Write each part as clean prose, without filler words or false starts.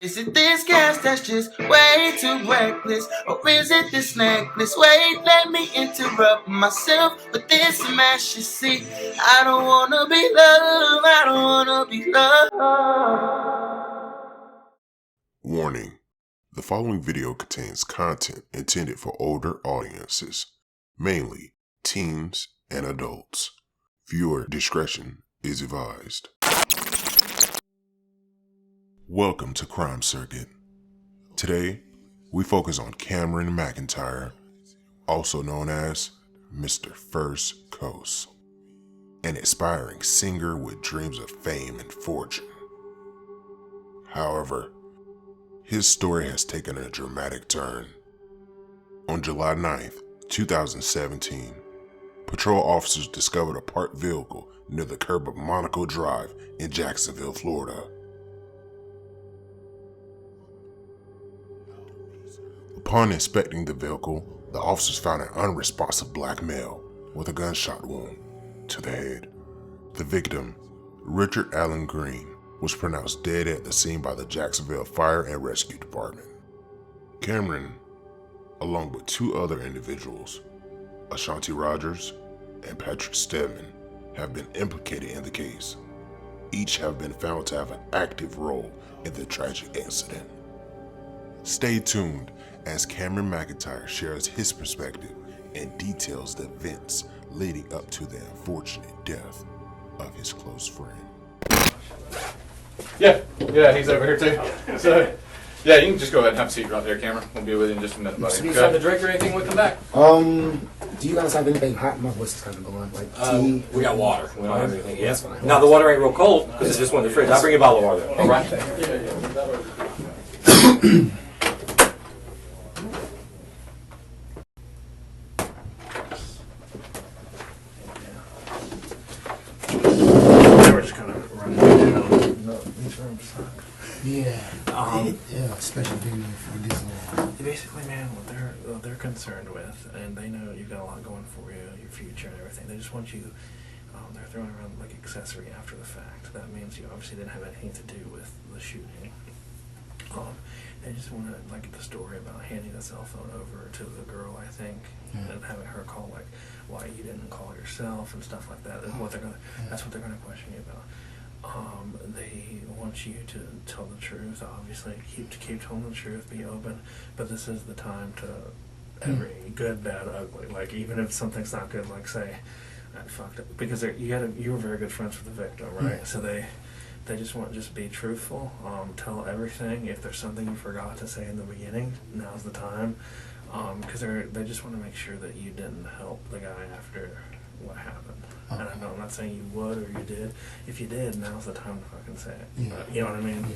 Is it this gas that's just way too reckless? Or is it this necklace? Wait, let me interrupt myself with this mess. You see, I don't wanna be loved, I don't wanna be loved. Warning: the following video contains content intended for older audiences, mainly teens and adults. Viewer discretion is advised. Welcome to Crime Circuit. Today, we focus on Cameron McIntyre, also known as Mr. First Coast, an aspiring singer with dreams of fame and fortune. However, his story has taken a dramatic turn. On July 9th, 2017, patrol officers discovered a parked vehicle near the curb of Monaco Drive in Jacksonville, Florida. Upon inspecting the vehicle, the officers found an unresponsive black male with a gunshot wound to the head. The victim, Richard Allen Green, was pronounced dead at the scene by the Jacksonville Fire and Rescue Department. Cameron, along with two other individuals, Ashanti Rogers and Patrick Stedman, have been implicated in the case. Each have been found to have an active role in the tragic incident. Stay tuned as Cameron McIntyre shares his perspective and details the events leading up to the unfortunate death of his close friend. Yeah, he's over here too. So, yeah, you can just go ahead and have a seat right there, Cameron. We'll be with you in just a minute, buddy. So you have a drink or anything? We'll come back. Do you guys have anything hot? My voice is kind of going like tea. We got water. We don't have anything. Yeah, that's fine. Now the water ain't real cold because it's just one in the fridge. I'll bring you a bottle of water. All right. We're just kind of running down. No, these rooms suck. Yeah. Yeah, especially being there for this long. Basically, man, what they're concerned with, and they know you've got a lot going for you, your future and everything. They just want you. They're throwing around like accessory after the fact. That means you obviously didn't have anything to do with the shooting. They just want to like the story about handing the cell phone over to the girl, I think, and having her call like why you didn't call yourself and stuff like that. What they're gonna, that's what they're gonna question you about. They want you to tell the truth, obviously, keep telling the truth, be open, but this is the time to every good, bad, ugly. Like even if something's not good, like say, I fucked up, because you were very good friends with the victim, right? So they just want to be truthful, tell everything. If there's something you forgot to say in the beginning, now's the time, because they just want to make sure that you didn't help the guy after what happened. And I know I'm not saying you would or you did. If you did, now's the time to fucking say it. Yeah. You know what I mean?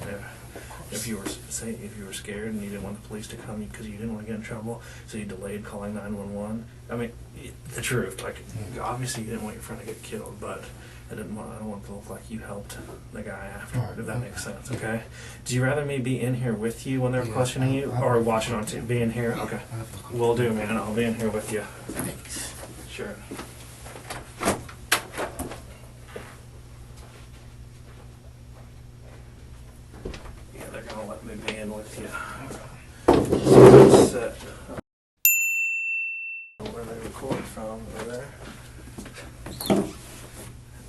If you were scared and you didn't want the police to come because you didn't want to get in trouble, so you delayed calling 911. I mean, the truth. Like, obviously you didn't want your friend to get killed, but I don't want it to look like you helped the guy afterward. If that makes sense, okay? Do you rather me be in here with you when they're questioning you, or watch it on TV? Be in here, okay? Will do, man. I'll be in here with you. Sure. Let me be in with you. Set. Where they record from over there.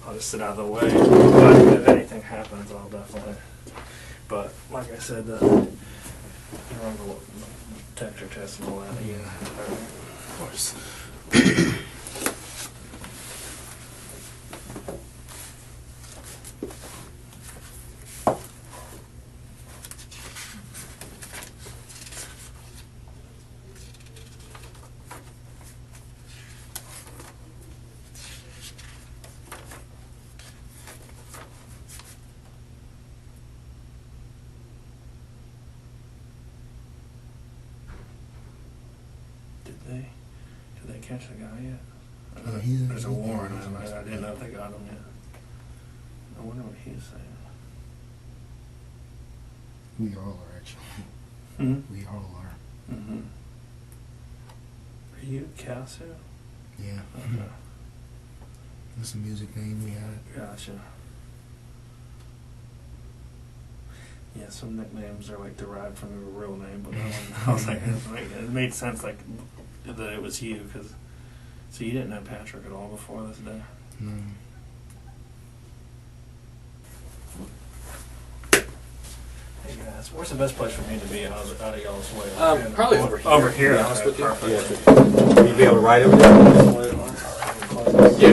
I'll just sit out of the way. But if anything happens, I'll definitely. But like I said, the temperature test and all that. Yeah. Of course. Did they catch the guy yet? There's a warrant on it. I didn't know if they got him yet. I wonder what he's saying. We all are actually. We all are. Are you Casu? Yeah. Okay. That's a music name we had. Gotcha. Yeah, some nicknames are like derived from your real name, but that one, I was like, it made sense like that it was you, because so you didn't know Patrick at all before this day. Hey guys, where's the best place for me to be out of y'all's way? Probably over here. Over here. To be honest with you. Perfect. Yeah. Will you be able to ride over there? Yeah.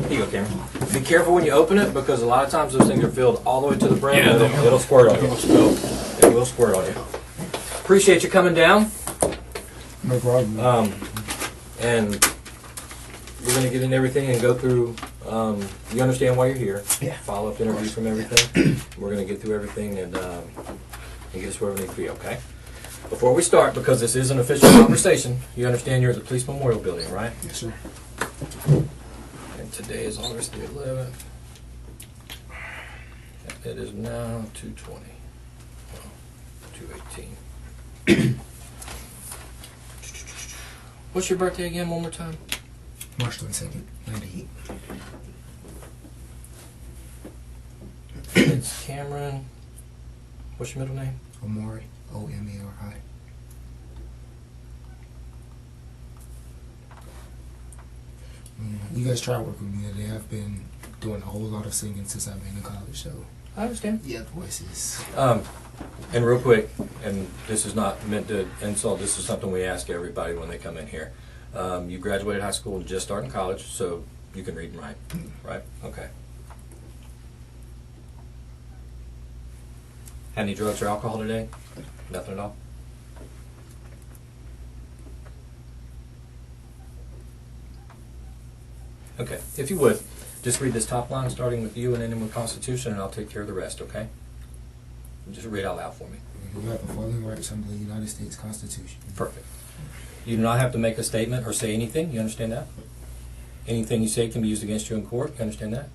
Here you go, Cameron. Be careful when you open it, because a lot of times those things are filled all the way to the brim. Yeah, and it'll squirt on you. It will squirt on you. Appreciate you coming down. No problem. And we're going to get into everything and go through, you understand why you're here. Yeah. Follow-up interviews from everything. We're going to get through everything and get us where we need to be, okay? Before we start, because this is an official conversation, you understand you're at the Police Memorial Building, right? Yes, sir. And today is August the 11th. It is now 2:20. Well, 2:18. What's your birthday again, one more time? March 22nd, 98. It's Cameron. What's your middle name? Omari, O-M-A-R-I. You guys try to work with me. They have been doing a whole lot of singing since I've been in college, so I understand. yeah, the voices. And real quick, and this is not meant to insult, this is something we ask everybody when they come in here. You graduated high school and just started college, so you can read and write, right? Okay. Had any drugs or alcohol today? Nothing at all? Okay, if you would, just read this top line starting with you and ending with Constitution, and I'll take care of the rest, okay? Just read out loud for me. You have the following rights under the United States Constitution. Perfect. You do not have to make a statement or say anything, you understand that? Anything you say can be used against you in court, you understand that?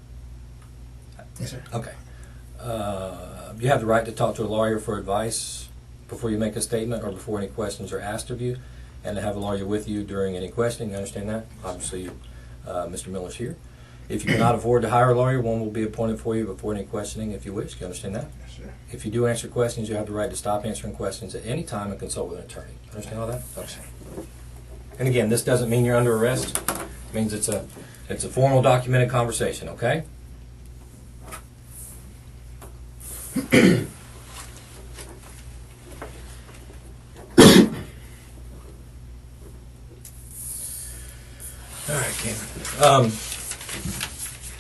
Yes, sir. Okay. You have the right to talk to a lawyer for advice before you make a statement or before any questions are asked of you, and to have a lawyer with you during any questioning, you understand that? Obviously, Mr. Miller's here. If you cannot afford to hire a lawyer, one will be appointed for you before any questioning if you wish. You understand that? Yes, sir. If you do answer questions, you have the right to stop answering questions at any time and consult with an attorney. Understand all that? Okay. And again, this doesn't mean you're under arrest. It means it's a formal documented conversation, okay? All right, Cameron.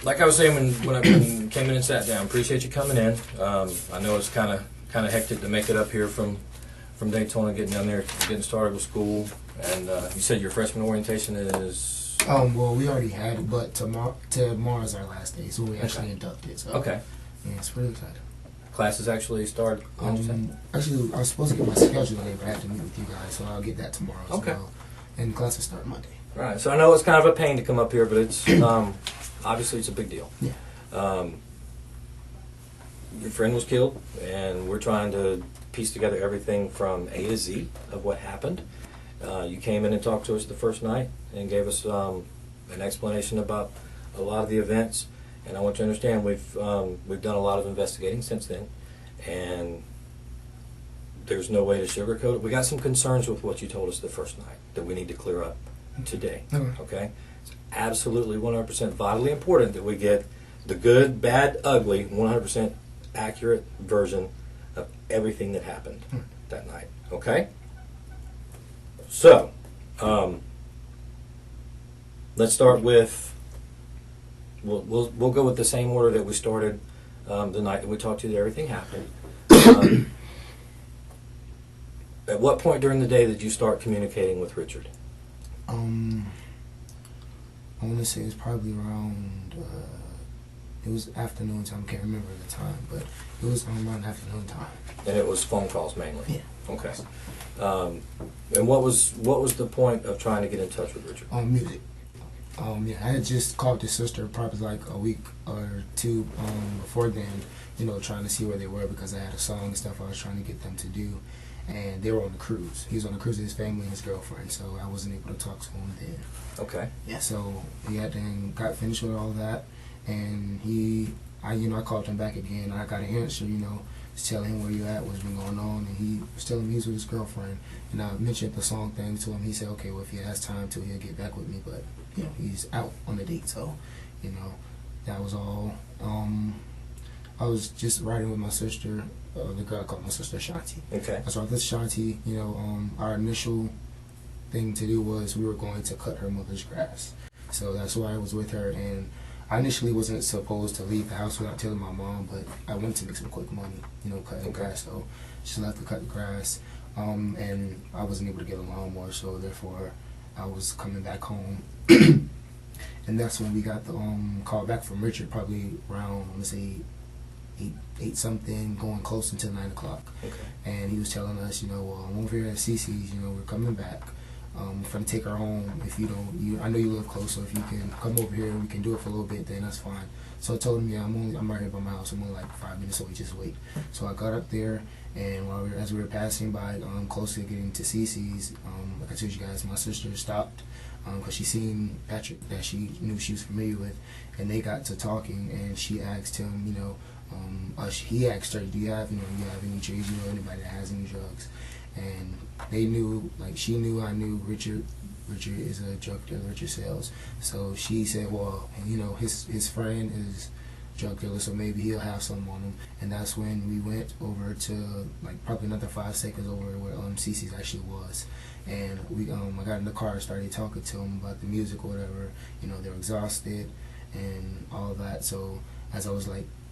Like I was saying when I came in and sat down, appreciate you coming in. I know it's kind of hectic to make it up here from Daytona, getting down there, getting started with school. And you said your freshman orientation is. Well, we already had it, but tomorrow's our last day, so we actually inducted. So Okay. yeah, it's pretty exciting. Classes actually start. Actually, I was supposed to get my schedule today, but I have to meet with you guys, so I'll get that tomorrow as Okay. well. And classes start Monday. Right. So I know it's kind of a pain to come up here, but it's obviously it's a big deal. Yeah. Your friend was killed, and we're trying to piece together everything from A to Z of what happened. You came in and talked to us the first night and gave us an explanation about a lot of the events. And I want you to understand we've done a lot of investigating since then, and there's no way to sugarcoat it. We got some concerns with what you told us the first night that we need to clear up today. Okay? It's absolutely 100% vitally important that we get the good, bad, ugly, 100% accurate version of everything that happened that night. Okay? So, let's start with. We'll go with the same order that we started the night that we talked to you that everything happened. At what point during the day did you start communicating with Richard? I want to say it's probably around. It was afternoon time. I can't remember the time, but it was around afternoon time. And it was phone calls mainly. Yeah. Okay. And what was the point of trying to get in touch with Richard? Music. Yeah, I had just called his sister probably like a week or two before then, trying to see where they were because I had a song and stuff I was trying to get them to do. and they were on the cruise. He was on the cruise with his family and his girlfriend, so I wasn't able to talk to him then. Okay. Yeah, so he had then got finished with all that, and I called him back again, and I got an answer, just telling him where you at, what's been going on, and he was telling me he was with his girlfriend, and I mentioned the song thing to him. He said, okay, well, if he has time to, he'll get back with me, but, he's out on the date, so, that was all. I was just riding with my sister, the girl I called my sister Shanti. Okay. I was with Shanti, our initial thing to do was we were going to cut her mother's grass. So that's why I was with her, and I initially wasn't supposed to leave the house without telling my mom, but I wanted to make some quick money, cutting grass, so she left to cut the grass, and I wasn't able to get a lawnmower, so therefore I was coming back home. And that's when we got the call back from Richard, probably around, let's say, 8 something, going close until 9 o'clock. Okay. And he was telling us, well, I'm over here at CC's, we're coming back. If I'm to take her home, if you don't, I know you live close, so if you can come over here and we can do it for a little bit, then that's fine. So I told him, yeah, I'm right here by my house. I'm only like 5 minutes away, just wait. So I got up there, and as we were passing by, close to getting to CC's, like I told you guys, my sister stopped because she seen Patrick that she knew she was familiar with, and they got to talking, and she asked him, he asked her, do you have any drugs? Anybody that has any drugs? And they knew, she knew, I knew Richard is a drug dealer, Richard sells. So she said, well, his friend is a drug dealer, so maybe he'll have some on him. And that's when we went over to, probably another 5 seconds over where CC's actually was. And I got in the car and started talking to him about the music or whatever. They were exhausted and all of that. So as I was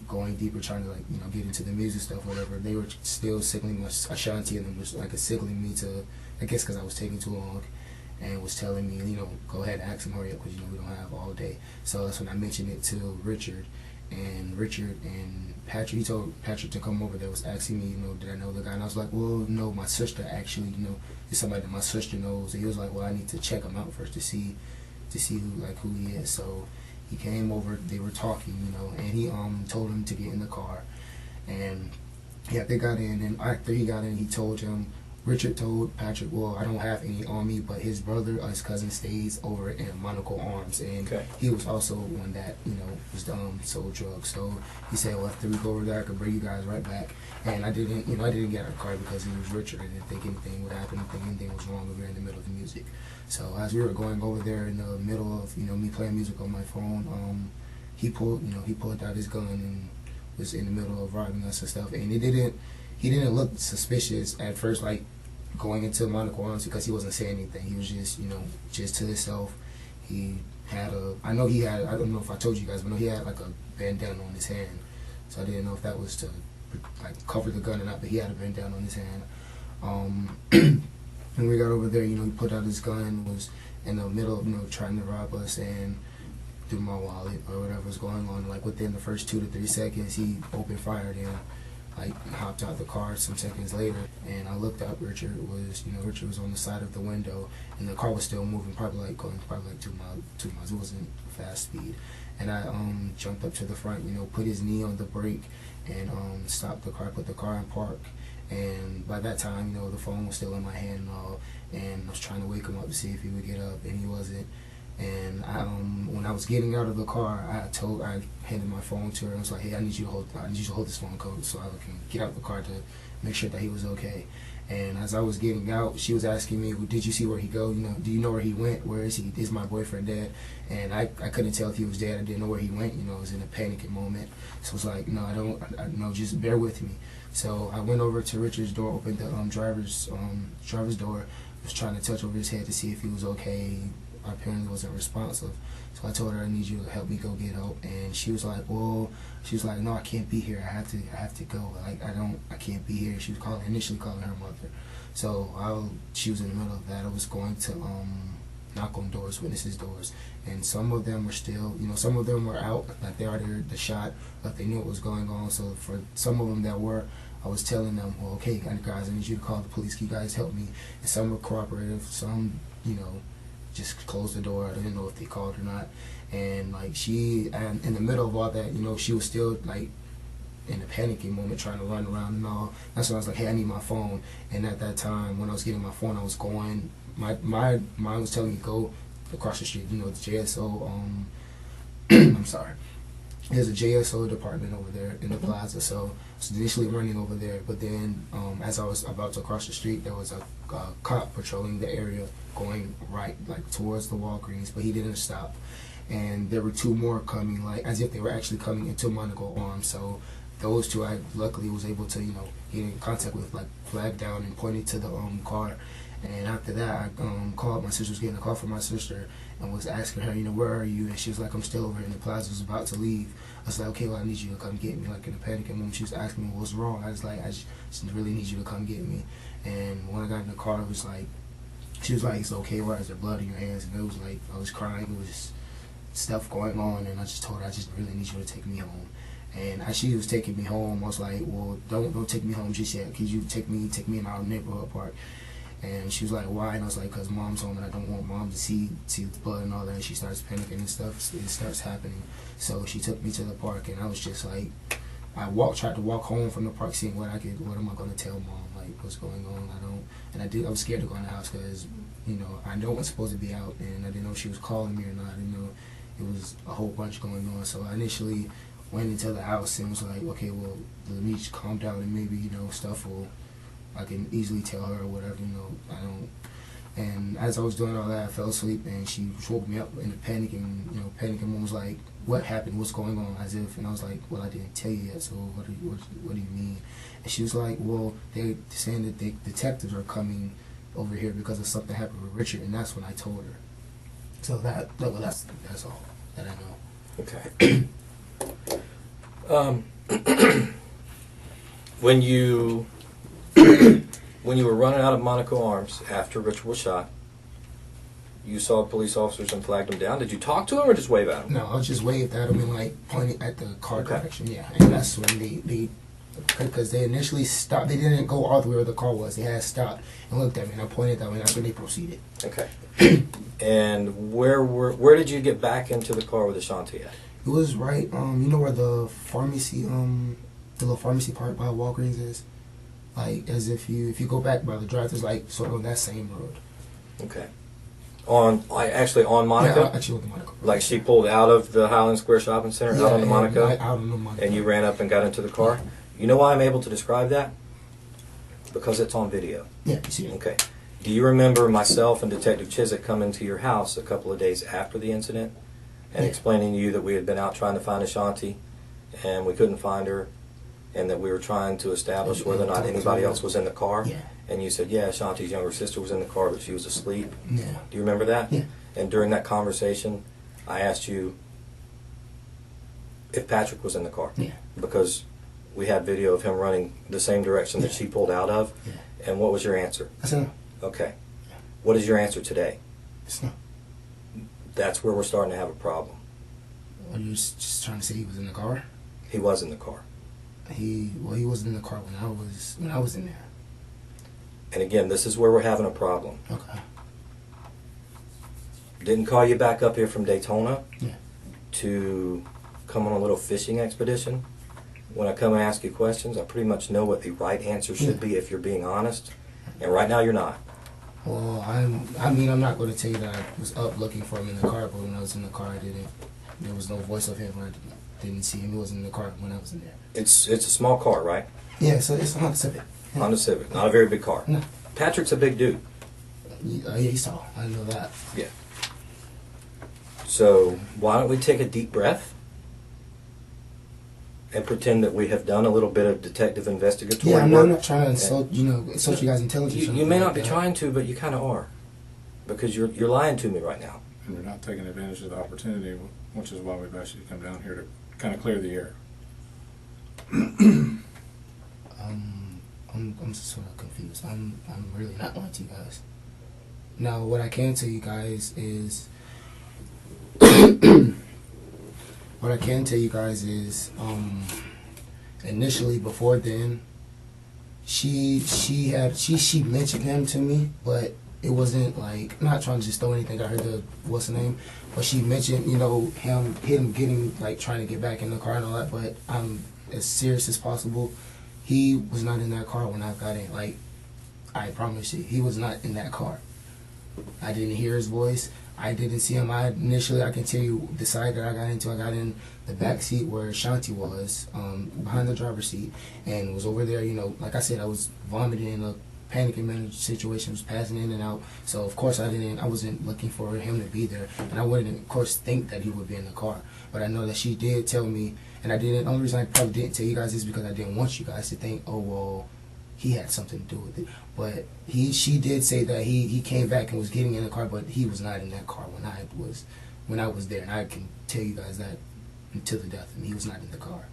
going deeper, trying to get into the music stuff, whatever, they were still signaling Ashanti, and them was signaling me to, I guess because I was taking too long, and was telling me, go ahead and ask him, hurry up, because we don't have all day. So that's when I mentioned it to Richard and Patrick. He told Patrick to come over there, was asking me, did I know the guy? And I was like, well, no, my sister actually, is somebody that my sister knows. And he was like, well, I need to check him out first to see who he is. So he came over, they were talking, and he told him to get in the car. And yeah, they got in, and after he got in, he told him, Richard told Patrick, well, I don't have any on me, but his brother, his cousin, stays over in Monaco Arms, and he was also one that, was sold drugs. So he said, well, after we go over there, I could bring you guys right back. And I didn't get out of the car because it was Richard. I didn't think anything would happen, I didn't think anything was wrong. We were in the middle of the music. So as we were going over there in the middle of, me playing music on my phone, he pulled out his gun and was in the middle of robbing us and stuff. And he didn't look suspicious at first, going into Monaco Arms, because he wasn't saying anything. He was just, just to himself. He had I don't know if I told you guys, but he had a bandana on his hand. So I didn't know if that was to cover the gun or not, but he had a bandana on his hand. When we got over there, he put out his gun, was in the middle of, trying to rob us, and threw my wallet or whatever was going on. Within the first 2 to 3 seconds, he opened fire, then hopped out the car some seconds later, and I looked up. Richard was on the side of the window, and the car was still moving, probably going 2 miles. It wasn't fast speed. And I jumped up to the front, put his knee on the brake, and stopped the car, put the car in park. And by that time, the phone was still in my hand and all, and I was trying to wake him up to see if he would get up, and he wasn't. And when I was getting out of the car, I handed my phone to her and was like, hey, I need you to hold this phone code so I can get out of the car to make sure that he was okay. And as I was getting out, she was asking me, well, did you see where he go? Do you know where he went? Where is he? Is my boyfriend dead? And I couldn't tell if he was dead. I didn't know where he went. I was in a panicking moment. So I was like, no, I just bear with me. So I went over to Richard's door, opened the driver's door, was trying to touch over his head to see if he was okay. I apparently wasn't responsive. So I told her, I need you to help me go get help. And she was like, no, I can't be here. I have to go. I can't be here. She was initially calling her mother. So she was in the middle of that. I was going to knock on doors, witnesses' doors. And some of them were still, some of them were out, they already heard the shot, but they knew what was going on. So for some of them that were, I was telling them, well, okay, guys, I need you to call the police. Can you guys help me? And some were cooperative. Some, just closed the door. I didn't know if they called or not. And in the middle of all that, she was still in a panicking moment, trying to run around and all. That's when I was like, hey, I need my phone. And at that time, when I was getting my phone, I was going. My mind was telling me go across the street. You know, the JSO. I'm sorry. There's a JSO department over there in the plaza, so I was initially running over there. But then, as I was about to cross the street, there was a cop patrolling the area, going right, like towards the Walgreens, but he didn't stop. And there were two more coming, like as if they were actually coming into Monaco Arms. So those two, I luckily was able to, get in contact with, like flagged down and pointed to the car. And after that, I called. My sister was getting a call from my sister and was asking her, where are you? And she was like, I'm still over here in the plaza, was about to leave. I was like, okay, well, I need you to come get me, like in a panic. And when she was asking me what's wrong, I was like, I just really need you to come get me. And when I got in the car, it was like, she was like, it's okay, why is there blood in your hands? And it was like, I was crying, it was stuff going on, and I just told her, I just really need you to take me home. And as she was taking me home, I was like, well, don't take me home just yet. Could you take me in our neighborhood park? And she was like, why? And I was like, because Mom's home and I don't want Mom to see the blood and all that. And she starts panicking and stuff. It starts happening. So she took me to the park, and I was just like, tried to walk home from the park, seeing what am I going to tell Mom? Like, what's going on? I was scared to go in the house because, I know I'm supposed to be out, and I didn't know if she was calling me or not. I didn't know it was a whole bunch going on. So I initially went into the house and was like, okay, well, let me just calm down and maybe, I can easily tell her or whatever, I don't. And as I was doing all that, I fell asleep, and she woke me up in a panicking, Mom was like, what happened? What's going on? As if, and I was like, well, I didn't tell you yet, so what do you mean? And she was like, well, they're saying that the detectives are coming over here because of something happened with Richard, and that's when I told her. So that's all that I know. Okay. When you were running out of Monaco Arms after Richard was shot, you saw police officers and flagged him down. Did you talk to him or just wave at him? No, I just waved at him and like pointed at the car direction. Yeah, and that's when they because they initially stopped. They didn't go all the way where the car was. They had stopped and looked at me, and I pointed that way, and that's when they proceeded. Okay. And where did you get back into the car with Ashanti at? It was right, where the pharmacy, the little pharmacy part by Walgreens is? Like, as if you go back by the drive-thru, like, sort of on that same road. Okay. On Monaco? Yeah, actually on Monaco. Like, she pulled out of the Highland Square Shopping Center, out on the Monaco? Out on the Monaco. And you ran up and got into the car? You know why I'm able to describe that? Because it's on video. Yeah, you see it. Okay. Do you remember myself and Detective Chiswick coming to your house a couple of days after the incident and explaining to you that we had been out trying to find Ashanti and we couldn't find her and that we were trying to establish whether or not anybody else was in the car? Yeah. And you said, yeah, Ashanti's younger sister was in the car, but she was asleep. Yeah. Do you remember that? Yeah. And during that conversation, I asked you if Patrick was in the car. Yeah. Because we had video of him running the same direction that she pulled out of. Yeah. And what was your answer? I said no. Okay. What is your answer today? It's no. That's where we're starting to have a problem. Are you just trying to say he was in the car? He was in the car. He wasn't in the car when I was in there. And again, this is where we're having a problem. Okay. Didn't call you back up here from Daytona to come on a little fishing expedition. When I come and ask you questions, I pretty much know what the right answer should be if you're being honest. And right now you're not. Well, I'm not going to tell you that I was up looking for him in the car, but when I was in the car, there was no voice of him. I didn't see him. He wasn't in the car when I was in there. It's a small car, right? Yeah, so it's a Honda Civic. Yeah. Honda Civic, not a very big car. No. Patrick's a big dude. Yeah, he's tall. I know that. Yeah. So why don't we take a deep breath and pretend that we have done a little bit of detective investigatory work. I'm not trying to insult you guys' intelligence. You may not be trying to, but you kind of are, because you're lying to me right now. And we're not taking advantage of the opportunity, which is why we've asked you to come down here to kind of clear the air. I'm sort of confused. I'm really not lying to you guys. Now, what I can tell you guys is. What I can tell you guys is, initially before then, she mentioned him to me, but it wasn't like, I'm not trying to just throw anything at her, what's the name, but she mentioned, him getting, like, trying to get back in the car and all that, but as serious as possible. He was not in that car when I got in. Like, I promise you, he was not in that car. I didn't hear his voice. I didn't see him. I can tell you the side that I got in the back seat where Shanti was, behind the driver's seat, and was over there, you know, like I said, I was vomiting in a panicking managed situation, was passing in and out. So of course I wasn't looking for him to be there, and I wouldn't of course think that he would be in the car. But I know that she did tell me, and I didn't. The only reason I probably didn't tell you guys is because I didn't want you guys to think, oh well, he had something to do with it. But she did say that he came back and was getting in the car, but he was not in that car when I was there, and I can tell you guys that until the death, and he was not in the car.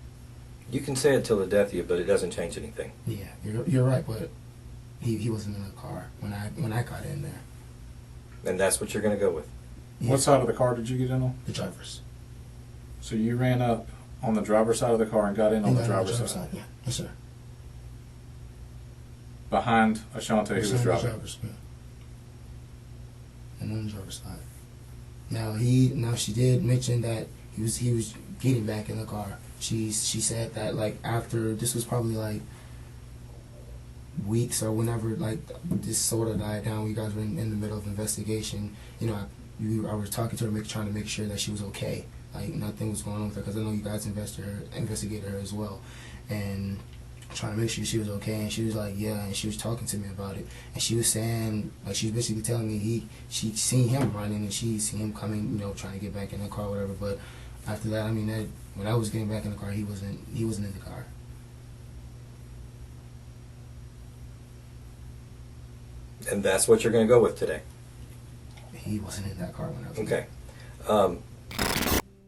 You can say it till the death of you, but it doesn't change anything. Yeah, you're right, but he wasn't in the car when I got in there. And that's what you're going to go with. Yeah. What side of the car did you get in on? The driver's. So you ran up on the driver's side of the car and got in on the driver's side. Yeah, yes sir. Behind Ashante, who was driving. Yeah. And on the driver's side. Now she did mention that he was getting back in the car. She said that like after this was probably like weeks or whenever like this sort of died down, you guys were in the middle of investigation. You know, I was talking to her, trying to make sure that she was okay. Like nothing was going on with her, because I know you guys investigated her as well, and trying to make sure she was okay. And she was like, yeah, and she was talking to me about it, and she was saying, like, she was basically telling me she seen him running and she seen him coming, you know, trying to get back in the car or whatever. But after that, I mean, when I was getting back in the car, he wasn't in the car. And that's what you're going to go with today. He wasn't in that car when I was Okay.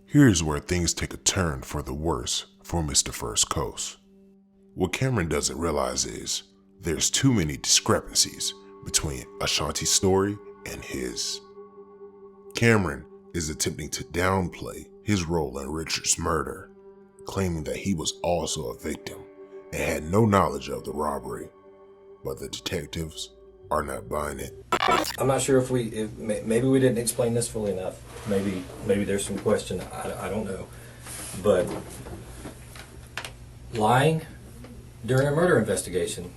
Here's where things take a turn for the worse for Mr. First Coast. What Cameron doesn't realize is there's too many discrepancies between Ashanti's story and his. Cameron is attempting to downplay his role in Richard's murder, claiming that he was also a victim and had no knowledge of the robbery, but the detectives are not buying it. I'm not sure if maybe we didn't explain this fully enough. Maybe there's some question. I don't know. But lying during a murder investigation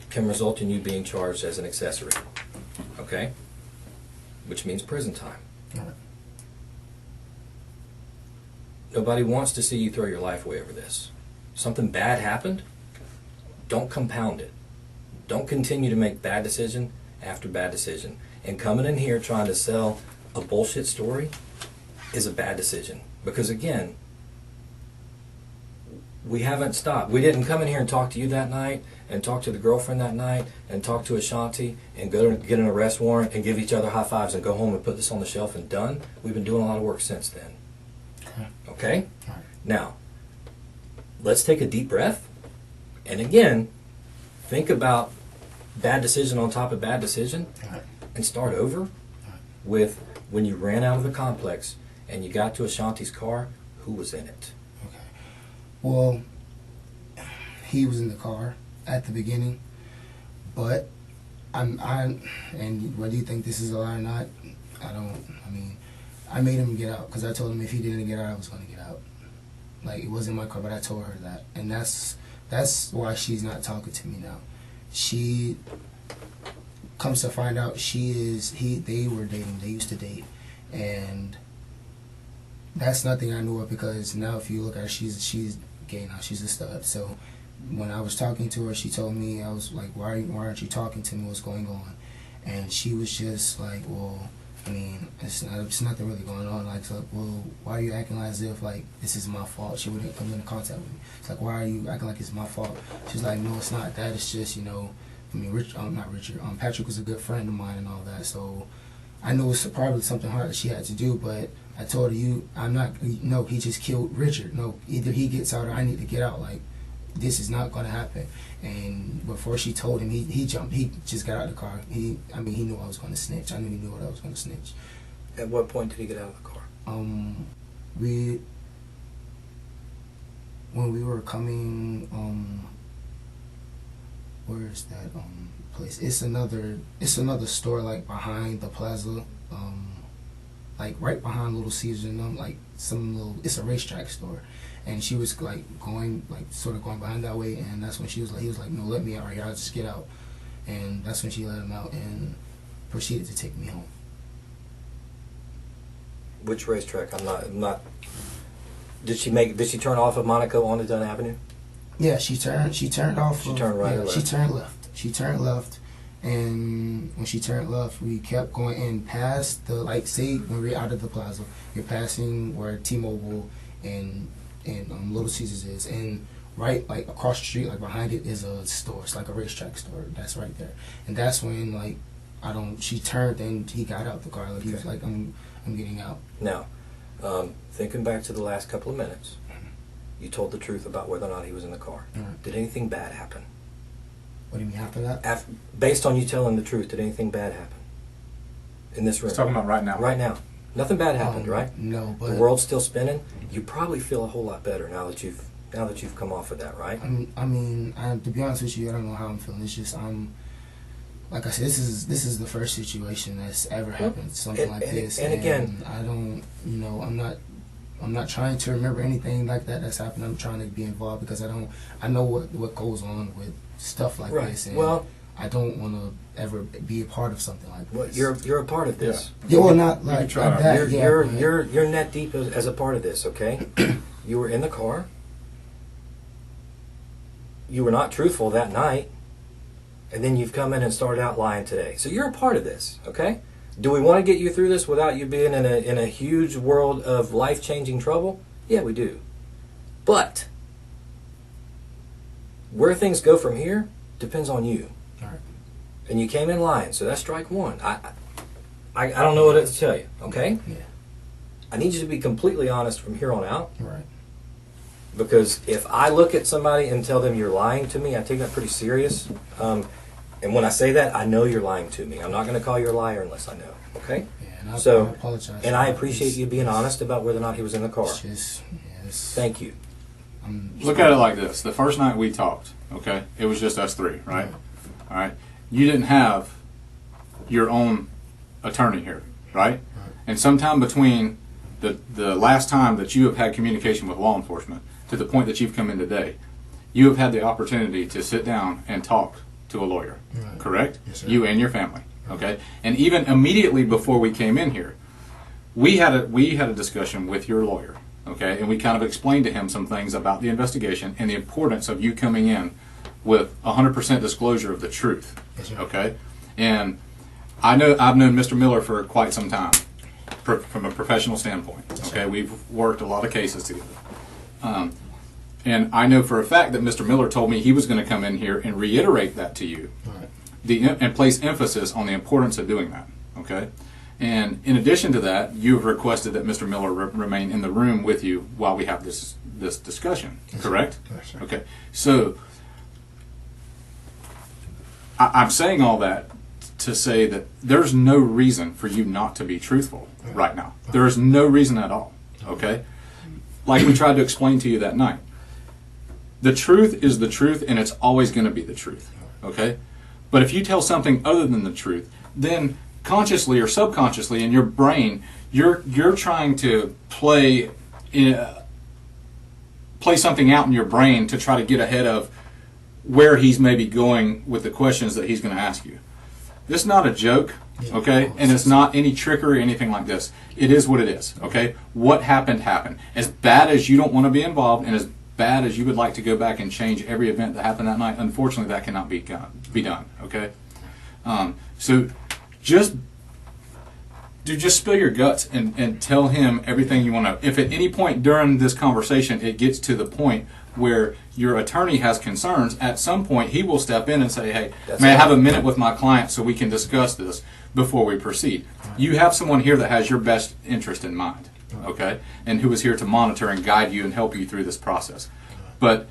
can result in you being charged as an accessory. Okay? Which means prison time. All right. Nobody wants to see you throw your life away over this. Something bad happened, don't compound it. Don't continue to make bad decision after bad decision. And coming in here trying to sell a bullshit story is a bad decision. Because again, we haven't stopped. We didn't come in here and talk to you that night, and talk to the girlfriend that night, and talk to Ashanti, and go get an arrest warrant, and give each other high fives, and go home and put this on the shelf and done. We've been doing a lot of work since then. Okay? All right. Now, let's take a deep breath, and again, think about bad decision on top of bad decision, and start over with when you ran out of the complex and you got to Ashanti's car, who was in it? Okay. Well, he was in the car at the beginning, but and whether you think this is a lie or not, I made him get out, because I told him if he didn't get out, I was going to get out. Like, it wasn't my car, but I told her that. And that's why she's not talking to me now. She comes to find out they were dating, they used to date. And that's nothing I knew of, because now if you look at her, she's gay now, she's a stud. So when I was talking to her, she told me, I was like, why aren't you talking to me, what's going on? And she was just like, well, I mean, it's nothing really going on. Like, so, well, why are you acting as if, like, this is my fault? She wouldn't come into contact with me. It's like, why are you acting like it's my fault? She's like, no, it's not that. It's just, you know, I mean, not Richard. Patrick was a good friend of mine and all that. So I know it's probably something hard that she had to do, but I told her, no, he just killed Richard. No, either he gets out or I need to get out. Like, this is not going to happen. And before she told him, he jumped. He just got out of the car. He knew I was going to snitch. I knew he knew what I was going to snitch. At what point did he get out of the car? When we were coming, where is that place? It's another store, like, behind the plaza, like right behind Little Caesars and them, like some little, it's a racetrack store. And she was like going, like sort of going behind that way, and that's when he was like, no, let me out right here, I'll just get out. And that's when she let him out and proceeded to take me home. Which racetrack? I'm not. Did she turn off of Monaco onto Dunn Avenue? Yeah, she turned off. She turned right or left? She turned left. She turned left, and when she turned left, we kept going in past the, like, say when we're out of the plaza, you're passing where T-Mobile and Little Caesars is, and right, like across the street, like behind it is a store. It's like a racetrack store. That's right there, and that's when, like, she turned and he got out the car. Like, he was like, I'm getting out. Now, thinking back to the last couple of minutes, you told the truth about whether or not he was in the car. Right. Did anything bad happen? What do you mean after that? Based on you telling the truth, did anything bad happen in this room? He's talking about right now. Right now. Nothing bad happened, right? No, but the world's still spinning. You probably feel a whole lot better now that you've come off of that, right? I mean, to be honest with you, I don't know how I'm feeling. It's just like I said, this is the first situation that's ever happened, something like this. And again, I don't, I'm not trying to remember anything like that's happened. I'm trying to be involved because I know what goes on with stuff like this, and I don't want to ever be a part of something like this. You're a part of this. Yeah, well, not like that. You're net deep as a part of this. Okay, you were in the car. You were not truthful that night, and then you've come in and started out lying today. So you're a part of this. Okay. Do we want to get you through this without you being in a huge world of life-changing trouble? Yeah, we do. But where things go from here depends on you. All right. And you came in lying, so that's strike one. I don't know what else to tell you, okay? Yeah. I need you to be completely honest from here on out. Right. Because if I look at somebody and tell them you're lying to me, I take that pretty serious. And when I say that, I know you're lying to me. I'm not going to call you a liar unless I know, okay? Yeah, and I apologize. And I appreciate you being honest about whether or not he was in the car. Thank you. Look at it like this. The first night we talked, okay, it was just us three, right? All right. You didn't have your own attorney here, right? And sometime between the last time that you have had communication with law enforcement to the point that you've come in today, you have had the opportunity to sit down and talk to a lawyer, correct? Yes, sir. You and your family, okay? And even immediately before we came in here, we had a discussion with your lawyer, okay? And we kind of explained to him some things about the investigation and the importance of you coming in with 100% disclosure of the truth, okay? And I've known Mr. Miller for quite some time, from a professional standpoint, okay? We've worked a lot of cases together. And I know for a fact that Mr. Miller told me he was going to come in here and reiterate that to you, and place emphasis on the importance of doing that, okay? And in addition to that, you have requested that Mr. Miller remain in the room with you while we have this discussion, correct? Yes, sir. Okay. So I'm saying all that to say that there's no reason for you not to be truthful right now. There is no reason at all, okay? Like we tried to explain to you that night. The truth is the truth, and it's always going to be the truth, okay? But if you tell something other than the truth, then consciously or subconsciously in your brain, you're trying to play something out in your brain to try to get ahead of where he's maybe going with the questions that he's going to ask you. This is not a joke, okay? And it's not any trickery or anything like this. It is what it is, okay? What happened, happened. As bad as you don't want to be involved and as bad as you would like to go back and change every event that happened that night, unfortunately that cannot be done, okay? So just spill your guts and tell him everything you want to know. If at any point during this conversation it gets to the point where your attorney has concerns, at some point he will step in and say, hey, may I have a minute with my client so we can discuss this before we proceed. You have someone here that has your best interest in mind, okay, and who is here to monitor and guide you and help you through this process. But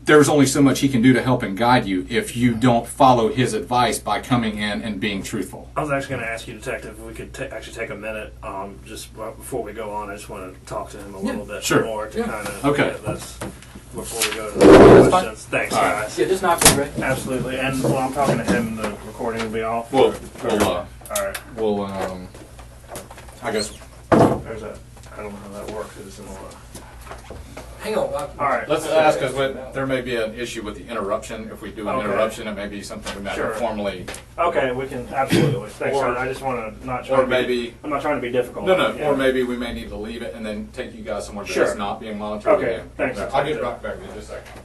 there's only so much he can do to help and guide you if you don't follow his advice by coming in and being truthful. I was actually going to ask you, Detective, if we could actually take a minute, just before we go on. I just want to talk to him a little bit more to kind of get this before we go to the questions. Thanks, guys. Yeah, just knock it, Ray. Absolutely. And while I'm talking to him, the recording will be off. We'll I guess. There's a, I don't know how that works. It's in Hang on. all right. Let's ask, because there may be an issue with the interruption. If we do an Okay. interruption, it may be something we might Sure. formally. Okay, we can absolutely. Thanks. Or- I just want to not try. Or to be- maybe. I'm not trying to be difficult. No, Yeah. or maybe we may need to leave it and then take you guys somewhere Sure. that's not being monitored. Okay, again. thanks. I'll get right back to you in just a second.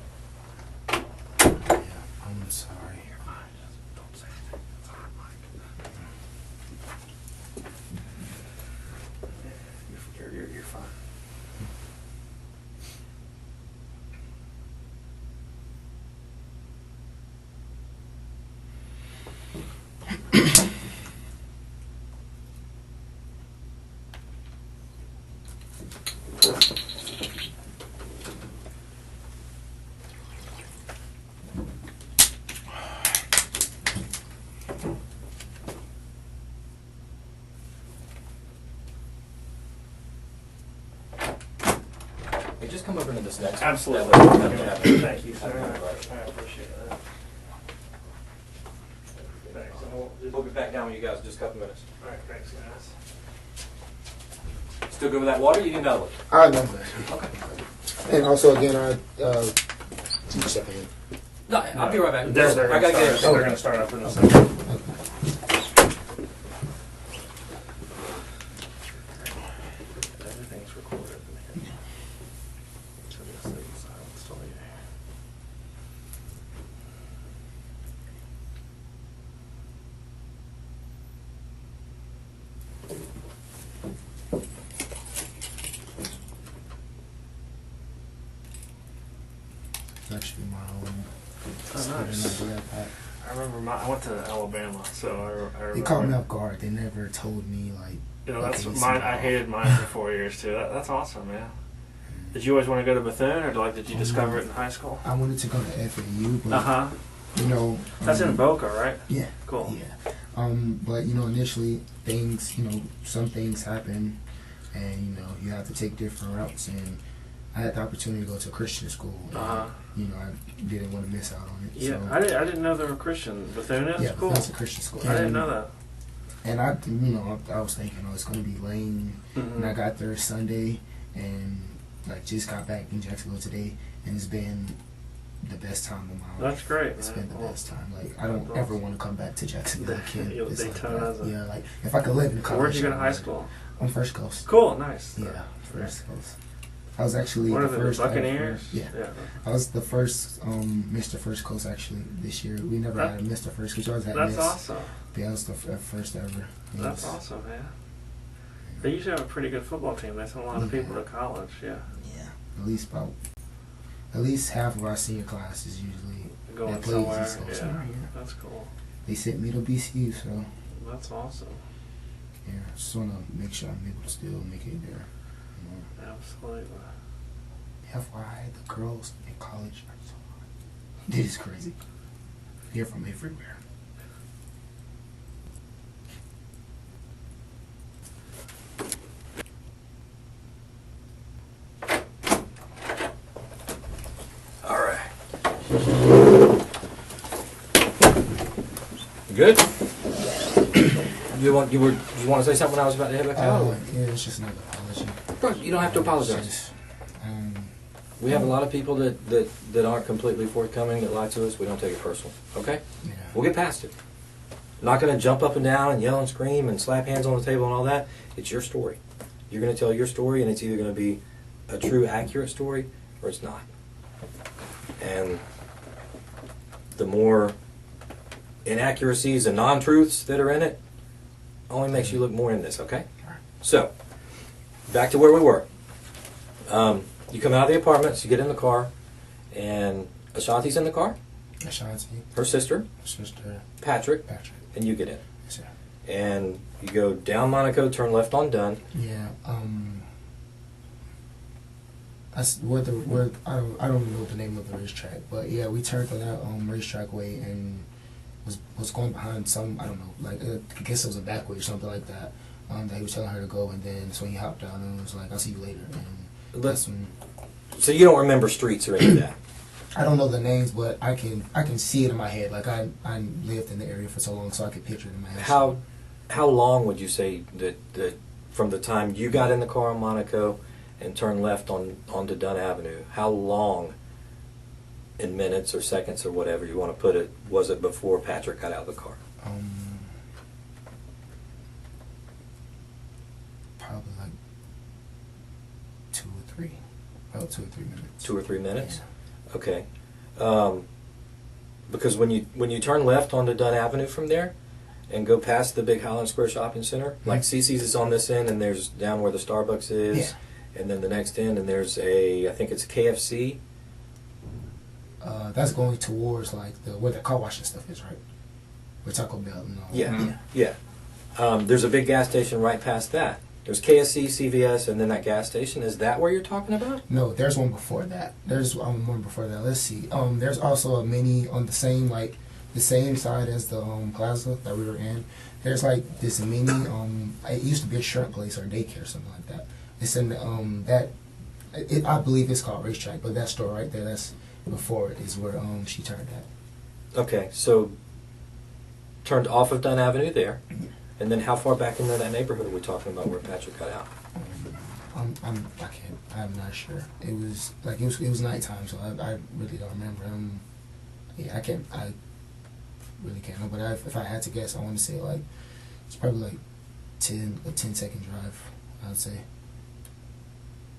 I'm sorry. Don't say anything. It's all right, Mike. You're fine. Hey, just come over into this next. Absolutely. That way we don't have to- Thank you, sir. I appreciate that. Thanks. We'll be back down with you guys in just a couple minutes. All right, thanks, guys. Still good with that water? You need another one. I know that. Okay. And also, again, teach second. No, I'll be right back. They're I gotta get it. They're going to start up in a second. Everything's recorded. So just leave silence till you. It's actually my own. Oh, nice. I remember I went to Alabama, so I remember. They caught me off guard. They never told me, like, You know, that's okay, what so- mine. I hated mine for 4 years too. That's awesome, man. Did you always want to go to Bethune, or did you discover it in high school? I wanted to go to FAU, but, Uh huh. you know. That's in Boca, right? Yeah. Cool. Yeah. But, you know, initially, some things happen, and, you know, you have to take different routes, and I had the opportunity to go to a Christian school. And, Uh-huh. you know, I didn't want to miss out on it. Yeah, so, I didn't know they were Christian. Bethune is yeah, cool. that's a Christian school. I didn't And- know that. And I was thinking, it's going to be lame. And I got there Sunday, and just got back in Jacksonville today, and it's been the best time of my life. That's great. It's man. been the Well, best time. I don't that's ever awesome. want to come back to Jacksonville again. You'll It's Daytona's a- yeah, if I could live in college. Where'd you go to I high would. school? On First Coast. Cool, nice. Yeah, First Coast. I was actually What the are the first. Buccaneers? Yeah. I was the first Mr. First Coast actually this year. We never That- had a Mr. First Coast. We always had That's Miss. awesome. But yeah, I was the first ever. That's Yes. awesome, man. They usually have a pretty good football team. They send a lot of Yeah. people to college. Yeah, Yeah, at least half of our senior class is usually going that plays somewhere. East Coast Yeah, somewhere, yeah. that's cool. They sent me to BCU, so That's awesome. yeah, I just want to make sure I'm able to still make it there. You know. Absolutely. FYI, the girls in college are so hot. This is crazy. They're from everywhere. All right. Good. You want to say something when I was about to head back out? Yeah, it's just another apology. Bro, you don't have to apologize. Just, We have a lot of people that aren't completely forthcoming, that lie to us. We don't take it personal. Okay? yeah. We'll get past it. Not going to jump up and down and yell and scream and slap hands on the table and all that. It's your story. You're going to tell your story, and it's either going to be a true, accurate story, or it's not. And the more inaccuracies and non-truths that are in it only makes you look more in this, okay? So, back to where we were. You come out of the apartments, you get in the car, and Ashanti's in the car, Ashanti, her sister, sister, Patrick, Patrick. and you get in. Yes, sir. And you go down Monaco, turn left on Dunn. Yeah. That's where I don't know the name of the racetrack, but yeah, we turned on that racetrack way and was going behind some, I don't know, I guess it was a back way or something like that. That he was telling her to go, and then so he hopped down and was like, "I'll see you later." And that's when So you don't remember streets or any of that? I don't know the names, but I can see it in my head. Like I lived in the area for so long, so I could picture it in my head. How long would you say that from the time you got in the car on Monaco and turned left onto Dunn Avenue, how long in minutes or seconds or whatever you want to put it, was it before Patrick got out of the car? Probably like 2 or 3. About 2 or 3 minutes. 2 or 3 minutes? Yeah. Okay. Because when you turn left onto Dunn Avenue from there and go past the big Highland Square Shopping Center, like CC's is on this end and there's down where the Starbucks is, and then the next end and there's I think it's KFC. That's going towards like where the car wash and stuff is, right? Where Taco Bell and all. Yeah. There's a big gas station right past that. There's KFC, CVS, and then that gas station. Is that where you're talking about? No, there's one before that. There's one before that. Let's see. There's also a mini on the same side as the plaza that we were in. There's like this mini. It used to be a shrimp place or a daycare or something like that. It's in I believe it's called Racetrack, but that store right there, that's before it, is where she turned at. Okay, so turned off of Dunn Avenue there, and then how far back into that neighborhood are we talking about where Patrick got out? I'm not sure. It was nighttime, so I really don't remember. I really can't know. But if I had to guess, I want to say like it's probably like a 10-second drive. I would say.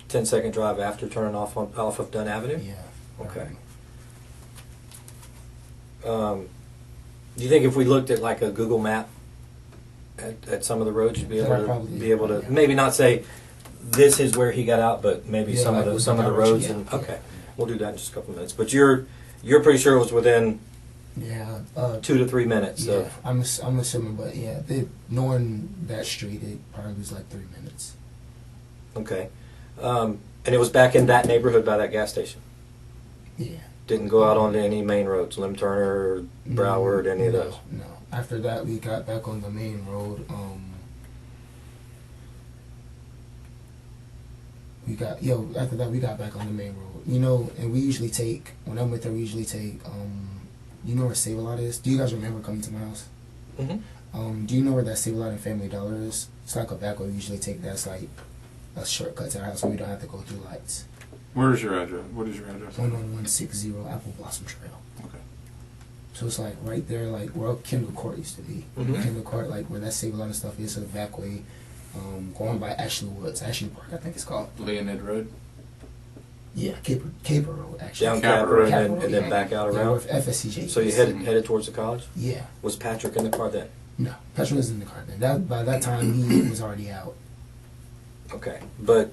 10-second drive after turning off of Dunn Avenue? Yeah. Okay. Do you think if we looked at like a Google map at some of the roads, you'd be able to maybe not say this is where he got out, but maybe some of the roads okay, we'll do that in just a couple of minutes. But you're pretty sure it was within 2 to 3 minutes. Yeah, So I'm assuming, but yeah, knowing that street, it probably was like 3 minutes. okay, and it was back in that neighborhood by that gas station. Yeah. Didn't go out onto any main roads, Lim Turner, Broward, any of those. No. After that, we got back on the main road. After that, we got back on the main road. And we usually take, when I'm with her, we usually take, you know where Save-A-Lot is? Do you guys remember coming to my house? Mm-hmm. Do you know where that Save-A-Lot and Family Dollar is? It's like a back way we usually take. That's like a shortcut to our house so we don't have to go through lights. Where is your address? What is your address? 11160 Apple Blossom Trail. Okay. So it's like right there, like where Kendall Court used to be. Mhm. Kendall Court, like where that Save-A-Lot and stuff is, a back way, going by Ashley Woods, Ashley Park, I think it's called. Leonid Road? Yeah, Caper Road, actually. Down Capper Capper Road, and then back out Yeah, around. with FSCJ. So you headed towards the college? Yeah. Was Patrick in the car then? No, Patrick was in the car then. By that time, he was already out. Okay, but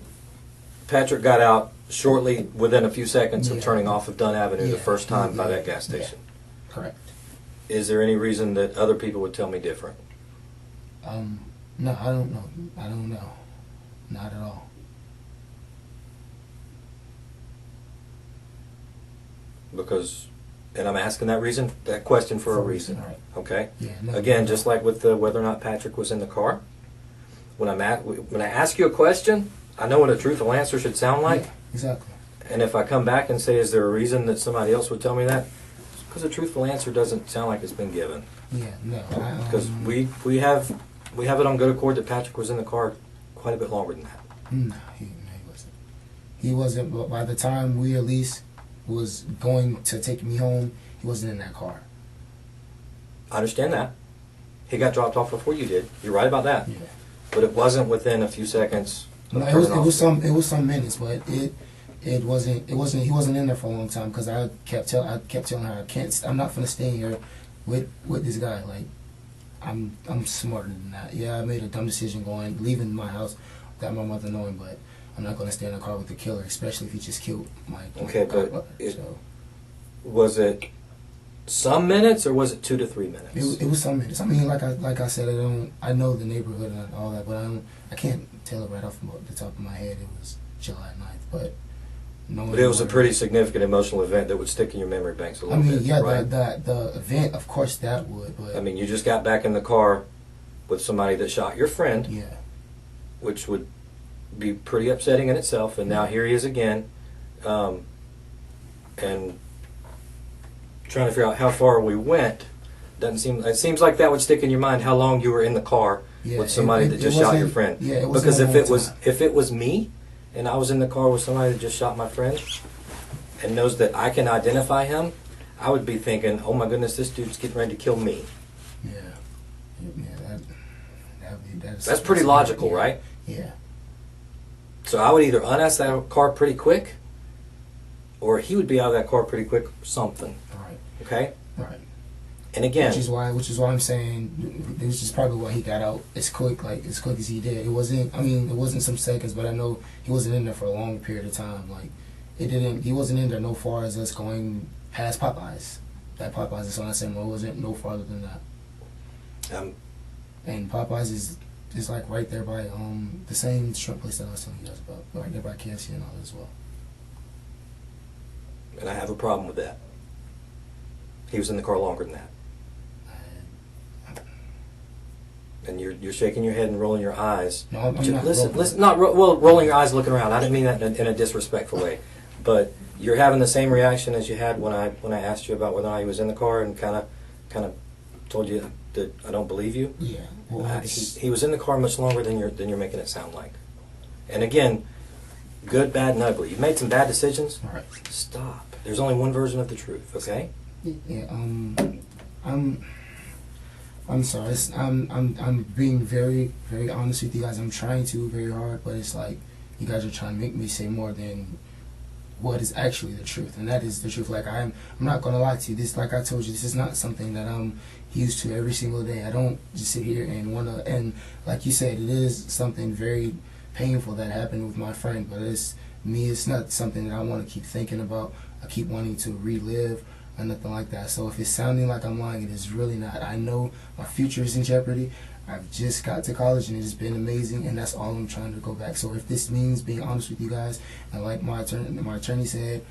Patrick got out shortly within a few seconds of Yeah. turning off of Dunn Avenue the Yeah. first time by Yeah. that gas station. Correct. Is there any reason that other people would tell me different? No, I don't know. Not at all. Because, and I'm asking that question for a reason. Right. Okay. Yeah. No, Again, no. just like with whether or not Patrick was in the car. When I ask you a question, I know what a truthful answer should sound like. Yeah, exactly. And if I come back and say, is there a reason that somebody else would tell me that? Because a truthful answer doesn't sound like it's been given. Yeah. No. Because we have it on good accord that Patrick was in the car quite a bit longer than that. No, he wasn't. He wasn't. But by the time we at least was going to take me home, he wasn't in that car. I understand that. He got dropped off before you did. You're right about that. Yeah. But it wasn't within a few seconds. Of No, it turning off. was some minutes, but it wasn't. He wasn't in there for a long time because I kept telling her I'm not gonna stay here with this guy. Like I'm smarter than that. Yeah, I made a dumb decision leaving my house without my mother knowing, but I'm not gonna stay in a car with the killer, especially if he just killed my. Okay, but brother, was it some minutes or was it 2 to 3 minutes? It was some minutes. I mean, like I said, I know the neighborhood and all that, but I can't tell it right off the top of my head. It was July 9th, but But it was a pretty significant emotional event that would stick in your memory banks a little bit. Yeah, right? the event, of course, that would. But I mean, you just got back in the car with somebody that shot your friend, yeah, which would be pretty upsetting in itself. And now here he is again, and trying to figure out how far we went. It seems like that would stick in your mind how long you were in the car Yeah, with somebody that just shot your friend. Yeah, it wasn't because a long time. if it was me, and I was in the car with somebody that just shot my friend, and knows that I can identify him, I would be thinking, "Oh my goodness, this dude's getting ready to kill me." Yeah, That's pretty logical, yeah. right? Yeah. So I would either unask that car pretty quick, or he would be out of that car pretty quick, or something. Right. Okay. Right. And again, Which is why I'm saying this is probably why he got out as quick as he did. It wasn't some seconds, but I know he wasn't in there for a long period of time. Like he wasn't in there no far as us going past Popeyes. That Popeyes is on that same road, wasn't no farther than that. And Popeyes is like right there by the same shrimp place that I was telling you guys about, right there by KFC and all that as well. and I have a problem with that. He was in the car longer than that. And you're shaking your head and rolling your eyes. No, I'm not Listen. Rolling your eyes, looking around. I didn't mean that in a disrespectful way, but you're having the same reaction as you had when I asked you about whether or not he was in the car and kind of told you that I don't believe you. Yeah. Well, He was in the car much longer than you're making it sound like. And again, good, bad, and ugly. You've made some bad decisions. all right. Stop. There's only one version of the truth. Okay. Yeah. I'm sorry. I'm being very, very honest with you guys. I'm trying to very hard, but it's like you guys are trying to make me say more than what is actually the truth, and that is the truth. Like I'm not gonna lie to you. This, like I told you, this is not something that I'm used to every single day. I don't just sit here and wanna. And like you said, it is something very painful that happened with my friend. But it's me. It's not something that I want to keep thinking about. I keep wanting to relive or nothing like that. So if it's sounding like I'm lying, it is really not. I know my future is in jeopardy. I've just got to college and it has been amazing, and that's all I'm trying to go back. So if this means being honest with you guys, and like my attorney said,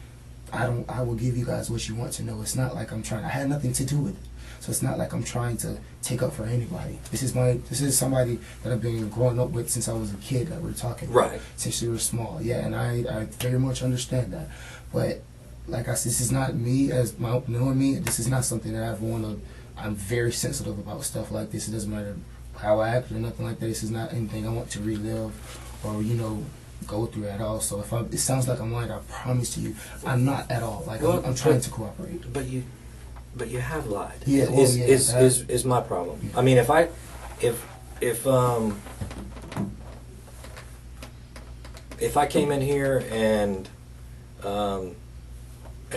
I will give you guys what you want to know. It's not like I'm trying. I had nothing to do with it, so it's not like I'm trying to take up for anybody. This is somebody that I've been growing up with since I was a kid that we're talking about, Right. since we were small. Yeah, and I very much understand that, but like I said, this is not me as my knowing me. This is not something that I've wanted. I'm very sensitive about stuff like this. It doesn't matter how I act or nothing like that. This is not anything I want to relive or go through at all. So if it sounds like I'm lying, I promise to you, I'm not at all. Like Well, I'm trying to cooperate. But you have lied. Yeah, well, yeah, Is my problem. Yeah. I mean, if I came in here and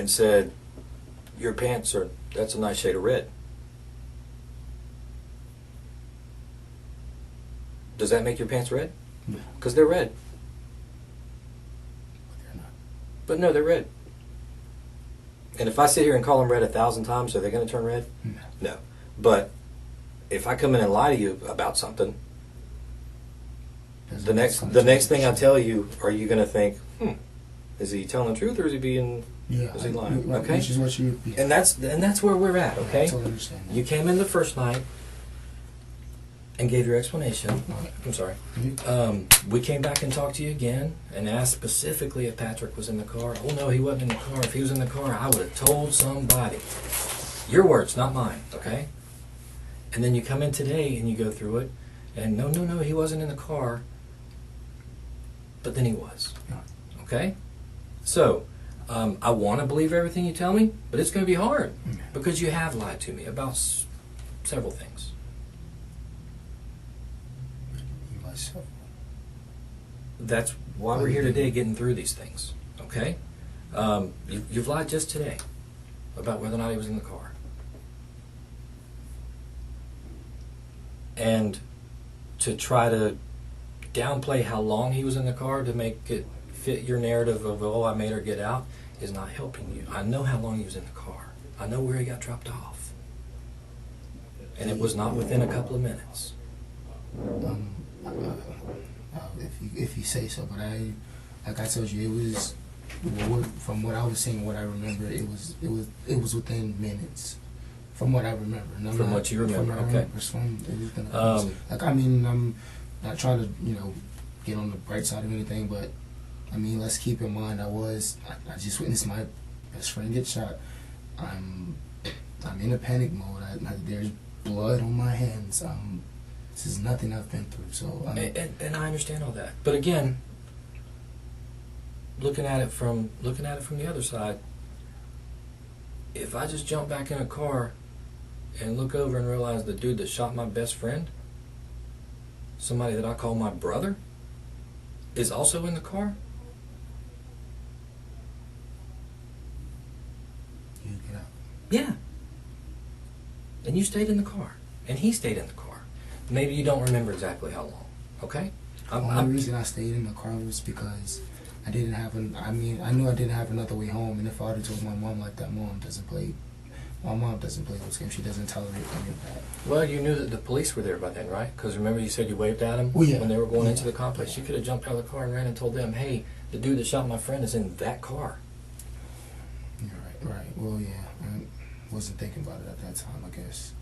said your pants that's a nice shade of red, does that make your pants red? No. Because they're red. But they're not. But no, they're red. And if I sit here and call them red 1,000 times, are they going to turn red? No. No. But if I come in and lie to you about something, the next thing I tell you, are you going to think, is he telling the truth or is he being? Yeah, is he lying? right, Okay. which is what you. Yeah. And that's where we're at. Okay. I totally understand that. You came in the first night and gave your explanation. Right. I'm sorry. Mhm. We came back and talked to you again and asked specifically if Patrick was in the car. Oh no, he wasn't in the car. If he was in the car, I would have told somebody. Your words, not mine. Okay. And then you come in today and you go through it, and no, he wasn't in the car. But then he was. Right. Okay. So I want to believe everything you tell me, but it's going to be hard because you have lied to me about several things. Myself. That's why we're here today, getting through these things. Okay? You've lied just today about whether or not he was in the car. And to try to downplay how long he was in the car to make it fit your narrative of, oh, I made her get out, is not helping you. I know how long he was in the car. I know where he got dropped off. And it was not within a couple of minutes. If you say so, but like I told you, it was from what I was seeing, what I remember, it was within minutes. From what I remember. And From what you remember, okay. Like I mean, I'm not trying to get on the bright side of anything, but I mean, let's keep in mind, I just witnessed my best friend get shot. I'm in a panic mode. There's blood on my hands. This is nothing I've been through. So and I understand all that. But again, looking at it from the other side, if I just jump back in a car and look over and realize the dude that shot my best friend, somebody that I call my brother, is also in the car, you get out. yeah. And you stayed in the car, and he stayed in the car. Maybe you don't remember exactly how long, okay? The only reason I stayed in the car was because I didn't have I knew I didn't have another way home, and if I would have told my mom like that, my mom doesn't play those games. She doesn't tolerate any of that. Well, you knew that the police were there by then, right? Because remember you said you waved at them when they were going into the complex. You could have jumped out of the car and ran and told them, hey, the dude that shot my friend is in that car. You're right. Well, yeah, I wasn't thinking about it at that time, I guess.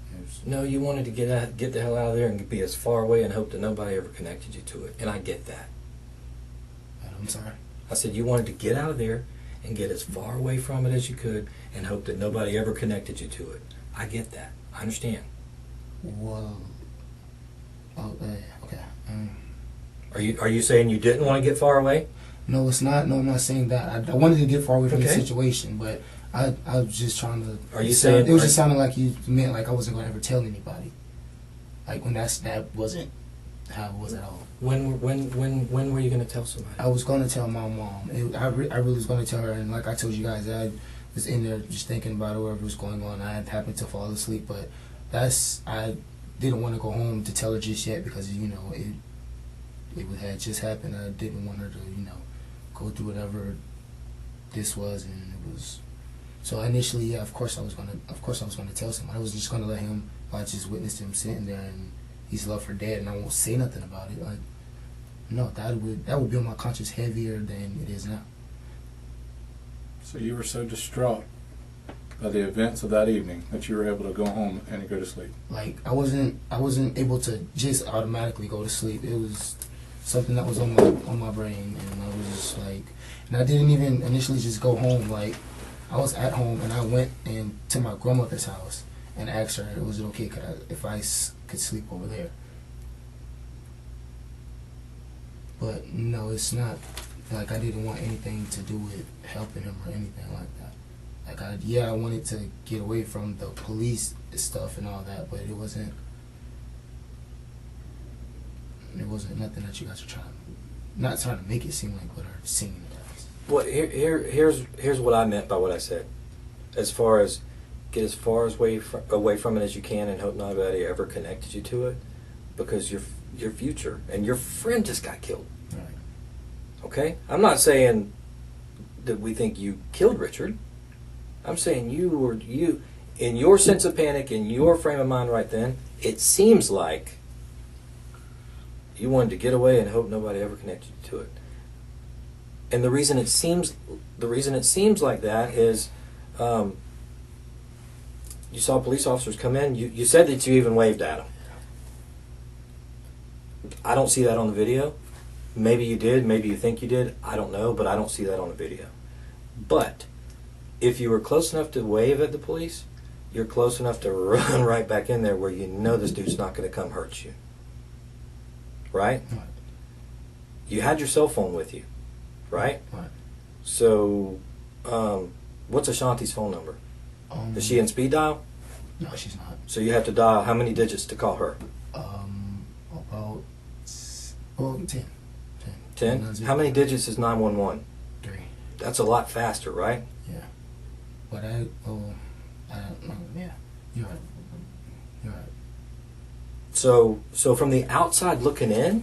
No, you wanted to get the hell out of there and be as far away and hope that nobody ever connected you to it. And I get that. I'm sorry? I said you wanted to get out of there and get as far away from it as you could and hope that nobody ever connected you to it. I get that. I understand. Well, okay. Are you saying you didn't want to get far away? No, it's not. No, I'm not saying that. I wanted to get far away from the Okay. situation, but I was just trying to. Are you saying it was just sounding like you meant like I wasn't going to ever tell anybody? Like when that wasn't how it was at all. When were you going to tell somebody? I was going to tell my mom. I really was going to tell her, and like I told you guys, I was in there just thinking about whatever was going on. I had happened to fall asleep, but I didn't want to go home to tell her just yet because it had just happened. I didn't want her to go through whatever this was, and it was. So initially, yeah, of course I was gonna tell someone. I was just gonna let him. I just witnessed him sitting there and he's left for dead, and I won't say nothing about it. Like, no, that would be on my conscience heavier than it is now. So you were so distraught by the events of that evening that you were able to go home and go to sleep. Like I wasn't able to just automatically go to sleep. It was something that was on my brain, and I was just like, and I didn't even initially just go home. Like I was at home, and I went to my grandmother's house and asked her, was it okay if I could sleep over there? But no, it's not. Like I didn't want anything to do with helping him or anything like that. Like I wanted to get away from the police stuff and all that, but it wasn't nothing that you guys are not trying to make it seem like what are singing it as. Well, here's what I meant by what I said. As far as get as far away from it as you can and hope nobody ever connected you to it, because your future and your friend just got killed. Right. Okay? I'm not saying that we think you killed Richard. I'm saying you in your sense of panic, in your frame of mind right then, it seems like you wanted to get away and hope nobody ever connected you to it. And the reason it seems like that is you saw police officers come in. You said that you even waved at them. I don't see that on the video. Maybe you did. Maybe you think you did. I don't know, but I don't see that on the video. But if you were close enough to wave at the police, you're close enough to run right back in there where you know this dude's not going to come hurt you. Right? Right. You had your cell phone with you, right? Right. So, what's Ashanti's phone number? Is she in speed dial? No, she's not. So you have to dial how many digits to call her? About 10. 10? How many digits is 911? 3. That's a lot faster, right? Yeah. But I don't know. Yeah. You're right. You're right. So from the outside looking in,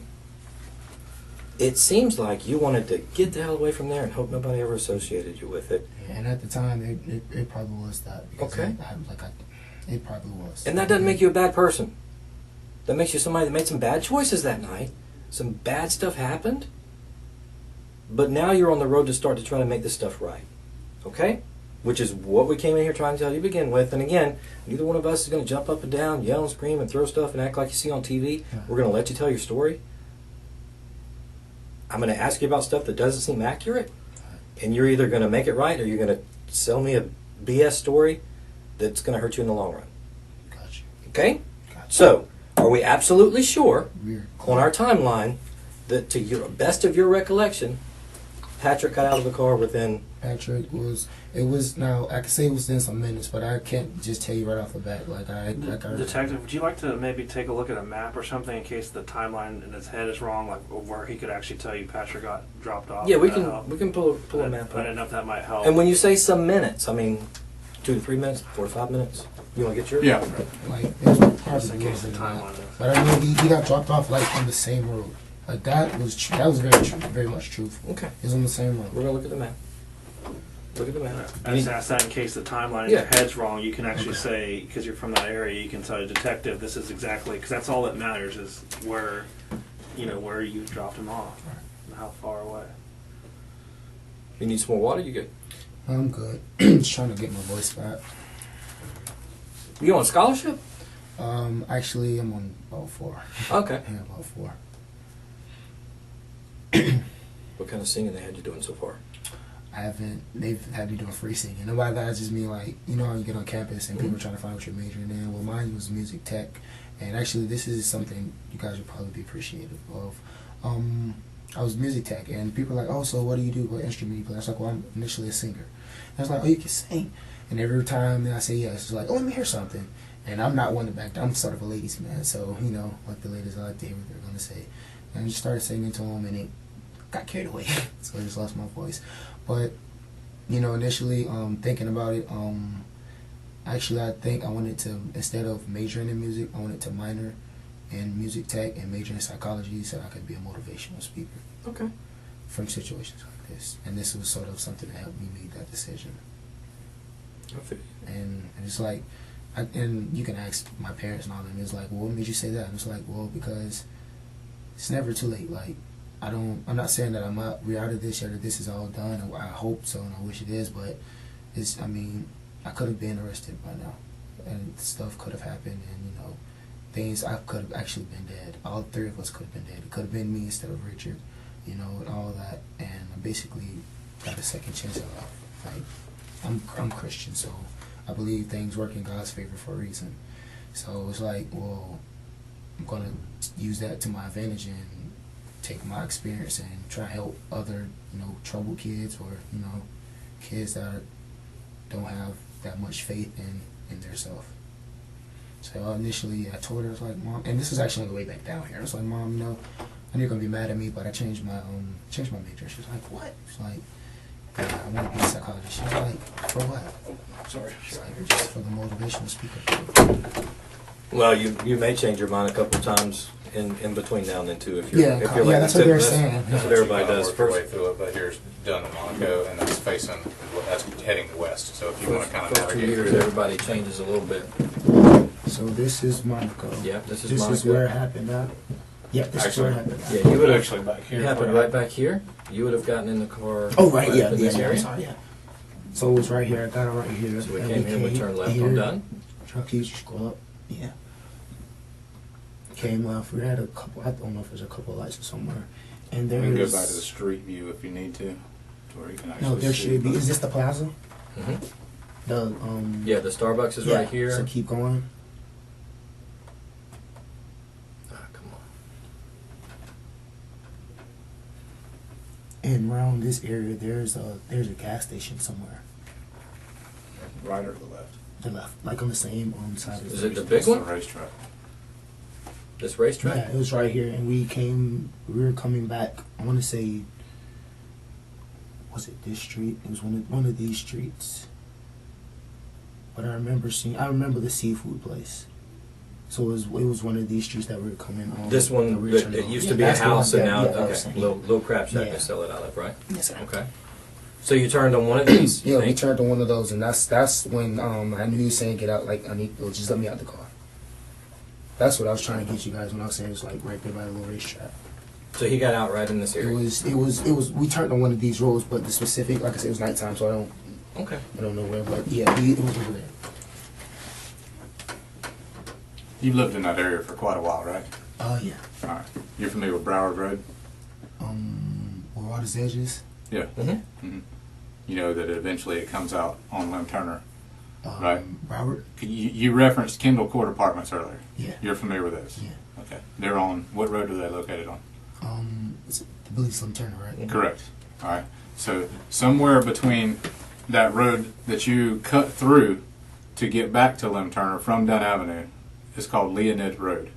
it seems like you wanted to get the hell away from there and hope nobody ever associated you with it. Yeah, and at the time, it probably was that. Okay. It probably was. And that doesn't make you a bad person. That makes you somebody that made some bad choices that night. Some bad stuff happened. But now you're on the road to start to try to make this stuff right. Okay? Which is what we came in here trying to tell you to begin with. And again, neither one of us is going to jump up and down, yell and scream and throw stuff and act like you see on TV. Yeah. We're going to let you tell your story. I'm going to ask you about stuff that doesn't seem accurate. And you're either going to make it right or you're going to sell me a BS story that's going to hurt you in the long run. Gotcha. Okay? Gotcha. So, Are we absolutely sure We're on our timeline that, to your best of your recollection, Patrick got out of the car within? Patrick was. It was now. I can say it was in some minutes, but I can't just tell you right off the bat. Detective, would you like to maybe take a look at a map or something in case the timeline in his head is wrong, like where he could actually tell you Patrick got dropped off? Yeah, we Would that help? can pull a map I up. didn't know if that might help. And when you say some minutes, I mean 2 to 3 minutes, 4 to 5 minutes. You want to get yours? Yeah. Like it was Just probably in case the longer than that. timeline is. But I mean, he got dropped off like on the same road. Like that was very much truthful. Okay. It was on the same road. We're gonna look at the map. Look at the map. I just asked that in case the timeline in Yeah. your head's wrong. You can actually say, because you're from that area, you can tell the detective this is exactly, because that's all that matters is where, where you dropped him off, and how far away. You need some more water? You good? I'm good. Just trying to get my voice back. You on scholarship? Actually, I'm on about 4. Okay. Yeah, about 4. What kind of singing they had you doing so far? They've had me doing free singing. And by that, I just mean like, how you get on campus and people are trying to find what you're majoring in. Well, mine was music tech. And actually, this is something you guys would probably be appreciative of. I was music tech, and people are like, oh, so what do you do? What instrument do you play? I was like, well, I'm initially a singer. And I was like, oh, you can sing. And every time I say yes, it's like, oh, let me hear something. And I'm not one to back down. I'm sort of a ladies' man, so, like the ladies, I like to hear what they're going to say. And I just started singing to them, and it got carried away. So I just lost my voice. But, initially, thinking about it, actually, I think I wanted to, instead of majoring in music, I wanted to minor in music tech and major in psychology so I could be a motivational speaker. Okay. From situations like this. And this was sort of something that helped me make that decision. I feel you. And it's like, and you can ask my parents and all them, it's like, well, what made you say that? And it's like, well, because it's never too late. Like, I'm not saying that we're out of this yet, or this is all done, and I hope so, and I wish it is, but I could have been arrested by now, and stuff could have happened, and, things, I could have actually been dead. All 3 of us could have been dead. It could have been me instead of Richard, and all that, and I basically got a second chance at life. Like, I'm Christian, so I believe things work in God's favor for a reason. So it's like, well, I'm going to use that to my advantage and take my experience and try to help other, troubled kids or, kids that don't have that much faith in their self. So initially, I told her, I was like, Mom, and this was actually on the way back down here. I was like, Mom, I know you're going to be mad at me, but I changed my major. She was like, what? She's like, I want to be a psychologist. She was like, for what? Sorry. She's like, just for the motivational speaker. Well, you may change your mind a couple of times in between now and then too. If you're like that's what they're saying. That's what everybody does Work your way first. through it, but here's done in Monaco, and that's heading west. So if you want to kind of First 2 navigate years, through it. everybody changes a little bit. So this is Monaco. Yeah, this is This Monaco. is where it happened at. Yep, this is where it happened at. Yeah, you would have Actually back here. It happened right back here. You would have gotten in the car. Oh, right, yeah, in this I'm area. sorry, yeah. So it was right here. I got it right here. So we and came here, we turned left here. on Dunn. Truck keys, you scroll up. Yeah. Came left. We had a couple. I don't know if there's a couple lights or somewhere. And You there's. can go back to the street view if you need to where you can actually No, there see. should be. Is this the plaza? hmm The Yeah, the Starbucks is yeah, right here. So keep going. Come on. And around this area, there's a gas station somewhere. Right or the left? The left, like on the same side of Is it the That's big the one? racetrack. This racetrack? Yeah, it was right here, and we were coming back. I want to say, was it this street? It was one of these streets. But I remember the seafood place. So it was one of these streets that we were coming on. This that one, we were that turning it on. used Yeah, to be a that's the one, house, and yeah, now, yeah, that was okay, saying. little crap shack Yeah. to sell it out of, right? Yes, sir. Okay. So you turned on one of these? you Yeah, we think? turned on one of those, and that's when I knew he was saying, "Get out!" Like just let me out the car. That's what I was trying to get you guys when I was saying it was like right there by the little racetrack. So he got out right in this It area? was. We turned on one of these roads, but the specific, like I said, it was nighttime, so Okay. I don't know where, but yeah, it was over there. You've lived in that area for quite a while, right? Oh yeah. All right. You're familiar with Broward Road? Where Water's Edge is. Yeah. Mm-hmm. You know that eventually it comes out on Lem Turner. Right. Robert? You referenced Kendall Court Apartments earlier. Yeah. You're familiar with those? Yeah. Okay. They're on, what road are they located on? It's the Billy Slim Turner, right? Correct. All right. So somewhere between that road that you cut through to get back to Lim Turner from Dunn Avenue is called Leonid Road.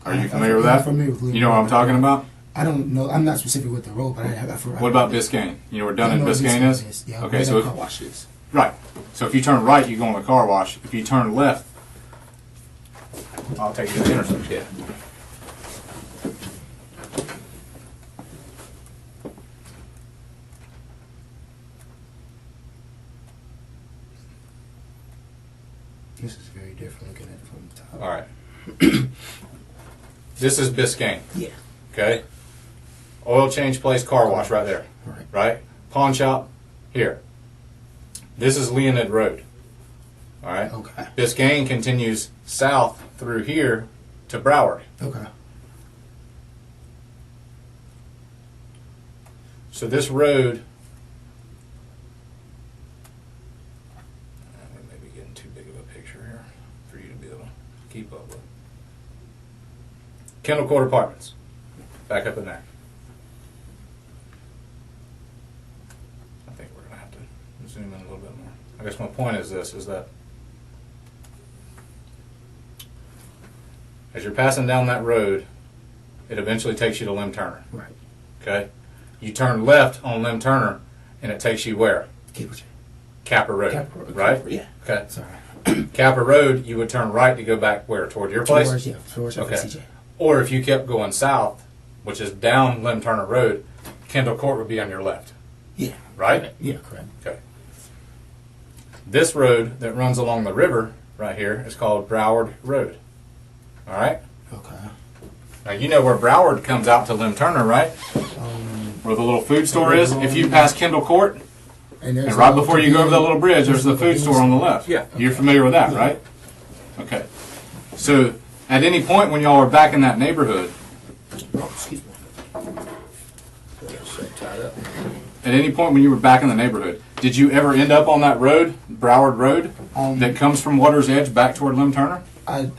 Are you familiar with that? I'm familiar with Leonid You know what I'm Road. talking about? I don't know. I'm not specific with the road, but I have. What about Biscayne? You know where Dunn and Biscayne is? Yeah. Okay, so car wash is. right. So if you turn right, you go on the car wash. If you turn left, I'll take you to the intersection. Yeah. This is very different looking at it from the top. All right. This is Biscayne. Yeah. Okay. Oil change place, car wash right there. Right. Right. Pawn shop here. This is Leonid Road. All right. Okay. Biscayne continues south through here to Broward. Okay. So this road, I may be getting too big of a picture here for you to be able to keep up with. Kendall Court Apartments, back up in there. I think we're going to have to zoom in a little bit more. I guess my point is this, is that as you're passing down that road, it eventually takes you to Lim Turner. Right. Okay? You turn left on Lim Turner, and it takes you where? Capper Road. Right? Yeah. Okay. Sorry. Capper Road, you would turn right to go back where? Toward your place? Towards Okay. FSCJ. Or if you kept going south, which is down Lim Turner Road, Kendall Court would be on your left. Yeah. Right? Yeah, correct. Okay. This road that runs along the river right here is called Broward Road. All right? Okay. Now you know where Broward comes out to Lim Turner, right? Where the little food store is. If you pass Kendall Court, and right before you go over that little bridge, there's the food store on the left. Yeah. You're familiar with that, right? Okay. So at any point when y'all are back in that neighborhood, Excuse me. at any point when you were back in the neighborhood, did you ever end up on that road, Broward Road, that comes from Water's Edge back toward Lim Turner? To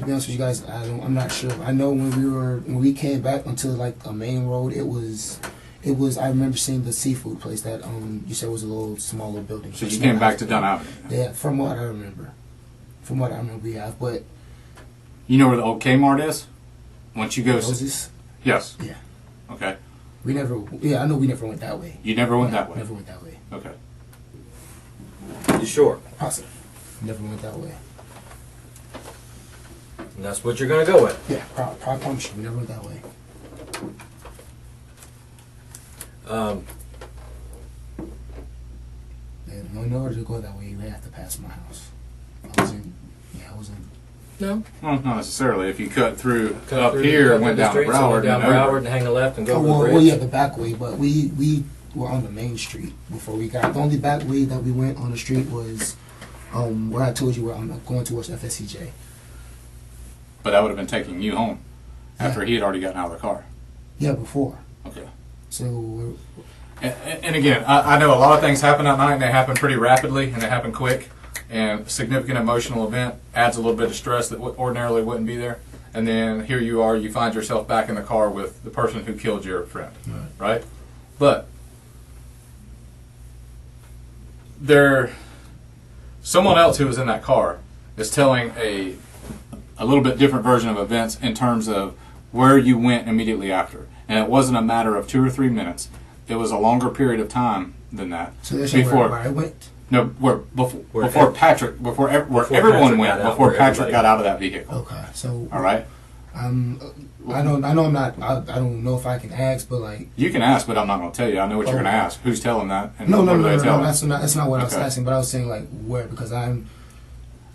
be honest with you guys, I'm not sure. I know when we came back onto like a main road, it was. I remember seeing the seafood place that you said was a little smaller building. So you came back to Dunn Avenue. Yeah, from what I remember. We have, but You know where the old Kmart is? Once you go, Moses. yes. Yeah. Okay. We never. Yeah, I know we never went that way. You never went that way. Never went that way. Okay. You sure? Possibly. Never went that way. And that's what you're going to go with. Yeah, I promise you, we never went that way. And in order to go that way, you would have to pass my house. I was in. No. Well, not necessarily. If you cut through Cut up through- here cut and went through the down to streets and Broward, went down and Broward over. and hang a left and go Oh, over the bridge. well, yeah, the back way, but we were on the main street before we got. The only back way that we went on the street was where I told you where I'm going towards FSCJ. But that would have been taking you home after he had already gotten out of the car. Yeah, before. Okay. So And again, I know a lot of things happen that night, and they happen pretty rapidly, and they happen quick. And significant emotional event adds a little bit of stress that ordinarily wouldn't be there. And then here you are, you find yourself back in the car with the person who killed your friend, right? But someone else who was in that car is telling a little bit different version of events in terms of where you went immediately after. And it wasn't a matter of 2 or 3 minutes. It was a longer period of time than that. so that's before where I went. no, before Patrick, where everyone Patrick went, got out, before where Patrick everybody- got out of that vehicle. Okay, so All right, I know I'm not. I don't know if I can ask, but like. you can ask, but I'm not going to tell you. I know what you're going to ask. Who's telling that? And No, what do they tell them? that's not what I was Okay. asking. But I was saying like where because I'm.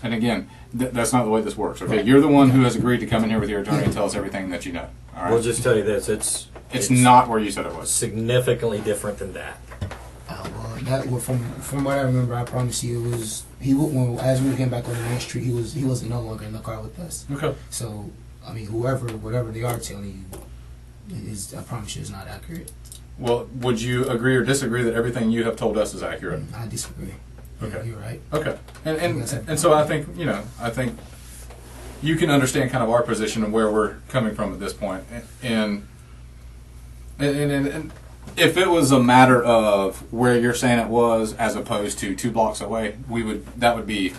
And again, that's not the way this works. Okay, Right. you're the one who has agreed to come in here with your attorney and tell us everything that you know. All right, We'll just tell you this. it's not where you said it was. significantly different than that. From what I remember, I promise you, it was as we were getting back on the main street, he wasn't no longer in the car with us. Okay. So I mean, whatever they are telling you, I promise you, is not accurate. Well, would you agree or disagree that everything you have told us is accurate? I disagree. Okay. You're right. Okay. And so I think you can understand kind of our position and where we're coming from at this point. And if it was a matter of where you're saying it was as opposed to 2 blocks away, that would be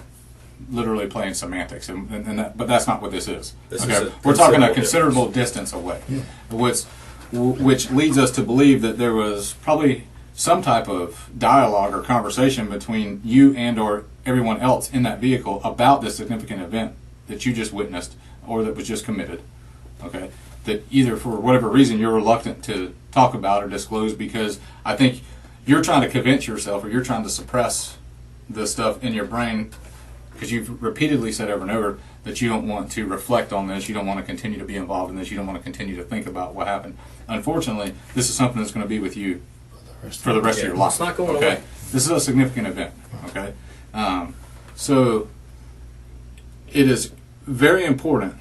literally playing semantics, but that's not what this is. We're talking a considerable distance away, which leads us to believe that there was probably some type of dialogue or conversation between you and or everyone else in that vehicle about this significant event that you just witnessed or that was just committed. Okay, that either for whatever reason you're reluctant to talk about or disclose because I think you're trying to convince yourself or you're trying to suppress the stuff in your brain because you've repeatedly said over and over that you don't want to reflect on this, you don't want to continue to be involved in this, you don't want to continue to think about what happened. Unfortunately, this is something that's going to be with you for the rest of your life. It's not going away. This is a significant event. Okay, so it is very important,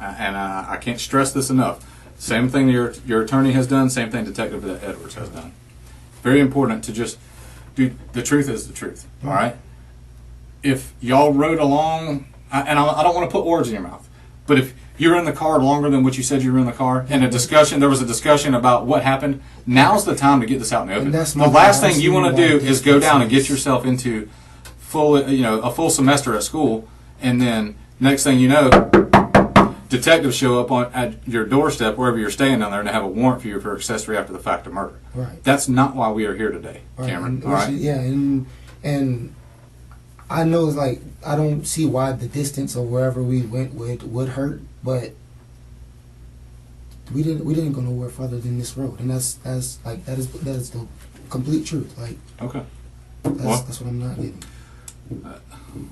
and I can't stress this enough. Same thing your attorney has done, same thing Detective Edwards has done. Very important to just do. The truth is the truth. All right. If y'all rode along, and I don't want to put words in your mouth, but if you're in the car longer than what you said you were in the car, and there was a discussion about what happened, now's the time to get this out in the open. The last thing you want to do is go down and get yourself into a full semester at school, and then next thing you know, detectives show up at your doorstep wherever you're staying down there and have a warrant for you for accessory after the fact of murder. Right. That's not why we are here today, Cameron. All right. Yeah, and I know it's like I don't see why the distance or wherever we went would hurt, but we didn't go nowhere further than this road, and that is the complete truth. Like, okay, that's what I'm not getting.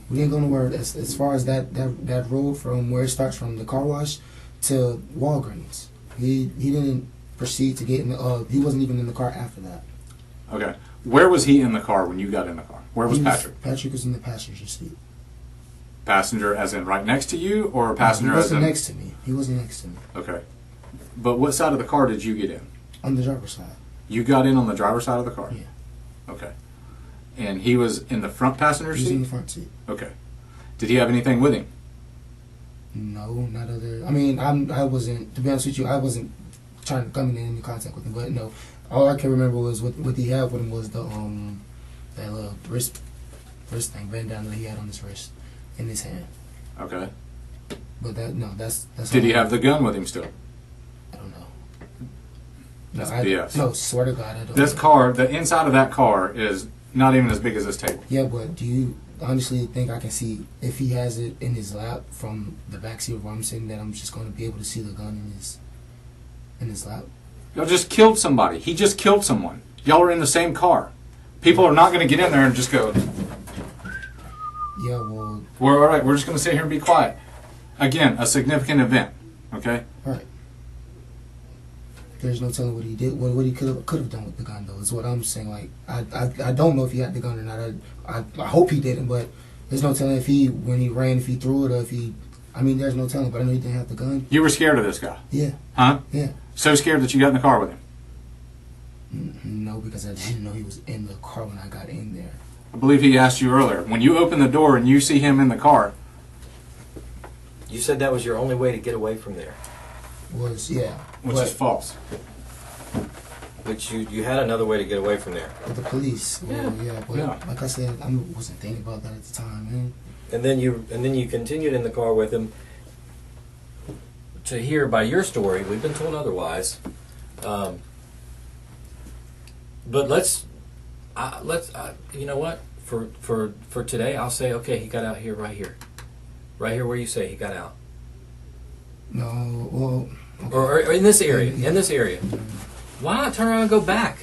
We didn't go nowhere as far as that road from where it starts from the car wash to Walgreens. He didn't proceed to get in the. He wasn't even in the car after that. Okay, where was he in the car when you got in the car? Where was Patrick? Patrick was in the passenger seat. Passenger as in right next to you, or passenger as in... He wasn't next to me. He wasn't next to me. Okay. But what side of the car did you get in? On the driver's side. You got in on the driver's side of the car? Yeah. Okay. And he was in the front passenger seat? He was in the front seat. Okay. Did he have anything with him? No, not other... I mean, I wasn't... To be honest with you, I wasn't trying to come in any contact with him, but no. All I can remember was what he had with him was the that little wrist thing, bandana that he had on his wrist, in his hand. Okay. But that's. Did he have the gun with him still? I don't know. That's BS. No, swear to God, I don't. This car, the inside of that car is not even as big as this table. Yeah, but do you honestly think I can see if he has it in his lap from the backseat of where I'm sitting, that I'm just going to be able to see the gun in his lap? Y'all just killed somebody. He just killed someone. Y'all are in the same car. People are not going to get in there and just go, yeah, well... We're all right. We're just going to sit here and be quiet. Again, a significant event. Okay? Right. There's no telling what he did, what he could have done with the gun, though, is what I'm saying. Like, I don't know if he had the gun or not. I hope he didn't, but there's no telling when he ran, if he threw it, or if he... I mean, there's no telling, but I know he didn't have the gun. You were scared of this guy? Yeah. Huh? Yeah. So scared that you got in the car with him? No, because I didn't know he was in the car when I got in there. I believe he asked you earlier. When you open the door and you see him in the car... You said that was your only way to get away from there. Yeah. Which is false. Which you had another way to get away from there. With the police. Well, yeah, but Yeah. like I said, I wasn't thinking about that at the time, man. And then you continued in the car with him. To hear by your story, we've been told otherwise. But let's you know what? For today, I'll say, okay, he got out here, right here where you say he got out. No, well, okay. or in this area, Yeah. in this area. Why not turn around and go back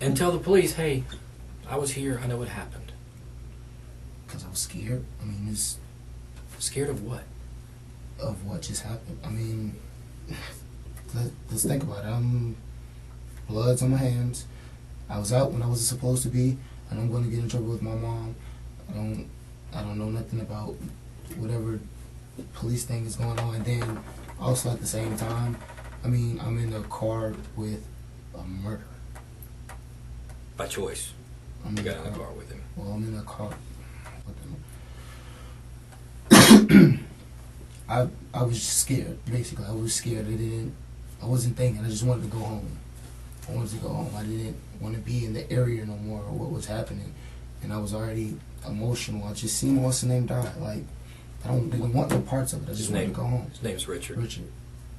and tell the police, hey, I was here, I know what happened. Because I was scared. I mean, it's Scared of what? of what just happened. I mean, let's think about it. Blood's on my hands. I was out when I wasn't supposed to be, and I'm going to get in trouble with my mom. I don't know nothing about whatever police thing is going on. And then also at the same time, I mean, I'm in a car with a murderer. By choice. I'm You got in the car with him. Well, I'm in the car with him. I was scared, basically. I was scared. I wasn't thinking. I just wanted to go home. I wanted to go home. I didn't want to be in the area no more or what was happening. And I was already emotional. I just seen what's the name die. Like, I don't really want no parts of it. I just wanted to go home. His name's Richard. Richard.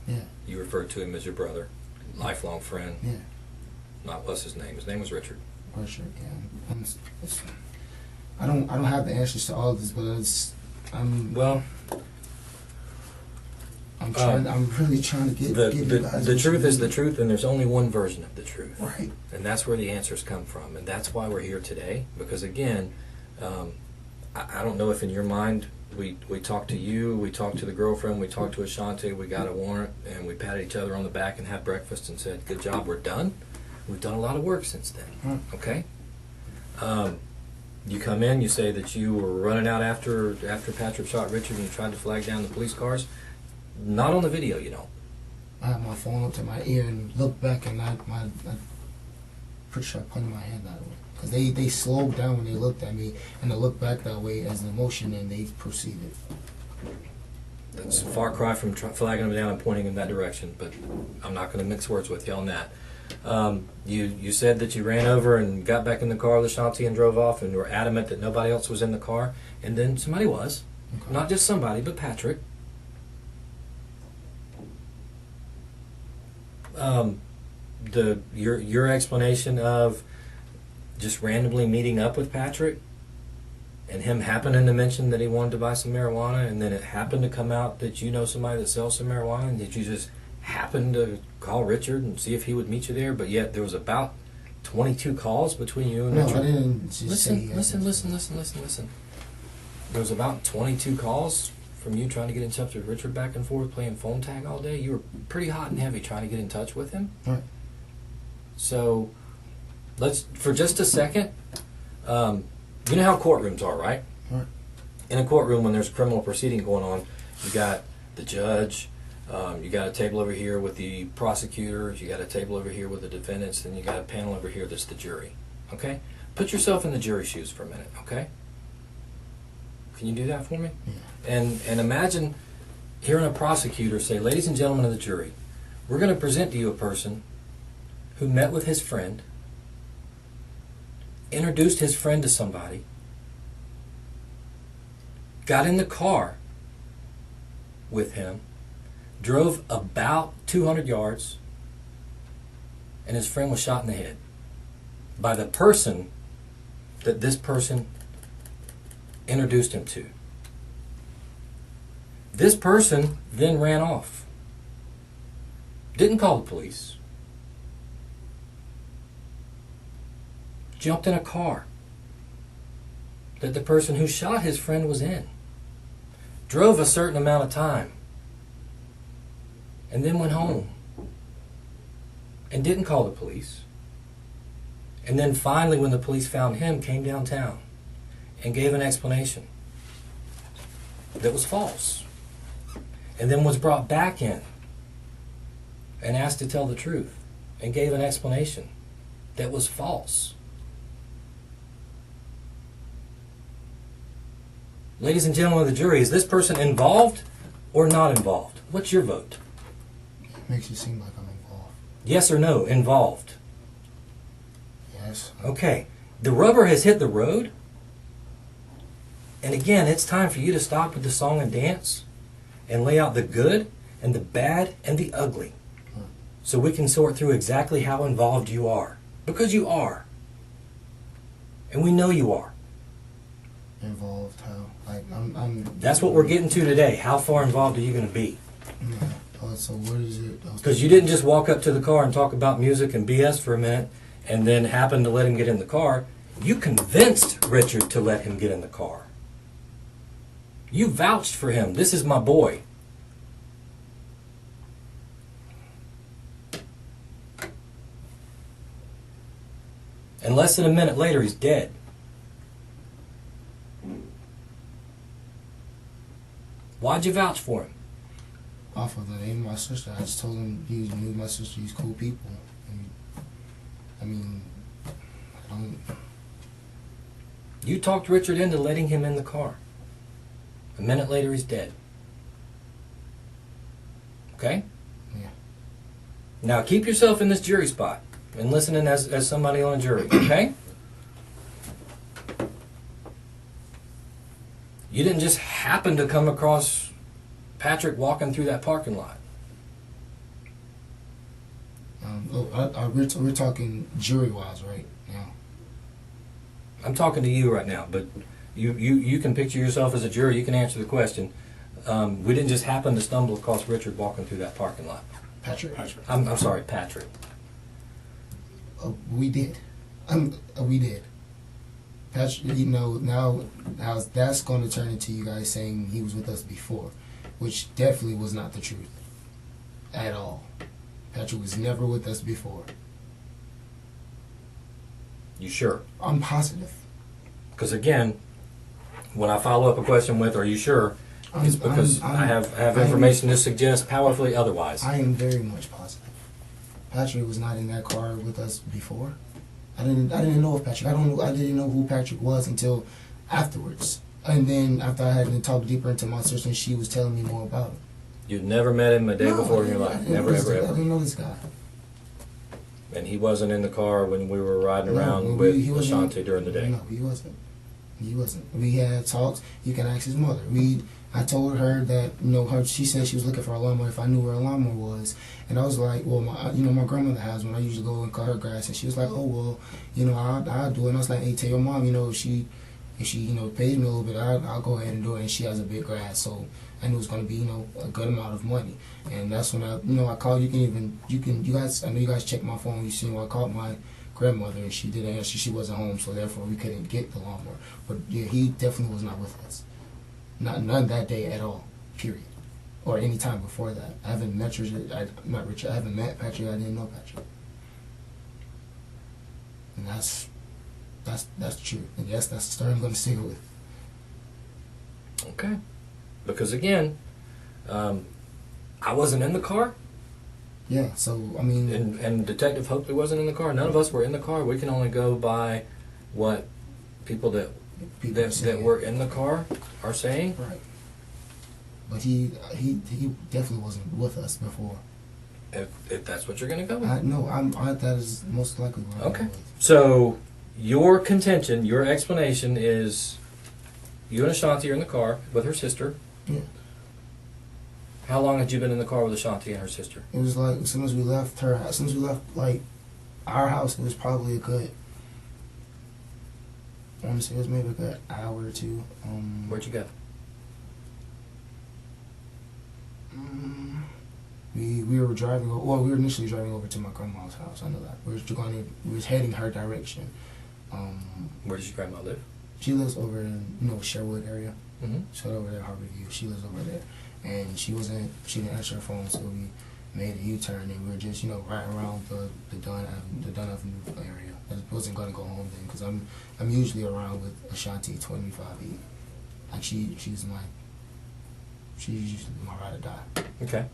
Yeah. You referred to him as your brother, lifelong friend. Yeah. Not what's his name. His name was Richard. Richard. Yeah. I don't have the answers to all of this, but I'm really trying to get you guys the truth is the truth, and there's only one version of the truth. Right. And that's where the answers come from, and that's why we're here today. Because again, I don't know if in your mind we talked to you, we talked to the girlfriend, we talked to Ashanti, we got a warrant, and we patted each other on the back and had breakfast and said, "Good job, we're done." We've done a lot of work since then. Okay. You come in, you say that you were running out after Patrick shot Richard, and you tried to flag down the police cars. Not on the video, you know. I had my phone up to my ear and looked back, and I pretty sure I pointed my hand that way. Because they slowed down when they looked at me, and they looked back that way as an emotion, and they proceeded. That's a far cry from flagging them down and pointing in that direction, but I'm not going to mix words with you on that. You said that you ran over and got back in the car with Ashanti and drove off, and were adamant that nobody else was in the car, and then somebody was. Okay. Not just somebody, but Patrick. Your explanation of just randomly meeting up with Patrick and him happening to mention that he wanted to buy some marijuana, and then it happened to come out that you know somebody that sells some marijuana, and that you just happened to call Richard and see if he would meet you there, but yet there was about 22 calls between you and Richard. No, I didn't just say Listen. There was about 22 calls from you trying to get in touch with Richard back and forth, playing phone tag all day. You were pretty hot and heavy trying to get in touch with him. Right. So, for just a second, you know how courtrooms are, right? Right. In a courtroom, when there's a criminal proceeding going on, you got the judge, you got a table over here with the prosecutors, you got a table over here with the defendants, then you got a panel over here that's the jury. Okay? Put yourself in the jury shoes for a minute, okay? Can you do that for me? Yeah. And imagine hearing a prosecutor say, "Ladies and gentlemen of the jury, we're going to present to you a person who met with his friend, introduced his friend to somebody, got in the car with him, drove about 200 yards, and his friend was shot in the head by the person that this person introduced him to. This person then ran off. Didn't call the police. Jumped in a car that the person who shot his friend was in. Drove a certain amount of time. And then went home. And didn't call the police. And then finally, when the police found him, came downtown and gave an explanation that was false. And then was brought back in and asked to tell the truth and gave an explanation that was false. Ladies and gentlemen of the jury, is this person involved or not involved? What's your vote? It makes it seem like I'm involved. Yes or no, involved? Yes. Okay. The rubber has hit the road. And again, it's time for you to stop with the song and dance and lay out the good and the bad and the ugly, so we can sort through exactly how involved you are. Because you are. And we know you are. Involved how? Like, I'm That's what we're getting to today. How far involved are you going to be? Yeah. So what is it? Because you didn't just walk up to the car and talk about music and BS for a minute and then happen to let him get in the car. You convinced Richard to let him get in the car. You vouched for him. This is my boy. And less than a minute later, he's dead. Why'd you vouch for him? Off of the name of my sister. I just told him he knew my sister. He's cool people. And, I mean, You talked Richard into letting him in the car. A minute later, he's dead. Okay? Yeah. Now keep yourself in this jury spot and listening as somebody on a jury, okay? You didn't just happen to come across Patrick walking through that parking lot. We're talking jury-wise right now. I'm talking to you right now, but you can picture yourself as a jury. You can answer the question. We didn't just happen to stumble across Richard walking through that parking lot. Patrick. I'm sorry, Patrick. We did. We did. Patrick, now that's going to turn into you guys saying he was with us before, which definitely was not the truth at all. Patrick was never with us before. You sure? I'm positive. Because again, when I follow up a question with "Are you sure?" it's because I have information to suggest powerfully otherwise. I am very much positive. Patrick was not in that car with us before. I didn't know of Patrick. I didn't know who Patrick was until afterwards. And then after I had to talk deeper into my sister, and she was telling me more about him. You'd never met him a day before in your life. Never, ever, I ever. didn't know this guy. And he wasn't in the car when we were riding around with Ashanti during the day. No, he wasn't. He wasn't. We had talks. You can ask his mother. I told her that, she said she was looking for a lawnmower if I knew where a lawnmower was. And I was like, well, my grandmother has one. I usually go and cut her grass. And she was like, oh, well, I'll do it. And I was like, hey, tell your mom, if she pays me a little bit, I'll go ahead and do it. And she has a big grass, so I knew it was going to be, a good amount of money. And that's when I called. You guys, I know you guys checked my phone. You seen I called my grandmother, and she didn't answer. She wasn't home, so therefore we couldn't get the lawnmower. But yeah, he definitely was not with us. None that day at all, period. Or any time before that. I haven't met Richard. I haven't met Patrick. I didn't know Patrick. And that's true. And yes, that's the story I'm going to stick with. Okay. Because again, I wasn't in the car. Yeah, so, I mean... And Detective Hopley wasn't in the car. None of us were in the car. We can only go by what people that were in the car are saying. Right. But he definitely wasn't with us before. If that's what you're going to go with. That is most likely what I'm Okay. going with. So, your contention, your explanation is you and Ashanti are in the car with her sister. Yeah. How long had you been in the car with Ashanti and her sister? It was like, as soon as we left our house, it was probably a good, I want to say it was maybe a good hour or two. Where'd you go? We were driving. Well, we were initially driving over to my grandma's house. I know that we were heading her direction. Where does your grandma live? She lives over in Sherwood area. Mm-hmm. So over there, Harborview. She lives over there, and she didn't answer her phone, so we made a U-turn and we were just right around the Dunn Avenue area. I wasn't gonna go home then because I'm usually around with Ashanti 25E. Like she's usually my ride or die. Okay.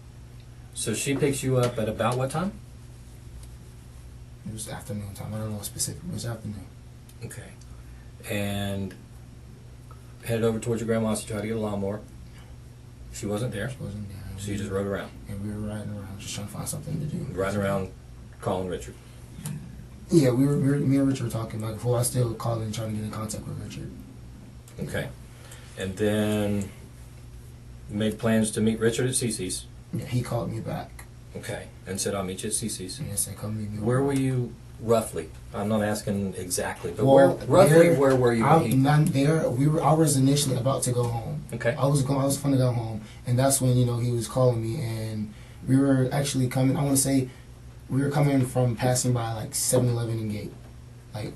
So she picks you up at about what time? It was afternoon time. I don't know specific. It was afternoon. Okay. And headed over towards your grandma's to try to get a lawnmower. She wasn't there. She wasn't there. So you just rode around. And we were riding around just trying to find something to do. Riding around calling Richard. Yeah, me and Richard were talking back and forth. I still calling and trying to get in contact with Richard. Okay. And then made plans to meet Richard at CC's. Yeah, he called me back. Okay. And said, I'll meet you at CC's. And he said, come meet me. Where were you roughly? I'm not asking exactly, but Well, where were you? Not there. I was initially about to go home. Okay. I was going to go home, and that's when he was calling me, and we were actually coming. I want to say we were coming from passing by like 7-Eleven and Gate, like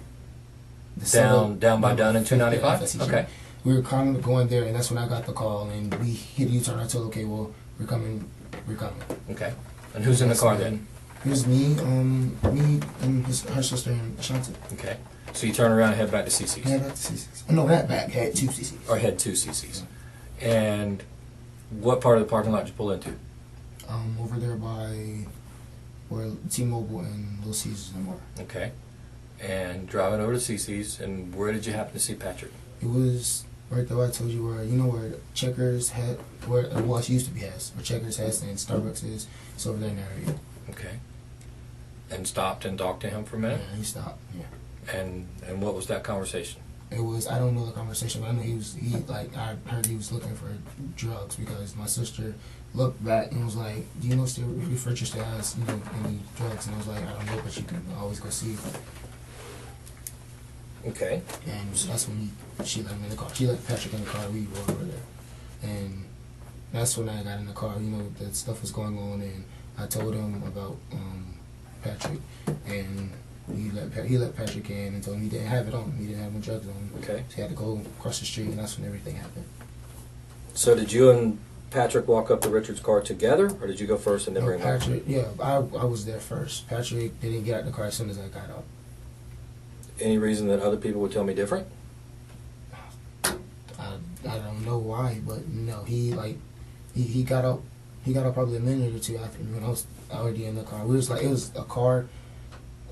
the down by Dunn and 295. Okay. We were going there, and that's when I got the call, and we hit a U-turn. I told, okay, well, we're coming. Okay. And who's in the car then? It was me, and her sister and Ashanti. Okay. So you turn around and head back to CC's? Head back to CC's. No, not back. Head to CC's. Or head to CC's. And what part of the parking lot did you pull into? Over there by where T-Mobile and Little Caesars were. Okay. and driving over to CC's. And where did you happen to see Patrick? It was right there where I told you where, you know where Checkers had, where it was used to be has, where Checkers has and Starbucks is. It's over there in that area. Okay. And stopped and talked to him for a minute? Yeah, he stopped, yeah. And what was that conversation? It was, I don't know the conversation, but I know I heard he was looking for drugs because my sister looked back and was like, do you know if Richard still has, you know, any drugs? And I was like, I don't know, but you can always go see. Okay. And so that's when she let me in the car. She let Patrick in the car, we rode over there. And that's when I got in the car, you know, that stuff was going on, and I told him about Patrick, and he let Patrick in and told him he didn't have it on him. He didn't have no drugs on him. Okay. So he had to go across the street, and that's when everything happened. So did you and Patrick walk up to Richard's car together, or did you go first and then bring him up? Patrick, yeah, I was there first. Patrick didn't get out the car as soon as I got out. Any reason that other people would tell me different? I don't know why, but no, he got out. He got out probably a minute or two after me when I was already in the car. We was like, it was a car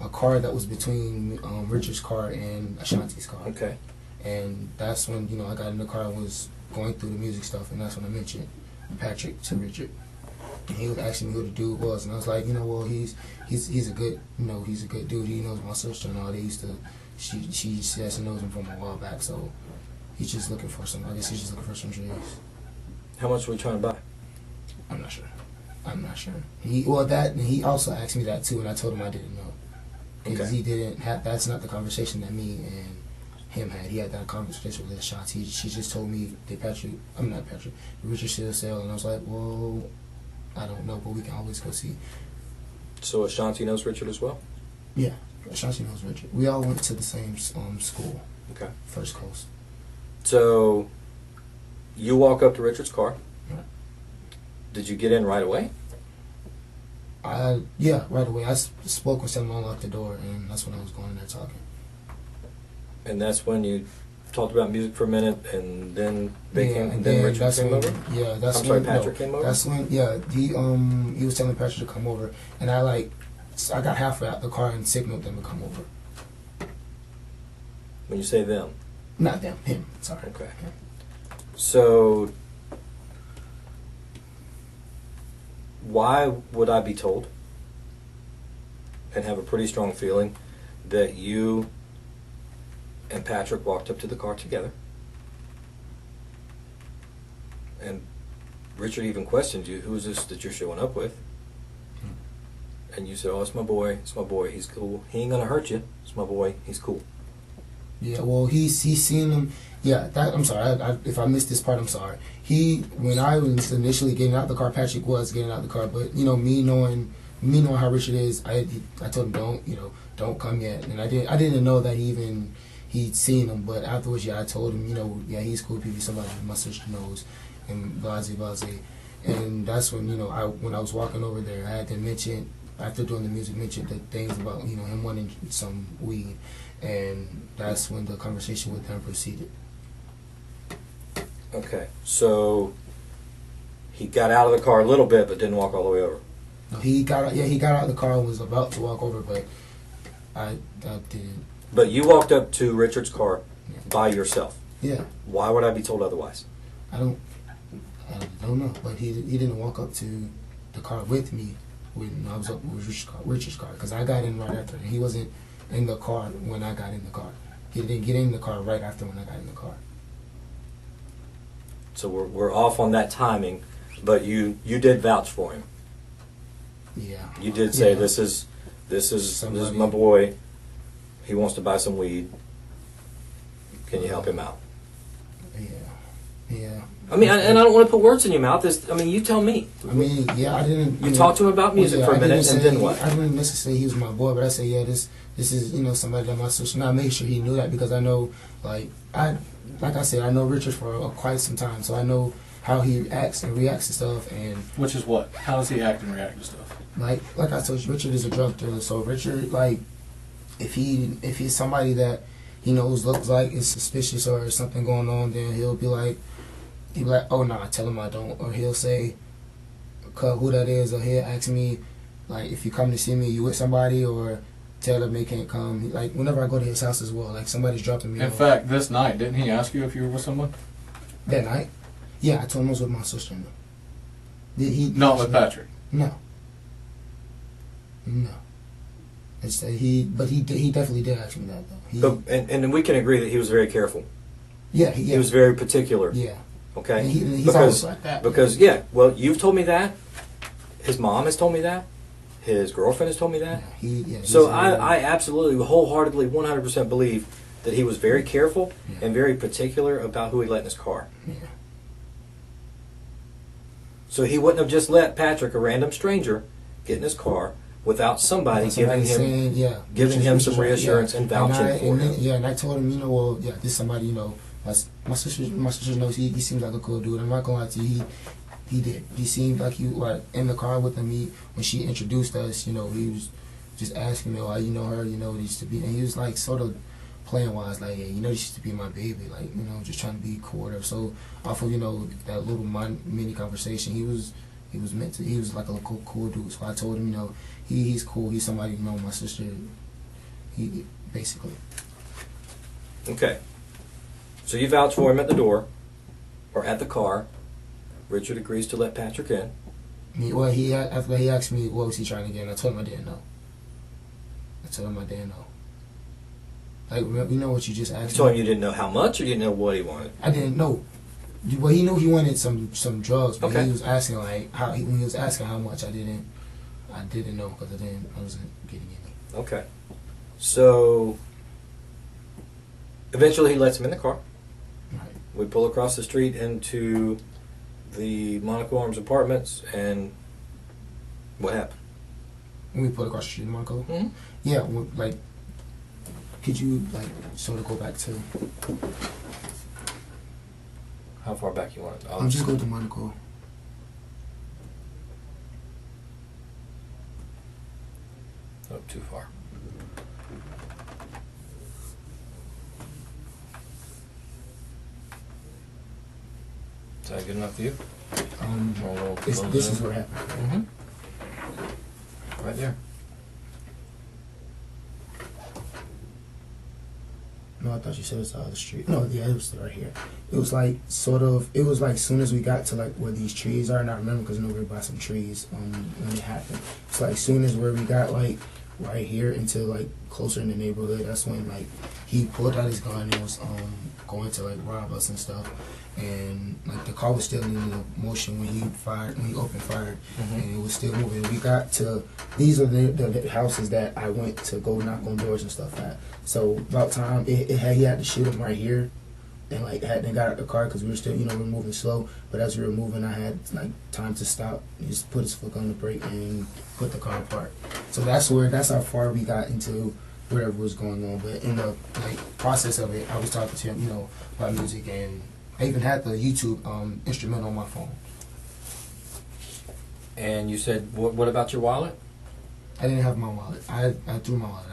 that was between Richard's car and Ashanti's car. Okay. And that's when, you know, I got in the car and was going through the music stuff, and that's when I mentioned Patrick to Richard. And he was asking me who the dude was, and I was like, you know, well, he's a good, you know, he's a good dude. He knows my sister and all. They used to, she says she knows him from a while back, so he's just looking for some. I guess he's just looking for some drugs. How much were we trying to buy? I'm not sure. He also asked me that too, and I told him I didn't know because Okay. he didn't have. That's not the conversation that me and him had. He had that conversation with the shots. She just told me that Richard still sell, and I was like, well, I don't know, but we can always go see. So Ashanti knows Richard as well? Yeah, Ashanti knows Richard. We all went to the same school. Okay. First Coast. So you walk up to Richard's car. Yeah. Did you get in right away? Yeah, right away. I spoke with someone, unlocked the door, and that's when I was going in there talking. And that's when you talked about music for a minute, and then then Richard that's came when, over? Yeah, that's I'm when sorry, Patrick came over? That's when, yeah, he was telling Patrick to come over, and I got halfway out the car and signaled them to come over. When you say them? Not them, him. Sorry. Okay. Yeah. So why would I be told and have a pretty strong feeling that you and Patrick walked up to the car together, and Richard even questioned you, who is this that you're showing up with? And you said, oh, it's my boy, he's cool, he ain't gonna hurt you, it's my boy, he's cool. Yeah, well, he's seen them. Yeah, I'm sorry. If I missed this part, I'm sorry. When I was initially getting out the car, Patrick was getting out the car. But you know, me knowing how Richard is, I told him don't come yet. And I didn't know that he'd seen him. But afterwards, yeah, I told him, he's cool. People, somebody my sister knows, and blase. And that's when when I was walking over there, I had to mention, after doing the music, mention the things about him wanting some weed. And that's when the conversation with them proceeded. Okay, so he got out of the car a little bit, but didn't walk all the way over. No, he got out of the car and was about to walk over, but I didn't. But you walked up to Richard's car by yourself. Yeah. Why would I be told otherwise? I don't know, but he didn't walk up to the car with me when I was up with Richard's car, because I got in right after, and he wasn't in the car when I got in the car. He didn't get in the car right after when I got in the car. So we're off on that timing, but you did vouch for him. Yeah. You did say Yeah. this is my boy. He wants to buy some weed. Can you help him out? Yeah. I mean, and I don't want to put words in your mouth. You tell me. I mean, yeah, I didn't. You talked to him about music for a minute, and then what? I didn't necessarily say he was my boy, but I said, yeah, this is somebody that my sister. And I made sure he knew that, because I know, like I said, I know Richard for quite some time, so I know how he acts and reacts to stuff. And Which is what? How does he act and react to stuff? like I told you, Richard is a drug dealer. So Richard, if he's somebody that he knows looks like is suspicious or something going on, then he'll be like, oh nah, tell him I don't. Or he'll say, who that is, or he'll ask me, like, if you come to see me, you with somebody, or tell them they can't come. Like whenever I go to his house as well, like somebody's dropping me In off. fact, this night, didn't he ask you if you were with someone? That night, yeah, I told him I was with my sister. Did he? Not with Patrick. No. No. It's that he definitely did ask me that though. And we can agree that he was very careful. Yeah, He was very particular. Yeah. Okay. And he's always like that. Because yeah, well, you've told me that. His mom has told me that. His girlfriend has told me that. So I absolutely, wholeheartedly, 100% believe that he was very careful and very particular about who he let in his car. Yeah. So he wouldn't have just let Patrick, a random stranger, get in his car without somebody giving him some reassurance and vouching for him. And I told him, well, this is somebody, my sister knows he seems like a cool dude. I'm not gonna lie to you, he did. He seemed like in the car with him. When she introduced us, he was just asking me, "Oh, you know her? They used to be," and he was like sort of playing wise, like, "Yeah, she used to be my baby," like, just trying to be cool with her. So off of that little mini conversation, he was like a cool dude. So I told him, he's cool. He's somebody, my sister. He basically. Okay. So you vouch for him at the door, or at the car. Richard agrees to let Patrick in. After he asked me what was he trying to get, and I told him I didn't know. Like, what you just asked me? You told him you didn't know how much, or you didn't know what he wanted? I didn't know. Well, he knew he wanted some drugs, but okay. He was asking when he was asking how much, I didn't know because I wasn't getting any. Okay. So eventually he lets him in the car. Right. We pull across the street into the Monaco Arms apartments, and what happened? When we pulled across the street in Monaco? Mm-hmm. Yeah, could you sort of go back to? How far back you want it? I'm just going to Monaco. Oh, too far. Is that good enough for you? This is what happened. Mm-hmm. Right there. No, I thought you said it was the other street. No, yeah, it was right here. It was like soon as we got to where these trees are, and I remember because we were by some trees when it happened. It's like soon as where we got right here into closer in the neighborhood, that's when he pulled out his gun and was going to rob us and stuff. And the car was still in the motion when he opened fire, and it was still moving. We got to these are the houses that I went to go knock on doors and stuff at. So about time he had to shoot him right here, and hadn't got out the car because we were still we're moving slow. But as we were moving, I had time to stop, just put his foot on the brake and put the car apart. So that's how far we got into whatever was going on. But in the process of it, I was talking to him about music, and I even had the YouTube instrumental on my phone. And you said, what about your wallet? I didn't have my wallet. I threw my wallet.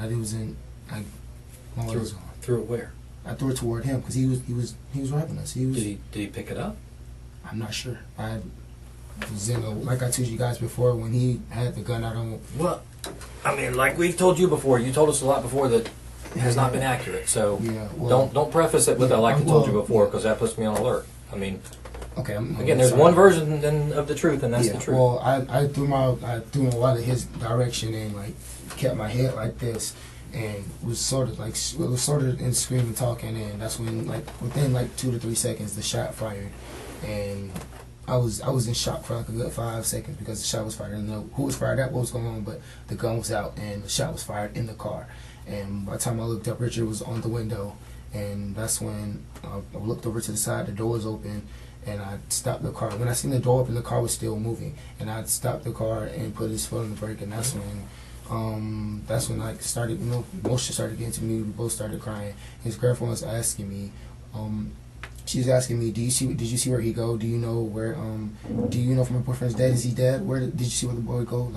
My wallet was gone. Threw it where? I threw it toward him because he was robbing us. Did he pick it up? I'm not sure. I was like I told you guys before, when he had the gun out on. Well, I mean, like we've told you before, you told us a lot before that has not been accurate. So don't preface it with I told you before, because that puts me on alert. I mean, okay. Again, there's one version of the truth, and that's the truth. Well, I threw my wallet his direction and kept my head like this, and was sort of in screaming, talking, and that's when within 2 to 3 seconds the shot fired, and I was in shock for a good 5 seconds because the shot was fired. I didn't know who was fired at, what was going on, but the gun was out and the shot was fired in the car. And by the time I looked up, Richard was on the window, and that's when I looked over to the side. The door was open, and I stopped the car. When I seen the door open, the car was still moving, and I stopped the car and put his foot on the brake, and that's when started, emotion started getting to me. We both started crying. His girlfriend was asking me, she was asking me, did you see where he go? Do you know where? Do you know if my boyfriend's dead? Is he dead? Where did you see where the boy go?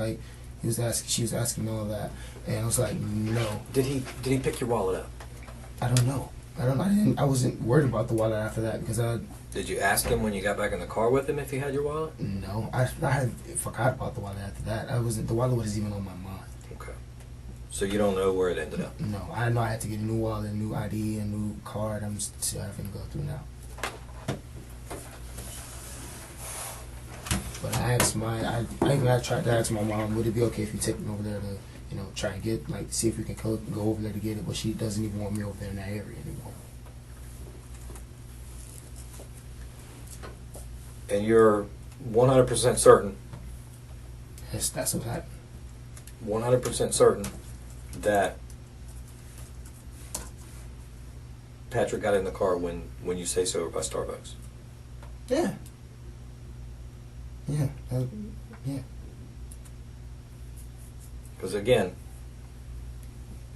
She was asking me all that, and I was like, no. Did he pick your wallet up? I don't know. I wasn't worried about the wallet after that because Did you ask him when you got back in the car with him if he had your wallet? No, I had forgot about the wallet after that. The wallet wasn't even on my mind. Okay. So you don't know where it ended up. No, I know I had to get a new wallet, a new ID, a new card. I'm still having to go through now. But I asked I tried to ask my mom, would it be okay if you take me over there to, you know, try and get, like, see if we can go over there to get it, but she doesn't even want me over there in that area anymore. And you're 100% certain, That's what happened. 100% certain that Patrick got in the car when you say so over by Starbucks. Yeah. Yeah. Yeah. Because again,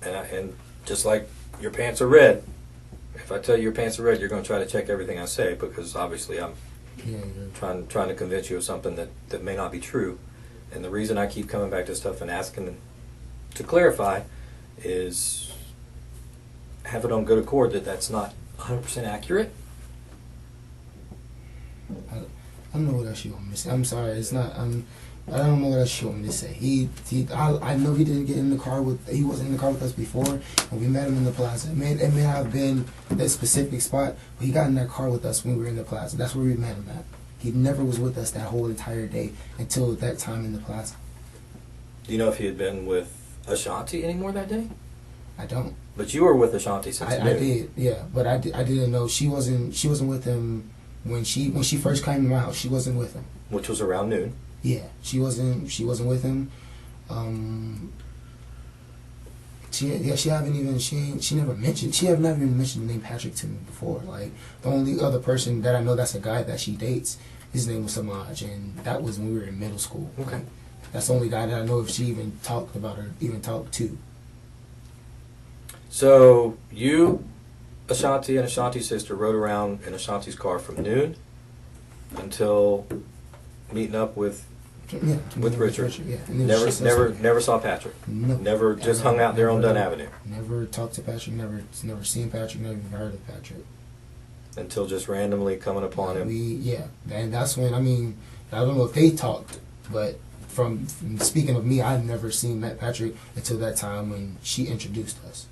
and just like your pants are red, if I tell you your pants are red, you're going to try to check everything I say, because obviously I'm trying to convince you of something that may not be true. And the reason I keep coming back to stuff and asking to clarify is have it on good accord that that's not 100% accurate. I don't know what else you want me to say. I'm sorry, it's not. I don't know what else you want me to say. I know he didn't get in the car with. He wasn't in the car with us before, and we met him in the plaza. It may have been that specific spot, but he got in that car with us when we were in the plaza. That's where we met him at. He never was with us that whole entire day until that time in the plaza. Do you know if he had been with Ashanti anymore that day? I don't. But you were with Ashanti since I did, yeah, but I didn't know she wasn't with him when she first came to my house. She wasn't with him. Which was around noon. Yeah, she wasn't with him. She never even mentioned the name Patrick to me before. Like, the only other person that I know that's a guy that she dates, his name was Samaj, and that was when we were in middle school. Okay. That's the only guy that I know if she even talked about or even talked to. So you, Ashanti, and Ashanti's sister rode around in Ashanti's car from noon until meeting up with Richard. Yeah. And then Never saw Patrick. No. Never just hung out there on Dunn Avenue. Never talked to Patrick. Never seen Patrick. Never even heard of Patrick. Until just randomly coming upon him. And that's when, I don't know if they talked, but from speaking of me, I've never seen Patrick until that time when she introduced us.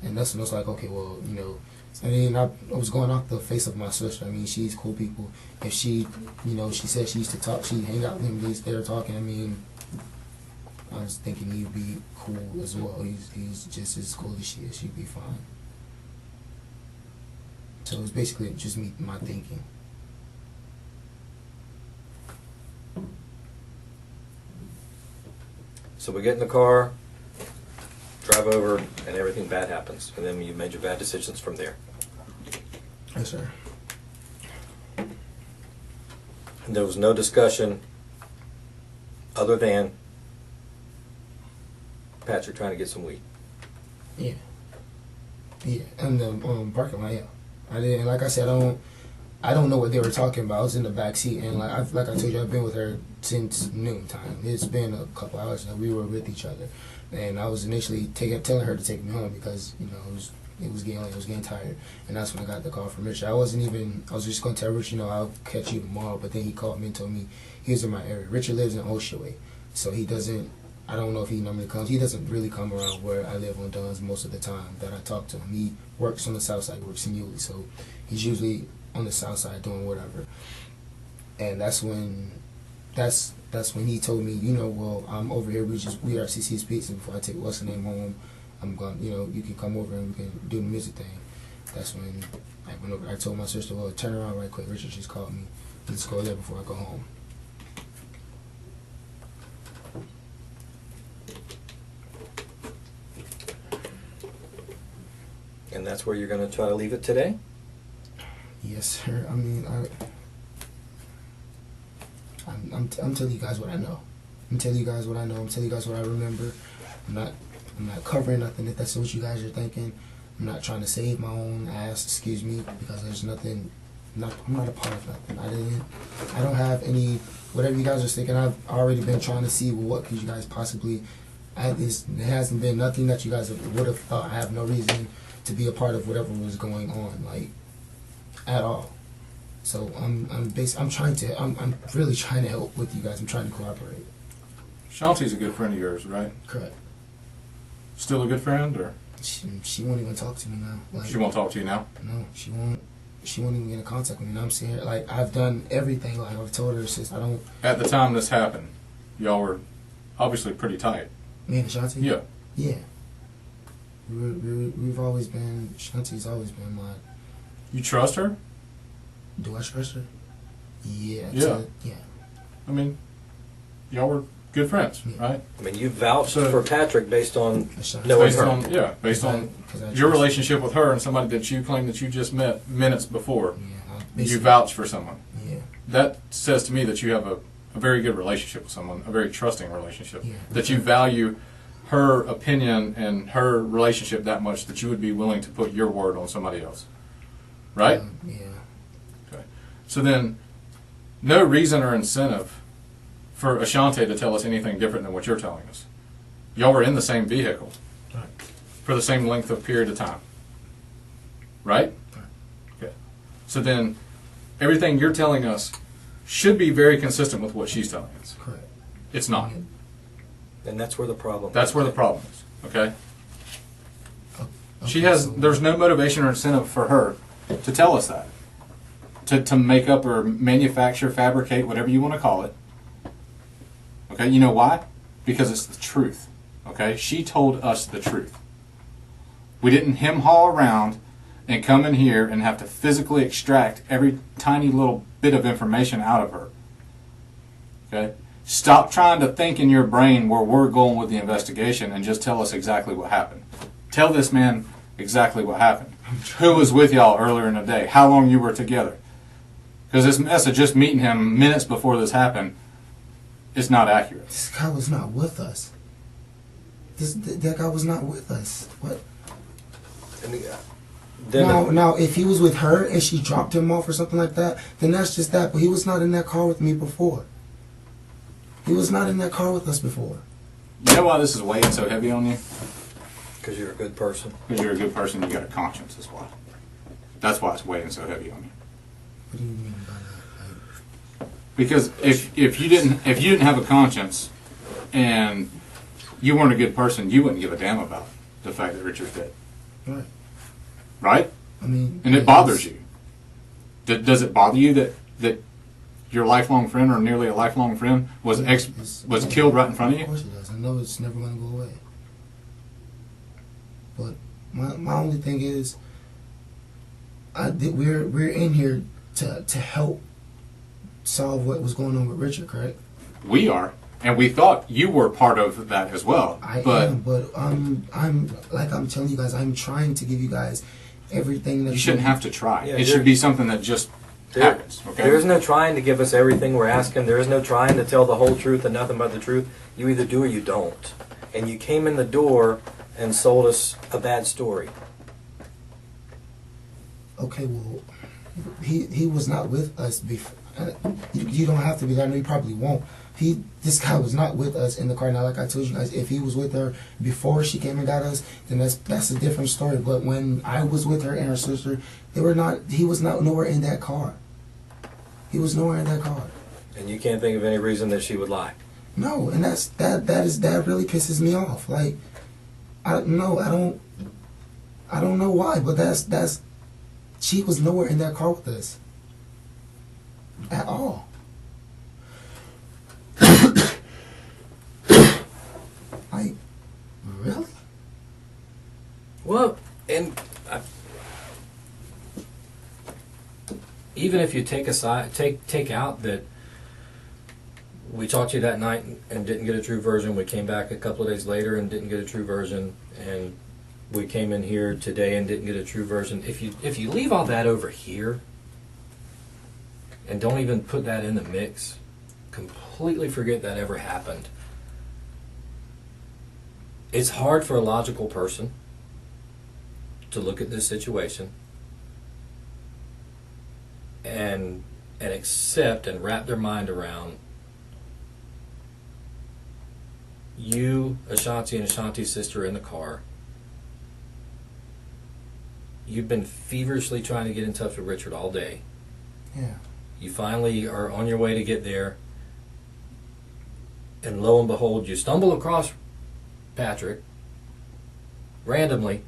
And that's when I was like, okay, well, you know, I was going off the face of my sister. She's cool people. If she, she said she used to talk, she'd hang out with him, they were talking. I was thinking he'd be cool as well. He's just as cool as she is. She'd be fine. So it was basically just my thinking. So we get in the car, drive over, and everything bad happens. And then you made your bad decisions from there. Yes, sir. And there was no discussion other than Patrick trying to get some weed. Yeah. Yeah, and the parking lot, yeah. I didn't, like I said, I don't know what they were talking about. I was in the back seat, and like I told you, I've been with her since noon time. It's been a couple hours that we were with each other, and I was initially telling her to take me home because it was getting late, I was getting tired, and that's when I got the call from Richard. I was just going to tell Richard, I'll catch you tomorrow, but then he called me and told me he was in my area. Richard lives in Oshaway, so he doesn't. I don't know if he normally comes. He doesn't really come around where I live on Dunn's most of the time that I talk to him. He works on the south side, works in Yulee, so he's usually on the south side doing whatever. And that's when he told me, well, I'm over here. We are CC's Pizza. Before I take what's the name home, I'm going. You can come over and we can do the music thing. That's when I went over. I told my sister, well, turn around right quick. Richard just called me. Let's go there before I go home. And that's where you're going to try to leave it today? Yes, sir. I'm telling you guys what I know. I'm telling you guys what I know. I'm telling you guys what I remember. I'm not covering nothing if that's what you guys are thinking. I'm not trying to save my own ass, excuse me, because there's nothing. I'm not a part of nothing. I don't have any. Whatever you guys are thinking, I've already been trying to see what could you guys possibly. It hasn't been nothing that you guys would have thought. I have no reason to be a part of whatever was going on, like, at all. So I'm really trying to help with you guys. I'm trying to cooperate. Shanti's a good friend of yours, right? Correct. Still a good friend, or She won't even talk to me now. Like, she won't talk to you now? No, she won't. She won't even get in contact with me. Now I'm saying, like, I've done everything. Like, I've told her, sis, I don't. At the time this happened, y'all were obviously pretty tight. Me and Shanti? Yeah. Yeah. We've always been, Shanti's always been my. You trust her? Do I trust her? Yeah. Yeah. Yeah. I mean, y'all were good friends, right? I mean, you vouched So- for Patrick based on Shanti. knowing Based her. on based on 'Cause I your trust- relationship with her and somebody that you claim that you just met minutes before. Yeah. You vouch for someone. Yeah. That says to me that you have a very good relationship with someone, a very trusting relationship. Yeah. That you value her opinion and her relationship that much that you would be willing to put your word on somebody else. Right? Yeah. Okay. So then, no reason or incentive for Ashante to tell us anything different than what you're telling us. Y'all were in the same vehicle Right. for the same length of period of time. Right? Right. Okay. So then, everything you're telling us should be very consistent with what she's telling us. Correct. It's not. And that's where the problem That's is. where the problem is. Okay? She Okay, has, so- there's no motivation or incentive for her to tell us that. To make up or manufacture, fabricate, whatever you want to call it. Okay, you know why? Because it's the truth. Okay? She told us the truth. We didn't hem-haw around and come in here and have to physically extract every tiny little bit of information out of her. Okay? Stop trying to think in your brain where we're going with the investigation and just tell us exactly what happened. Tell this man exactly what happened. Who was with y'all earlier in the day? How long you were together? Because this mess of just meeting him minutes before this happened is not accurate. This guy was not with us. That guy was not with us. What? And then Now, if he was with her and she dropped him off or something like that, then that's just that. But he was not in that car with me before. He was not in that car with us before. You know why this is weighing so heavy on you? because you're a good person. Because you're a good person, you got a conscience as well. That's why it's weighing so heavy on you. What do you mean by that? Because if you didn't have a conscience and you weren't a good person, you wouldn't give a damn about the fact that Richard's dead. Right. Right? I mean, And it bothers you. Does it bother you that your lifelong friend or nearly a lifelong friend was killed right in front of Of you? course it does. I know it's never going to go away. But my only thing is, we're in here to help solve what was going on with Richard, correct? We are. And we thought you were part of that as well. I but am, but I'm like I'm telling you guys, I'm trying to give you guys everything that you shouldn't have to try. Yeah, It should be something that just happens. Okay? There is no trying to give us everything we're asking. There is no trying to tell the whole truth and nothing but the truth. You either do or you don't. And you came in the door and sold us a bad story. Okay, well, he was not with us before. You don't have to be there. I know you probably won't. This guy was not with us in the car. Now, like I told you guys, if he was with her before she came and got us, then that's a different story. But when I was with her and her sister, they were not. He was not nowhere in that car. He was nowhere in that car. And you can't think of any reason that she would lie. No, and that really pisses me off. Like, I don't know why, but that's she was nowhere in that car with us at all. Like, really? Well, and even if you take out that we talked to you that night and didn't get a true version, we came back a couple of days later and didn't get a true version, and we came in here today and didn't get a true version. If you leave all that over here and don't even put that in the mix, completely forget that ever happened. It's hard for a logical person to look at this situation and accept and wrap their mind around you, Ashanti, and Ashanti's sister in the car. You've been feverishly trying to get in touch with Richard all day. Yeah. You finally are on your way to get there, and lo and behold, you stumble across Patrick, randomly,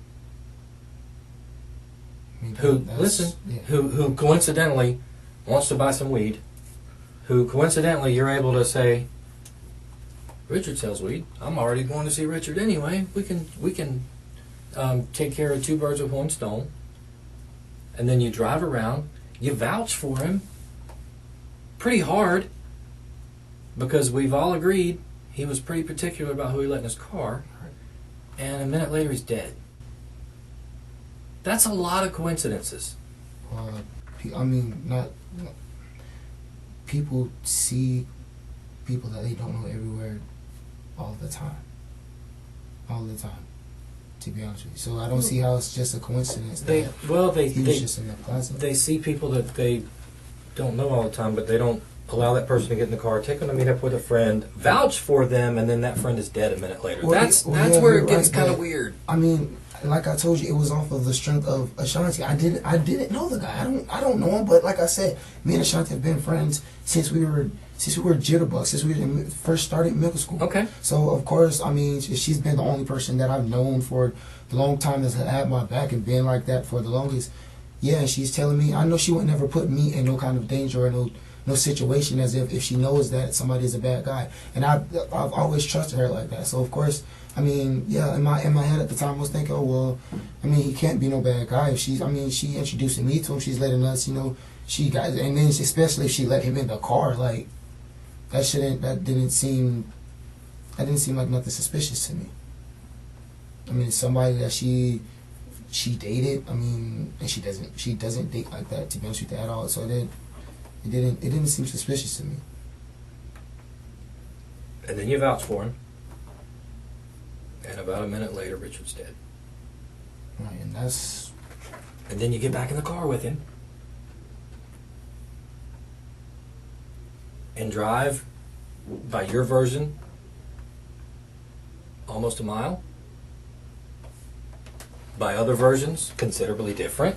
I mean, who that's- listen, yeah. who coincidentally wants to buy some weed, who coincidentally you're able to say, Richard sells weed. I'm already going to see Richard anyway. We can take care of two birds with one stone. And then you drive around, you vouch for him pretty hard because we've all agreed he was pretty particular about who he let in his car. And a minute later he's dead. That's a lot of coincidences. I mean, not people see people that they don't know everywhere all the time. All the time, to be honest with you. So I don't see how it's just a coincidence that he was just in the plaza. They see people that they don't know all the time, but they don't allow that person to get in the car, take them to meet up with a friend, vouch for them, and then that friend is dead a minute later. That's where it gets kind of weird. I mean, like I told you, it was off of the strength of Ashanti. I didn't know the guy. I don't know him, but like I said, me and Ashanti have been friends since we were jitterbugs, since we first started middle school. Okay. So of course, I mean, she's been the only person that I've known for the long time that's had my back and been like that for the longest. Yeah, and she's telling me, I know she would never put me in no kind of danger or no situation as if she knows that somebody is a bad guy. And I've always trusted her like that. So of course, I mean, yeah, in my head at the time I was thinking, oh well, I mean, he can't be no bad guy. If she introducing me to him, she's letting us, and then especially if she let him in the car, like that didn't seem like nothing suspicious to me. I mean, somebody that she dated, I mean, and she doesn't date like that, to be honest with you, at all. So it didn't seem suspicious to me. And then you vouch for him. And about a minute later, Richard's dead. Right, and then you get back in the car with him. And drive, by your version, almost a mile. By other versions, considerably different.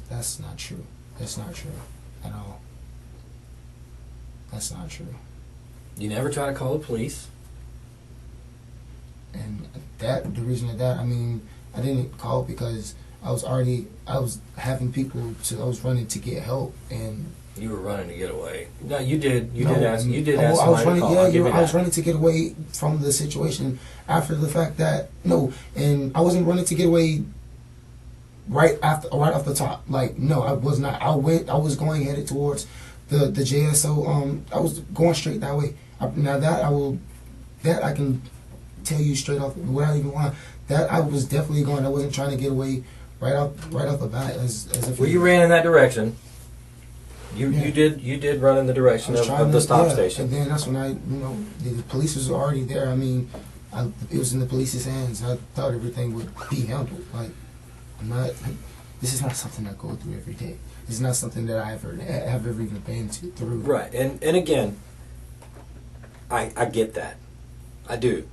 That's not true. That's not true at all. That's not true. You never try to call the police. And the reason of that, I mean, I didn't call because I was having people, so I was running to get help, and you were running to get away. No, you did ask I was somebody to call. I was running to get away from the situation after the fact that and I wasn't running to get away right off the top. Like, no, I was not. I was headed towards the JSO. I was going straight that way. I can tell you straight off without even lying that I was definitely going. I wasn't trying to get away right off the bat. As if you ran in that direction. You did run in the direction of the stop station. And then that's when the police was already there. I mean, it was in the police's hands. I thought everything would be handled. Like, this is not something I go through every day. This is not something that I have ever even been through. Right, and again, I get that. I do.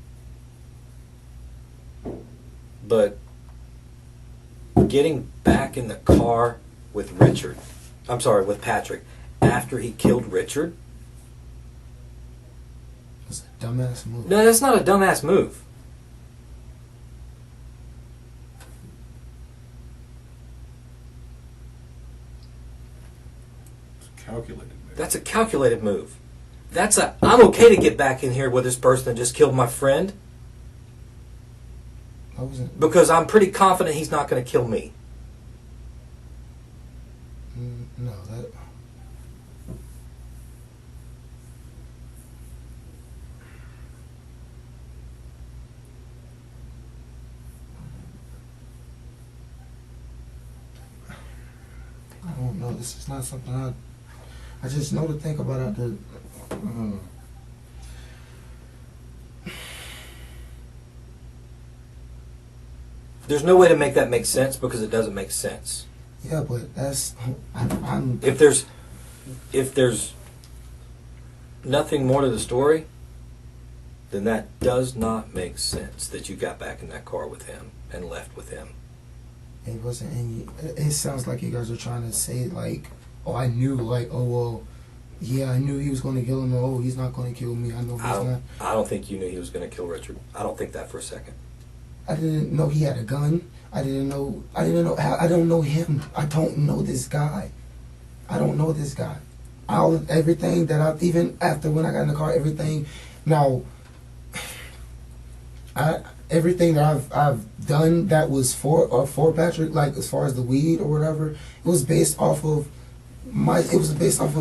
But getting back in the car with Patrick, after he killed Richard. It's a dumbass move. No, that's not a dumbass move. Calculated move. That's a calculated move. I'm okay to get back in here with this person that just killed my friend. I wasn't. Because I'm pretty confident he's not going to kill me. No, that. I don't know. This is not something I just know to think about after. There's no way to make that make sense because it doesn't make sense. Yeah, but that's I'm. If there's nothing more to the story, then that does not make sense that you got back in that car with him and left with him. It wasn't any. It sounds like you guys are trying to say like, oh, I knew, like, oh well, Yeah, I knew he was going to kill him. Oh, he's not going to kill me. I know he's not. I don't think you knew he was going to kill Richard. I don't think that for a second. I didn't know he had a gun. I didn't know. I don't know him. I don't know this guy. I don't know this guy. Everything that even after when I got in the car, everything. Now, everything that I've done that was for Patrick, like as far as the weed or whatever, it was based off of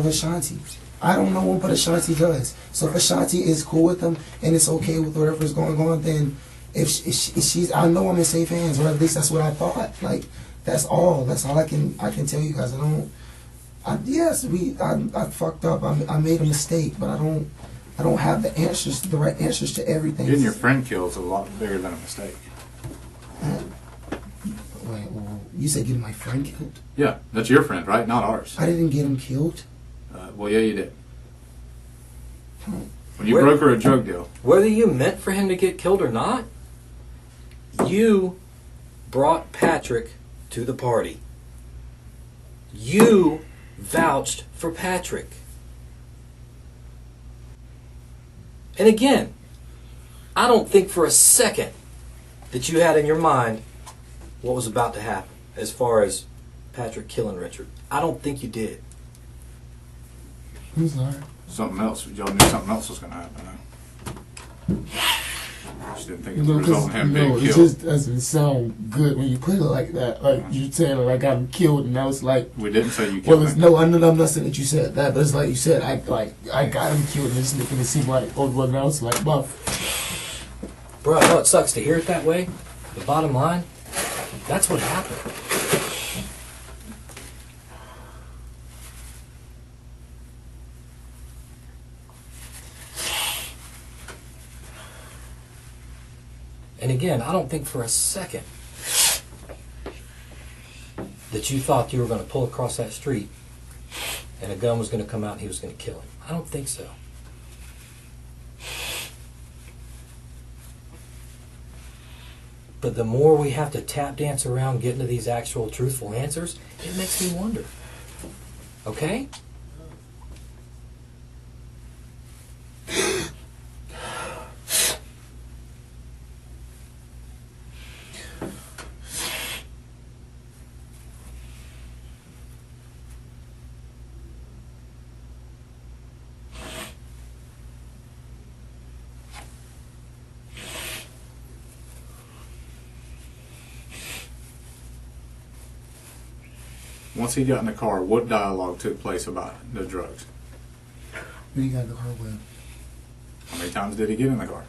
Ashanti. I don't know what Ashanti does. So if Ashanti is cool with him and it's okay with whatever's going on, then if she's, I know I'm in safe hands, or at least that's what I thought. Like that's all I can tell you guys. I fucked up. I made a mistake, but I don't have the right answers to everything. Getting your friend killed is a lot bigger than a mistake. Wait, well, you said getting my friend killed? Yeah, that's your friend, right? Not ours. I didn't get him killed. Well, yeah, you did. When you broker a drug deal. Whether you meant for him to get killed or not, you brought Patrick to the party. You vouched for Patrick. And again, I don't think for a second that you had in your mind what was about to happen as far as Patrick killing Richard. I don't think you did. I'm sorry. Something else. Y'all knew something else was going to happen. Just didn't think it would result in him being killed. It just doesn't sound good when you put it like that. Like you're saying, like I'm killed, and now it's like we didn't say you killed him. No, I'm not saying that you said that, but it's like you said, I got him killed, and it's making it seem like now it's like buff. Bro, I know it sucks to hear it that way. The bottom line, that's what happened. And again, I don't think for a second that you thought you were going to pull across that street and a gun was going to come out and he was going to kill him. I don't think so. But the more we have to tap dance around getting to these actual truthful answers, it makes me wonder. Okay? Once he got in the car, what dialogue took place about the drugs? When he got in the car with him. How many times did he get in the car?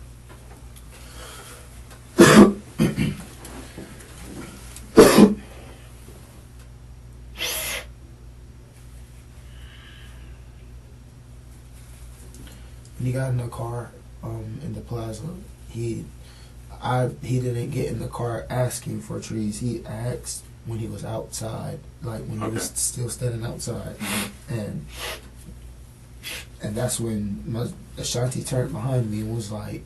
When he got in the car in the plaza, he didn't get in the car asking for trees. He asked when he was outside, like when he was still standing outside, and that's when Ashanti turned behind me and was like,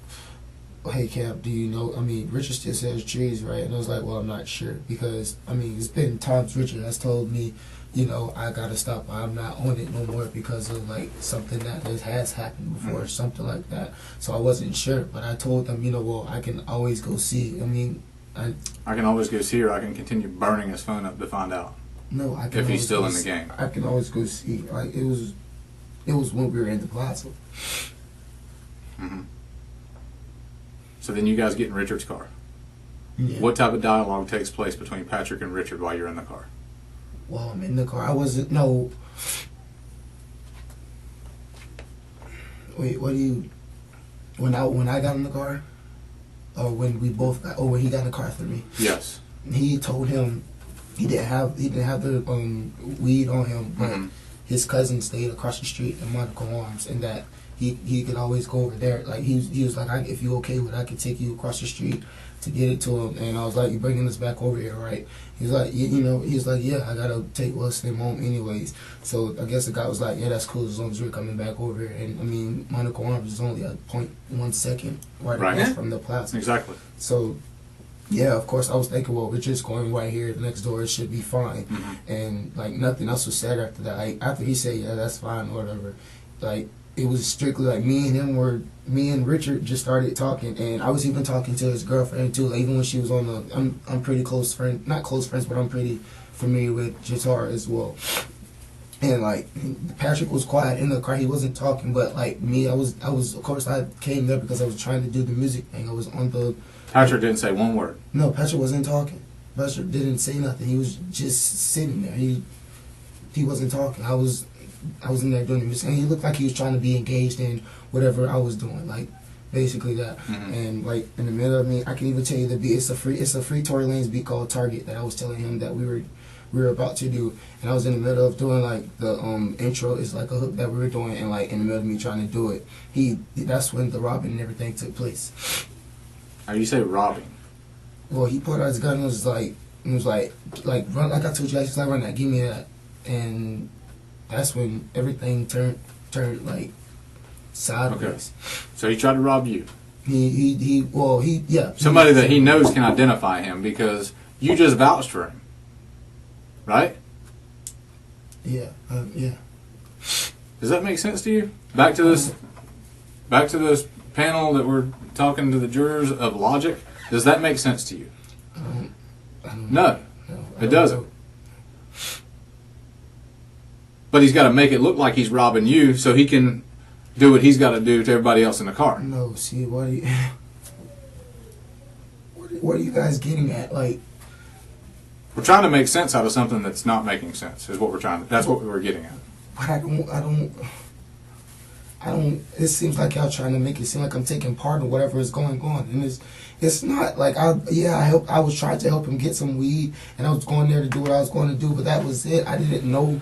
"Hey Cap, do you know? I mean, Richard still says trees, right?" And I was like, "Well, I'm not sure because I mean, it's been times Richard has told me, you know, I gotta stop. I'm not on it no more because of like something that has happened before, or something like that." So I wasn't sure, but I told them, you know, well, I can always go see. I mean, I can always go see, or I can continue burning his phone up to find out. No, I can. If he's still in the game, I can always go see. Like it was when we were in the plaza. Mm-hmm. So then you guys get in Richard's car. Yeah. What type of dialogue takes place between Patrick and Richard while you're in the car? Well, I'm in the car. I wasn't. No. Wait. What do you? When I got in the car, or when we both got, or when he got in the car after me? Yes. He told him he didn't have the weed on him, but his cousin stayed across the street in Monaco Arms, and that he could always go over there. Like he was like, if you okay with it, I could take you across the street to get it to him. And I was like, you bringing us back over here, right? He's like, you know, he's like, yeah, I gotta take what's name home anyways. So I guess the guy was like, yeah, that's cool as long as we're coming back over here. And I mean, Monaco Arms is only a 0.1 second right across from the plaza. Exactly. So Yeah, of course. I was thinking, well, Richard's going right here next door. It should be fine. And like nothing else was said after that. Like after he said, yeah, that's fine, or whatever. Like it was strictly like me and Richard just started talking, and I was even talking to his girlfriend too. Like even when she was on the, I'm pretty close friend, not close friends, but I'm pretty familiar with Jatar as well. And like Patrick was quiet in the car, he wasn't talking. But like me, I was of course I came there because I was trying to do the music thing. I was on the. Patrick didn't say one word. No, Patrick wasn't talking. Patrick didn't say nothing. He was just sitting there. He wasn't talking. I was in there doing the music, and he looked like he was trying to be engaged in whatever I was doing, like basically that. And like in the middle of me, I can even tell you the beat. It's a free Tory Lanez beat called Target that I was telling him that we were about to do, and I was in the middle of doing like the intro. It's like a hook that we were doing, and like in the middle of me trying to do it, that's when the robbing and everything took place. How you say robbing? Well, he put out his gun and was like run, like I told you, he's like, run that, give me that, and that's when everything turned like sideways. Okay. So he tried to rob you. Yeah. Somebody that he knows can identify him because you just vouched for him, right? Yeah. Yeah. Does that make sense to you? Back to this panel that we're talking to the jurors of logic. Does that make sense to you? I don't No, know. it doesn't. But he's got to make it look like he's robbing you so he can do what he's got to do to everybody else in the car. No, see, what are you guys getting at? Like, we're trying to make sense out of something that's not making sense. Is what we're trying. That's what we're getting at. but I don't. It seems like y'all trying to make it seem like I'm taking part in whatever is going on, and it's not. Like I was trying to help him get some weed, and I was going there to do what I was going to do, but that was it. I didn't know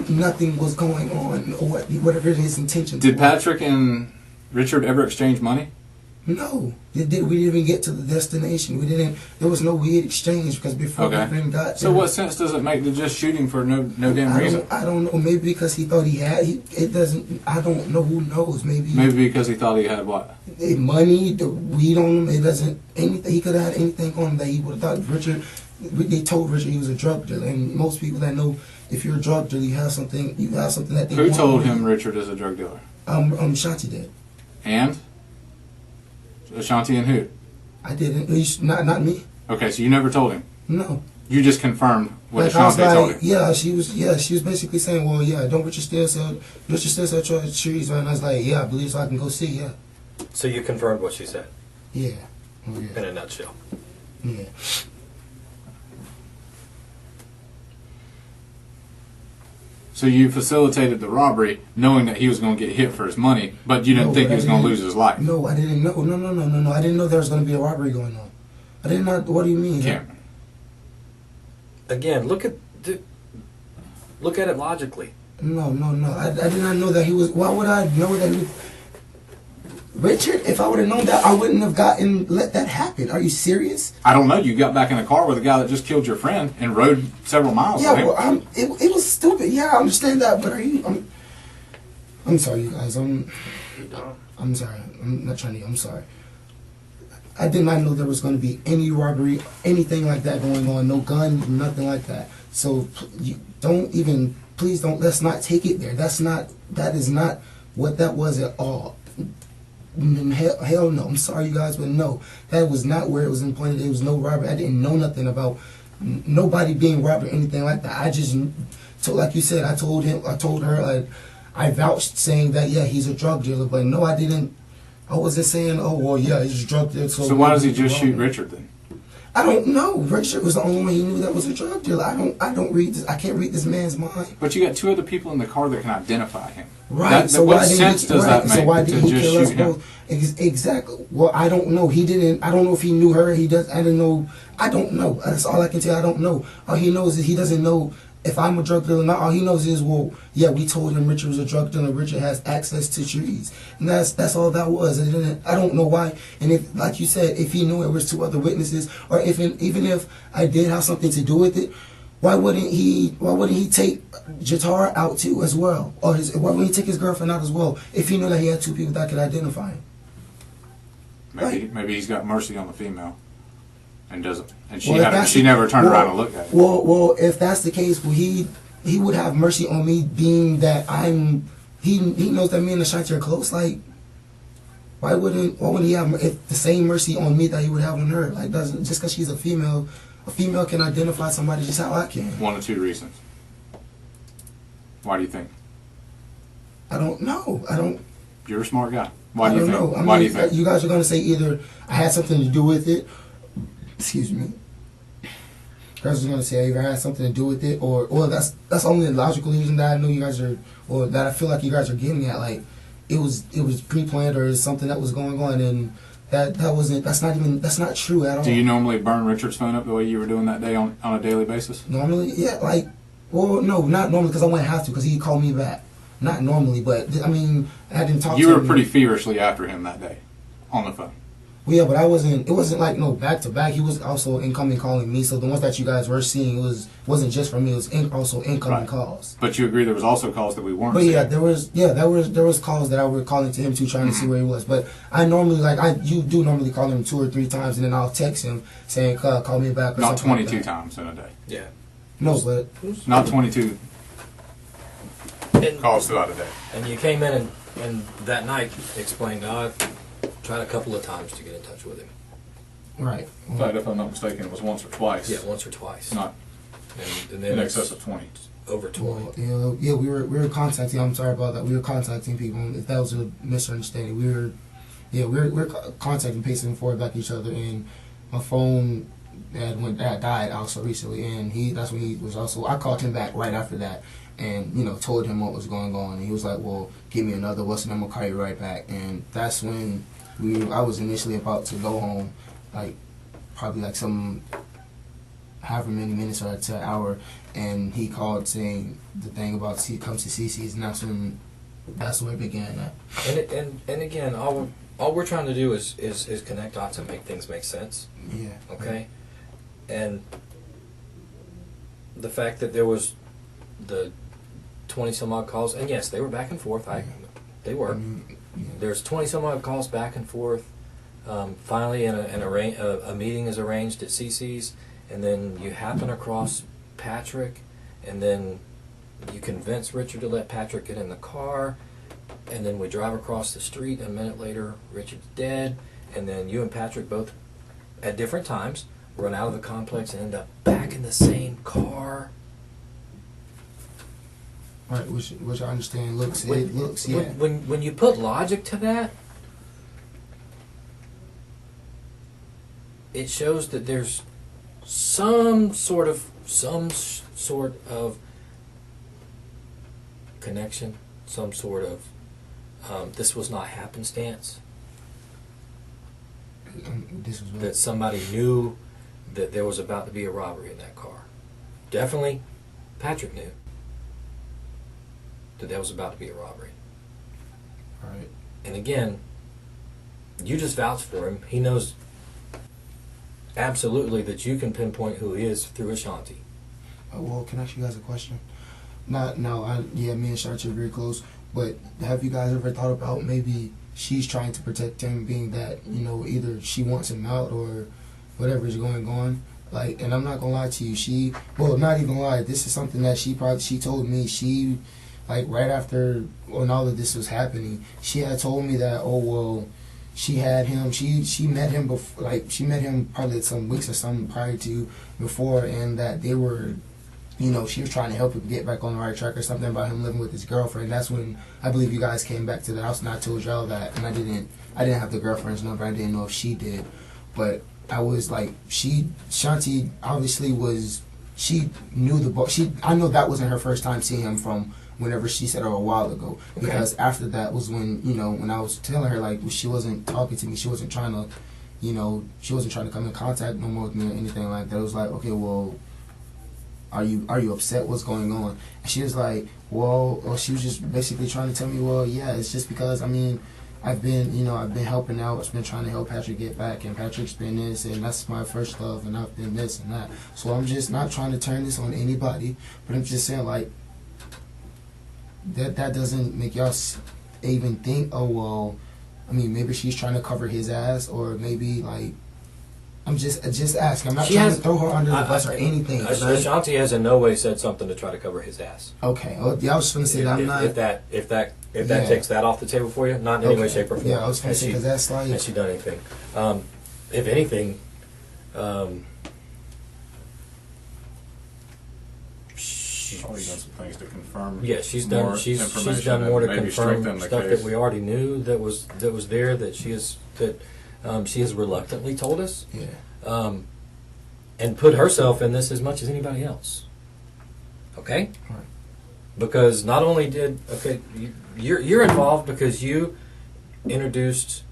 nothing was going on, or whatever his intentions. Did Patrick and Richard ever exchange money? No, we didn't even get to the destination. We didn't. There was no weed exchange because before we even got there. So what sense does it make to just shoot him for no damn reason? I don't know. Maybe because he thought he had. It doesn't. I don't know. Who knows? Maybe because he thought he had what? Money, the weed on him. It doesn't. Anything. He could have had anything on him that he would have thought. Richard. They told Richard he was a drug dealer, and most people that know if you're a drug dealer, you have something. You have something that they. Who told him Richard is a drug dealer? Shanti did. And Ashanti and who? I didn't. Not me. Okay, so you never told him. No. You just confirmed what Like, Ashanti told him. Yeah, she was basically saying, well, yeah, don't Richard still sell trees, right? And I was like, yeah, I believe so. I can go see, yeah. So you confirmed what she said? Yeah. Oh, yeah. In a nutshell. Yeah. So you facilitated the robbery knowing that he was going to get hit for his money, but you didn't think he was going to lose his life. No, I didn't know. No. I didn't know there was going to be a robbery going on. I didn't know. What do you mean? Cameron. Again, look at it logically. No. I did not know that he was. Why would I know that he was? Richard, if I would have known that, I wouldn't have let that happen. Are you serious? I don't know. You got back in a car with a guy that just killed your friend and rode several miles. Yeah, well, it was stupid. Yeah, I understand that, but are you? I'm sorry, you guys. I'm sorry. I'm not trying to. I'm sorry. I did not know there was going to be any robbery, anything like that going on. No gun, nothing like that. So please don't. Let's not take it there. That is not what that was at all. Hell no. I'm sorry, you guys, but no, that was not where it was implanted. There was no robbery. I didn't know nothing about nobody being robbed or anything like that. I just, so like you said, I told her, I vouched saying that, yeah, he's a drug dealer, but no, I didn't. I wasn't saying, oh, well, yeah, he's a drug dealer. So why does he just shoot Richard then? I don't know. Richard was the only one he knew that was a drug dealer. I don't read this. I can't read this man's mind. But you got two other people in the car that can identify him. Right. What sense does that make? So why did he kill us him? both? Exactly. Well, I don't know. He didn't. I don't know if he knew her. He does. I didn't know. I don't know. That's all I can tell. I don't know. All he knows is he doesn't know if I'm a drug dealer or not. All he knows is, well, yeah, we told him Richard was a drug dealer. Richard has access to trees, and that's all that was. I don't know why. And if, like you said, if he knew it was two other witnesses, or even if I did have something to do with it, why wouldn't he take Jatar out too as well, or why wouldn't he take his girlfriend out as well if he knew that he had two people that could identify him? Maybe he's got mercy on the female. and doesn't, and Well, if that's she the- never turned well- around and looked at him. Well, if that's the case, well, he would have mercy on me, being that he knows that me and Ashanti are close. Like, why wouldn't he have the same mercy on me that he would have on her? Like, doesn't just because she's a female can identify somebody just how I can. One of two reasons. Why do you think? I don't know. I don't. You're a smart guy. Why I do you don't think? know. I Why do mean, you think? you guys are gonna say either I had something to do with it. Excuse me. You guys are gonna say either I had something to do with it, or that's only the logical reason that I know you guys are, or that I feel like you guys are getting at. Like, it was pre-planned, or something that was going on, and that's not true at all. Do you normally burn Richard's phone up the way you were doing that day on a daily basis? Normally, yeah, like, well, no, not normally, because I wouldn't have to, because he'd call me back. Not normally, but I mean, I didn't talk to him. You were pretty feverishly after him that day on the phone. Well, yeah, but I wasn't. It wasn't like no back to back. He was also incoming calling me. So the ones that you guys were seeing wasn't just from me. It was also incoming Right. calls. But you agree there was also calls that we weren't But seeing. yeah, there was calls that I were calling to him too, trying to see where he was. But I normally you do normally call him 2 or 3 times, and then I'll text him saying call me back. Or Not something like 22 that. times in a day. Yeah. No, but Not 22 And, calls throughout a day. and you came in and that night explained, I tried a couple of times to get in touch with him. right. In fact, if I'm not mistaken, it was once or twice. Yeah, once or twice. Not And then in it's excess of 20. over 20. Well, yeah, we were contacting. I'm sorry about that. We were contacting people. If that was a misunderstanding, we were contacting, pacing and forth back each other, and my phone had died also recently, and that's when he was also. I called him back right after that, and told him what was going on, and he was like, "Well, give me another what's and I'm gonna call you right back." And that's when I was initially about to go home, like probably like some however many minutes or to an hour, and he called saying the thing about comes to CC's, and that's when it began. And again, all we're trying to do is connect dots and make things make sense. Yeah. Okay? And the fact that there was the 20 some odd calls, and yes, they were back and forth. They were. Yeah. There's 20 some odd calls back and forth. Finally, a meeting is arranged at CC's, and then you happen across Patrick, and then you convince Richard to let Patrick get in the car, and then we drive across the street. A minute later, Richard's dead, and then you and Patrick both, at different times, run out of the complex and end up back in the same car. Right, which I understand looks. When you put logic to that, it shows that there's some sort of connection, some sort of this was not happenstance. This was That somebody knew that there was about to be a robbery in that car. Definitely, Patrick knew that there was about to be a robbery. right. And again, you just vouch for him. He knows absolutely that you can pinpoint who he is through Ashanti. Well, can I ask you guys a question? Me and Ashanti are very close, but have you guys ever thought about maybe she's trying to protect him, being that either she wants him out or whatever is going on? Like, and I'm not gonna lie to you. Not even lie. This is something that she told me. She, like, right after when all of this was happening, she had told me that she had him. She met him before. Like, she met him probably some weeks or something prior to before, and that they were. She was trying to help him get back on the right track or something about him living with his girlfriend. That's when I believe you guys came back to the house, and I told y'all that, and I didn't have the girlfriend's number. I didn't know if she did, but I was like, Shanti obviously was. She knew I know that wasn't her first time seeing him from whenever she said a while ago. Okay. Because after that was when when I was telling her like she wasn't talking to me, she wasn't trying to, she wasn't trying to come in contact no more with me or anything like that. It was like, okay, well. Are you upset? What's going on? And she was like, she was just basically trying to tell me, yeah, it's just because, I've been helping out. I've been trying to help Patrick get back, and Patrick's been this, and that's my first love, and I've been this and that. So I'm just not trying to turn this on anybody, but I'm just saying, like, that doesn't make y'all even think, maybe she's trying to cover his ass, or maybe, like, I'm just asking. I'm not She trying has- to throw her under the bus or anything. Ashanti has in no way said something to try to cover his ass. Okay. Oh, yeah, I was going to say that I'm not. If that Yeah. takes that off the table for you, not in any way, Okay. shape, or form. Yeah, I was going to has say she, because that's like. has she done anything? If anything, Probably done some things to confirm. yeah, she's more done. She's information done more to and maybe confirm strengthen the stuff case. that we already knew that was there that she has reluctantly told us. Yeah. And put herself in this as much as anybody else. Okay? Right. Because not only did you're involved because you introduced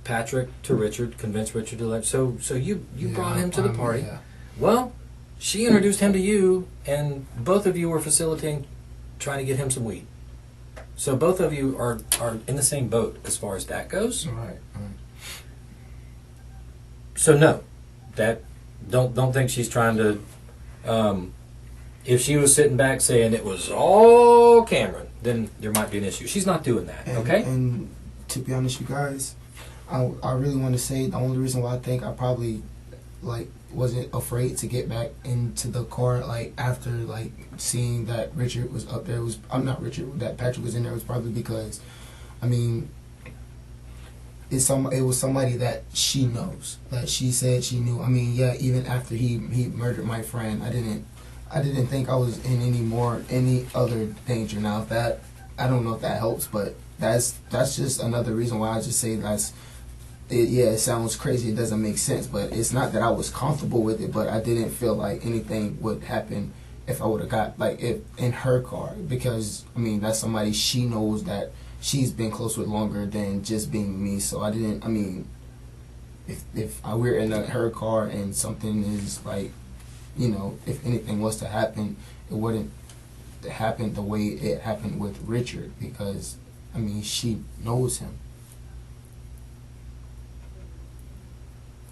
Patrick to Richard, convinced Richard to let so you brought him to the party. Yeah. Well, she introduced him to you, and both of you were facilitating trying to get him some weed. So both of you are in the same boat as far as that goes. All right. So no, that don't think she's trying to. If she was sitting back saying it was all Cameron, then there might be an issue. She's not doing that. Okay. And to be honest, you guys, I really want to say the only reason why I think I probably wasn't afraid to get back into the car after seeing that Richard was up there that Patrick was in there was probably because, I mean. It was somebody that she knows, that she said she knew. I mean, yeah, even after he murdered my friend, I didn't think I was in any other danger. Now, if that, I don't know if that helps, but that's just another reason why I just say it sounds crazy. It doesn't make sense, but it's not that I was comfortable with it, but I didn't feel like anything would happen if I would have got if in her car, because I mean that's somebody she knows that she's been close with longer than just being me. So I didn't. I mean, if we're in her car and something is if anything was to happen, it wouldn't happen the way it happened with Richard, because I mean she knows him.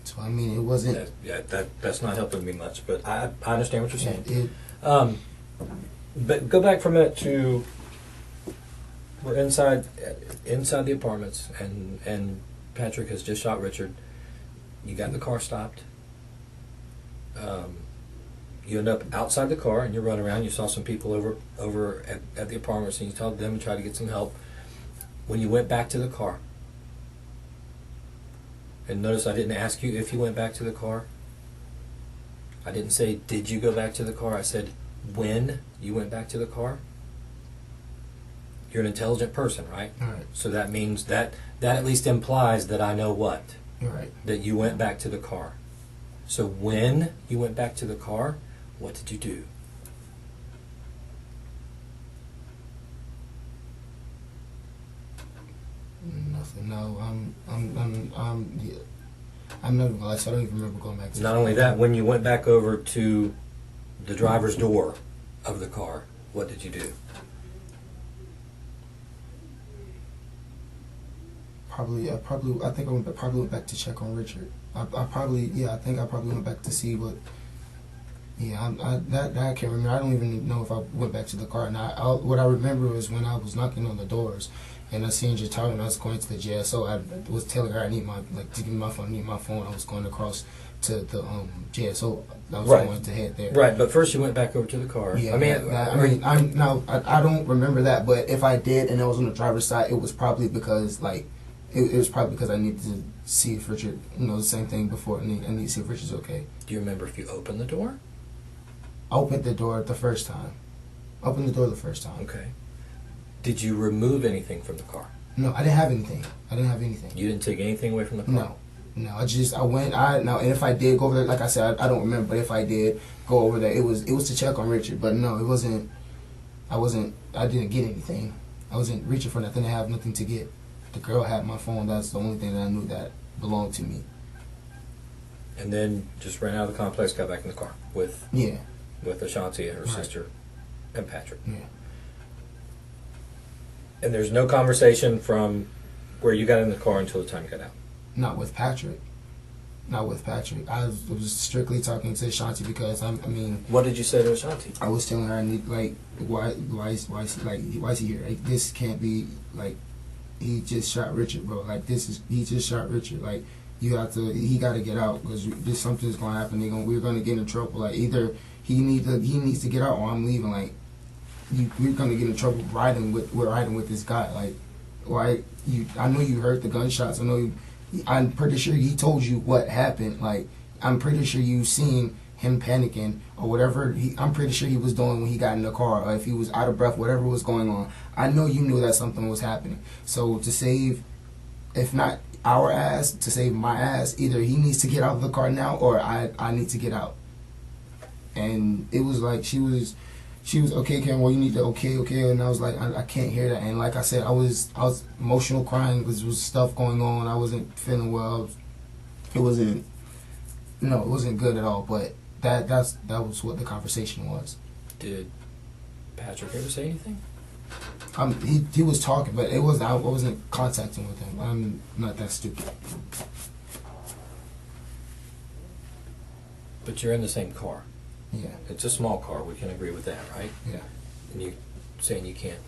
So I mean it wasn't. That's not helping me much, but I understand what you're saying. It, But go back for a minute to. We're inside the apartments, and Patrick has just shot Richard. You got the car stopped. You end up outside the car, and you run around. You saw some people over at the apartments, and you talked to them and tried to get some help. When you went back to the car, and notice I didn't ask you if you went back to the car. I didn't say, did you go back to the car? I said, when you went back to the car. You're an intelligent person, right? all right. So that means that at least implies that I know what? You're right. That you went back to the car. So when you went back to the car, what did you do? Nothing. No. I'm not gonna lie. So I don't even remember going back to. Not only that, when you went back over to the driver's door of the car, what did you do? I think I probably went back to check on Richard. I think I probably went back to see what. Yeah, that I can't remember. I don't even know if I went back to the car. And what I remember was when I was knocking on the doors, and I seen Jatara, and I was going to the JSO. I was telling her I need to give me my phone. I need my phone. I was going across to the JSO. I was going to head there. Right, but first you went back over to the car. Yeah, I I don't remember that, but if I did and I was on the driver's side, it was probably because it was probably because I needed to see if Richard, the same thing before. I need to see if Richard's okay. Do you remember if you opened the door? I opened the door the first time. Okay. Did you remove anything from the car? No, I didn't have anything. You didn't take anything away from the car? No. And if I did go over there, like I said, I don't remember, but if I did go over there, it was to check on Richard. But no, it wasn't. I didn't get anything. I wasn't reaching for nothing. I have nothing to get. The girl had my phone. That's the only thing that I knew that belonged to me. And then just ran out of the complex, got back in the car with Ashanti and her sister and Patrick. Yeah. And there's no conversation from where you got in the car until the time you got out? Not with Patrick. I was strictly talking to Ashanti because I mean. What did you say to Ashanti? I was telling her I need why is he here? This can't be he just shot Richard, bro. He just shot Richard. he got to get out because this something's gonna happen. We're gonna get in trouble. Like either he needs to get out or I'm leaving. Like we're gonna get in trouble riding with this guy. Like why I know you heard the gunshots. I'm pretty sure he told you what happened. Like I'm pretty sure you seen him panicking or whatever. I'm pretty sure he was doing when he got in the car, or if he was out of breath, whatever was going on. I know you knew that something was happening. So to save, if not our ass, to save my ass, either he needs to get out of the car now or I need to get out. And it was like she was okay, Karen. Well, you need to okay, and I was like, I can't hear that. And like I said, I was emotional, crying because there was stuff going on. I wasn't feeling well. It wasn't good at all. But that was what the conversation was. Did Patrick ever say anything? He was talking, but I wasn't contacting with him. I'm not that stupid. But you're in the same car. Yeah. It's a small car. We can agree with that, right? Yeah. And you saying you can't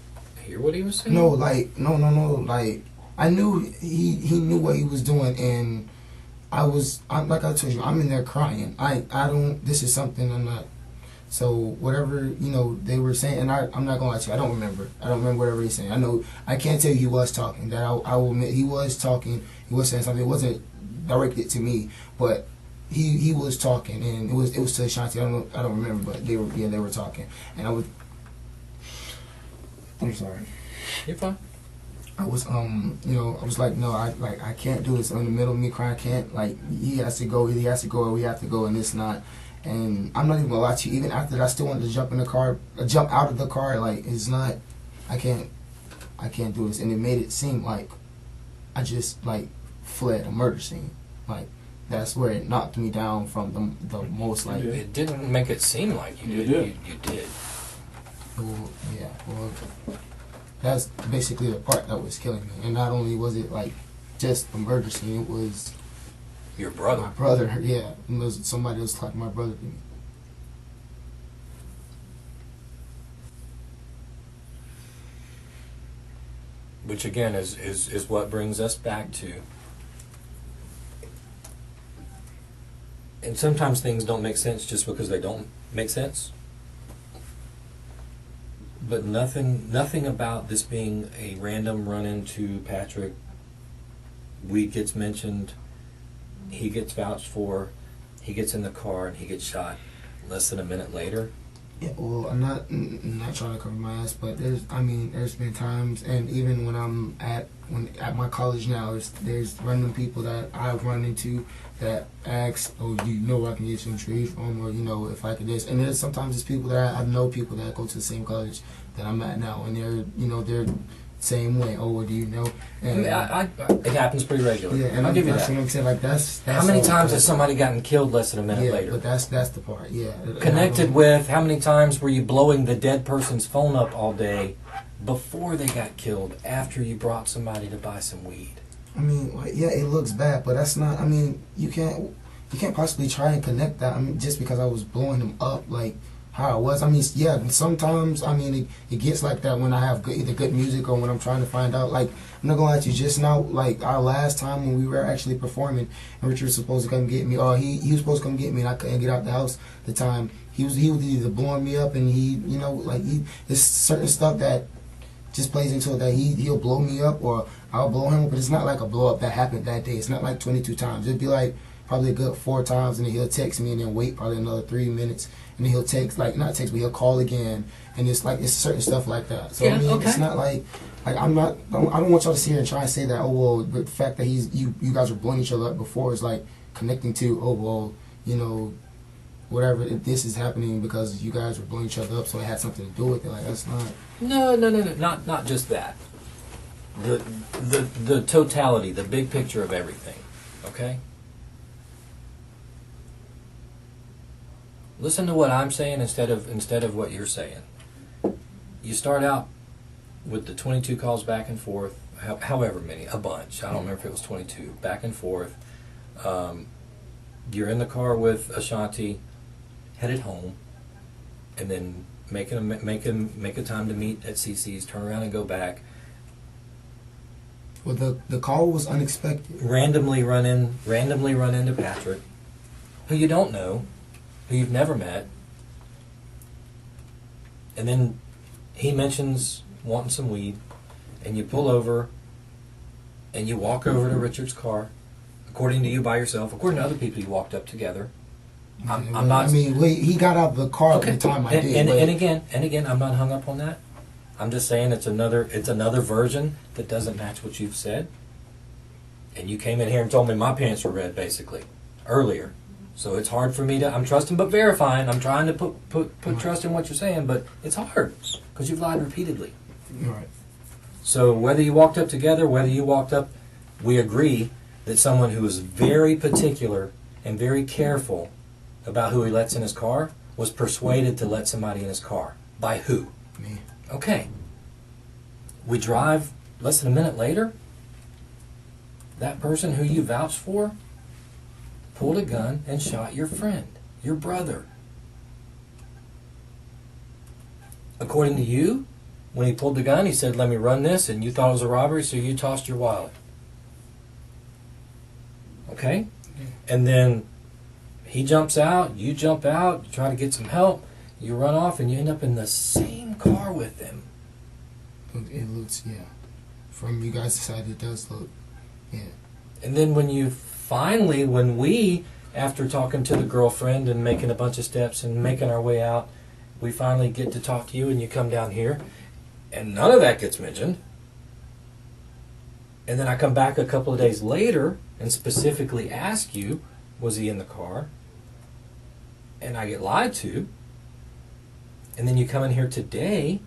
hear what he was saying? No. Like I knew he knew what he was doing, and I'm like I told you, I'm in there crying. I don't. This is something I'm not. So whatever they were saying, and I'm not gonna lie to you, I don't remember whatever he's saying. I know I can't tell you he was talking. That I will admit he was talking. He was saying something. It wasn't directed to me, but he was talking, and it was to Ashanti. I don't remember, but they were talking, and I'm sorry. You're fine. I was I was like, no, I can't do this. In the middle of me crying, I can't. Like he has to go, or we have to go, and it's not. And I'm not even gonna lie to you. Even after that, I still wanted to jump out of the car. Like it's not. I can't do this. And it made it seem like I just like fled a murder scene. Like that's where it knocked me down from the most. Like it didn't make it seem like you did. You did. Well, yeah. Well, that's basically the part that was killing me. And not only was it like just a murder scene, it was. Your brother. My brother, yeah. It was somebody else like my brother to me. Which again is what brings us back to. And sometimes things don't make sense just because they don't make sense. But nothing about this being a random run into Patrick. Weed gets mentioned. He gets vouched for, he gets in the car, and he gets shot less than a minute later. Yeah, well, I'm not trying to cover my ass, but there's been times, and even when I'm at my college now, there's random people that I've run into that ask, oh, I can get some trees from, or if I could this, and there's sometimes people that I know people that go to the same college that I'm at now, and they're same way. Oh, do you know? And it happens pretty regularly. Yeah, and I'll give you that's that. what I'm saying. Like that's how many times has somebody gotten killed less than a minute later? But that's the part. Yeah. Connected with how many times were you blowing the dead person's phone up all day before they got killed? After you brought somebody to buy some weed. I mean, yeah, it looks bad, but that's not. I mean, you can't possibly try and connect that. I mean, just because I was blowing them up, like. How I was. I mean, yeah, sometimes, it gets like that when I have either good music or when I'm trying to find out. Like, I'm not gonna lie to you, just now, like, our last time when we were actually performing, and Richard was supposed to come get me, or he was supposed to come get me, and I couldn't get out the house the time. He was either blowing me up, and there's certain stuff that just plays into it that he'll blow me up, or I'll blow him up, but it's not like a blow up that happened that day. It's not like 22 times. It'd be like, probably a good 4 times, and then he'll text me and then wait probably another 3 minutes, and then he'll text, like, not text, but he'll call again, and it's like, it's certain stuff like that. So, yeah, okay. It's not like I don't want y'all to sit here and try and say that, oh, well, the fact that you guys were blowing each other up before is like connecting to, oh, well, whatever, if this is happening because you guys were blowing each other up, so it had something to do with it. Like, that's not. No, not just that. The totality, the big picture of everything, okay? Listen to what I'm saying instead of what you're saying. You start out with the 22 calls back and forth, however many, a bunch. I don't remember if it was 22, back and forth. You're in the car with Ashanti, headed home, and then make a time to meet at CC's, turn around and go back. Well, the call was unexpected. randomly run into Patrick, who you don't know, who you've never met, and then he mentions wanting some weed, and you pull over, and you walk over to Richard's car, according to you by yourself, according to other people you walked up together. I'm not. I mean, he got out of the car Okay. at the time I and, did. and, but and again, I'm not hung up on that. I'm just saying it's another version that doesn't match what you've said. And you came in here and told me my pants were red, basically, earlier. So it's hard for me to. I'm trusting but verifying. I'm trying to put trust in what you're saying, but it's hard because you've lied repeatedly. right. So whether you walked up together, whether you walked up, we agree that someone who is very particular and very careful about who he lets in his car was persuaded to let somebody in his car. By who? Me. Okay. We drive less than a minute later. That person who you vouched for pulled a gun and shot your friend, your brother. According to you, when he pulled the gun, he said, "Let me run this," and you thought it was a robbery, so you tossed your wallet. Okay? And then he jumps out, you jump out, you try to get some help, you run off, and you end up in the same car with him. It looks, yeah. From you guys' side, it does look, yeah. And then when we, after talking to the girlfriend and making a bunch of steps and making our way out, we finally get to talk to you and you come down here, and none of that gets mentioned. And then I come back a couple of days later and specifically ask you, was he in the car? And I get lied to. And then you come in here today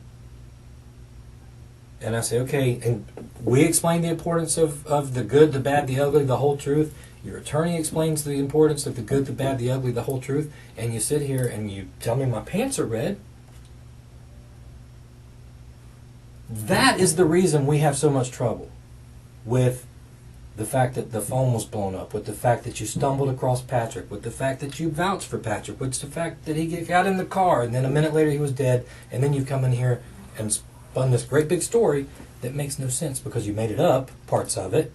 and I say, okay, and we explain the importance of the good, the bad, the ugly, the whole truth. Your attorney explains the importance of the good, the bad, the ugly, the whole truth. And you sit here and you tell me my pants are red. That is the reason we have so much trouble with the fact that the phone was blown up, with the fact that you stumbled across Patrick, with the fact that you vouched for Patrick, with the fact that he got in the car and then a minute later he was dead, and then you come in here and spun this great big story that makes no sense because you made it up, parts of it.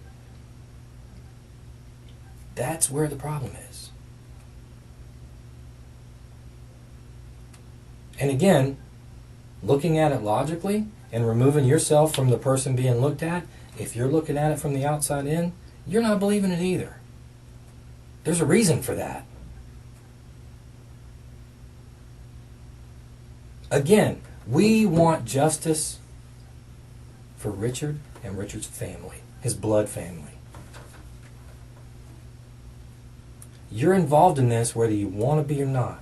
That's where the problem is. And again, looking at it logically and removing yourself from the person being looked at, if you're looking at it from the outside in, you're not believing it either. There's a reason for that. Again, we want justice for Richard and Richard's family, his blood family. You're involved in this whether you want to be or not.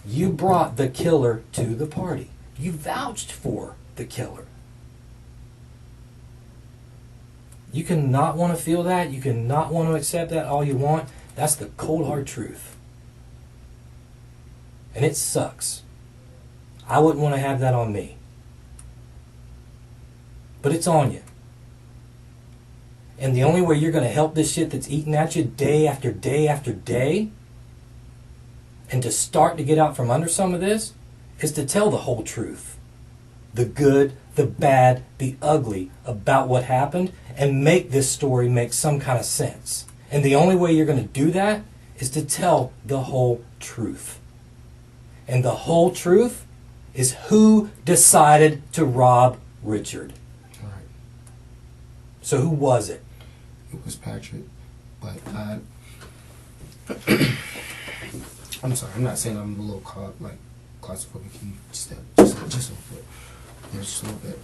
You brought the killer to the party. You vouched for the killer. You can not want to feel that. You can not want to accept that all you want. That's the cold hard truth. And it sucks. I wouldn't want to have that on me. But it's on you. And the only way you're going to help this shit that's eating at you day after day after day, and to start to get out from under some of this, is to tell the whole truth. The good, the bad, the ugly about what happened, and make this story make some kind of sense. And the only way you're going to do that is to tell the whole truth. And the whole truth is who decided to rob Richard. Right. So who was it? It was Patrick, but I'm sorry. I'm not saying I'm a little claustrophobic. Just a little bit. Yeah, just a little bit.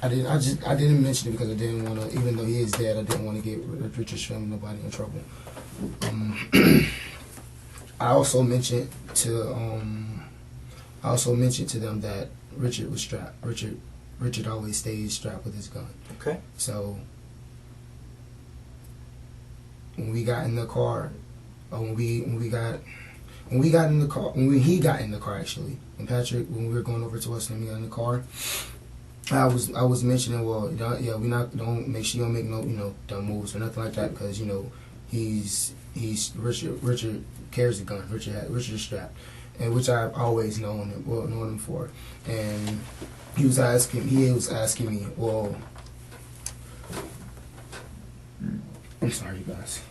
I didn't mention it because I didn't want to. Even though he is dead, I didn't want to get Richard's family, nobody in trouble. I also mentioned to them that Richard was strapped. Richard always stays strapped with his gun. Okay. So when we got in the car, when he got in the car actually, and Patrick, when we were going over to us and we got in the car, I was mentioning, well, don't make sure you don't make no dumb moves or nothing like that, because he's Richard carries a gun. Richard is strapped, and which I've always known him for. And he was asking me, well, I'm sorry, you guys.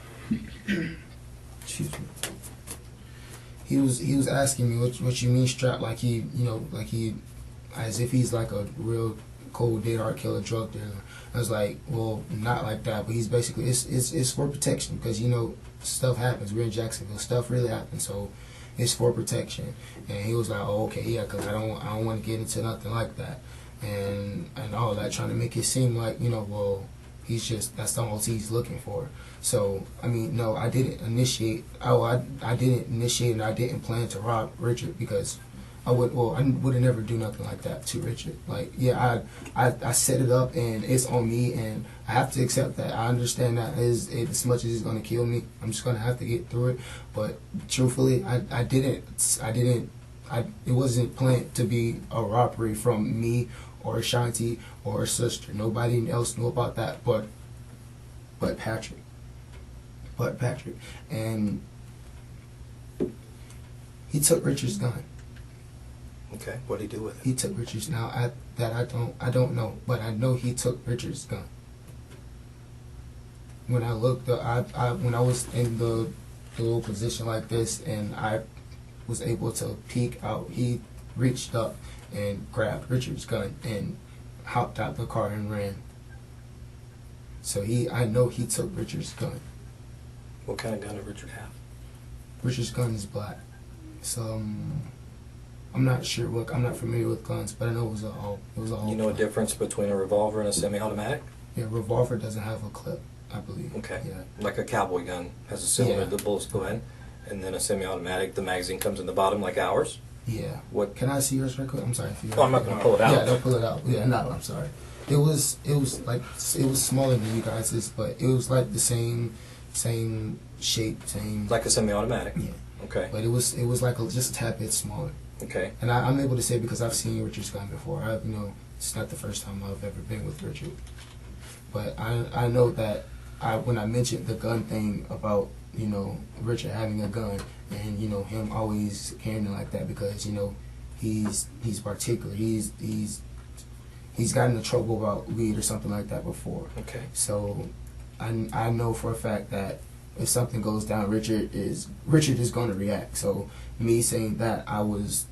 Excuse me. He was asking me what you mean strapped, like he as if he's like a real cold dead hard killer drug dealer. I was like, well, not like that, but he's basically it's for protection because stuff happens. We're in Jacksonville, stuff really happens, so it's for protection. And he was like, oh, okay, yeah, because I don't want to get into nothing like that, and all that, trying to make it seem like well, that's all he's looking for. So I mean, no, I didn't initiate. I didn't initiate, and I didn't plan to rob Richard because I would have never do nothing like that to Richard. Like, yeah, I set it up and it's on me, and I have to accept that. I understand that as much as it's gonna kill me, I'm just gonna have to get through it. But truthfully, it wasn't planned to be a robbery from me or Ashanti or her sister. Nobody else knew about that but Patrick. And he took Richard's gun. Okay, what did he do with it? He took Richard's. Now I don't know, but I know he took Richard's gun. When I looked, when I was in the little position like this, and I was able to peek out, he reached up and grabbed Richard's gun and hopped out the car and ran. So I know he took Richard's gun. What kind of gun did Richard have? Richard's gun is black. So I'm not sure. I'm not familiar with guns, but I know it was a whole. You know a difference between a revolver and a semi-automatic? Yeah, revolver doesn't have a clip, I believe. Okay. Yeah. Like a cowboy gun has a cylinder, the bullets go in, and then a semi-automatic, the magazine comes in the bottom like ours. Yeah. What? Can I see yours right quick? I'm sorry. Oh, I'm not going to pull it out. Yeah, don't pull it out. Yeah, no, I'm sorry. It was smaller than you guys's, but it was like the same shape, same. Like a semi-automatic. Yeah. Okay. But it was like just a tad bit smaller. Okay. And I'm able to say because I've seen Richard's gun before. It's not the first time I've ever been with Richard. But I know that when I mentioned the gun thing about Richard having a gun and him always carrying it like that because he's particular. He's gotten in trouble about weed or something like that before. Okay. So I know for a fact that if something goes down, Richard is going to react. So me saying that, I was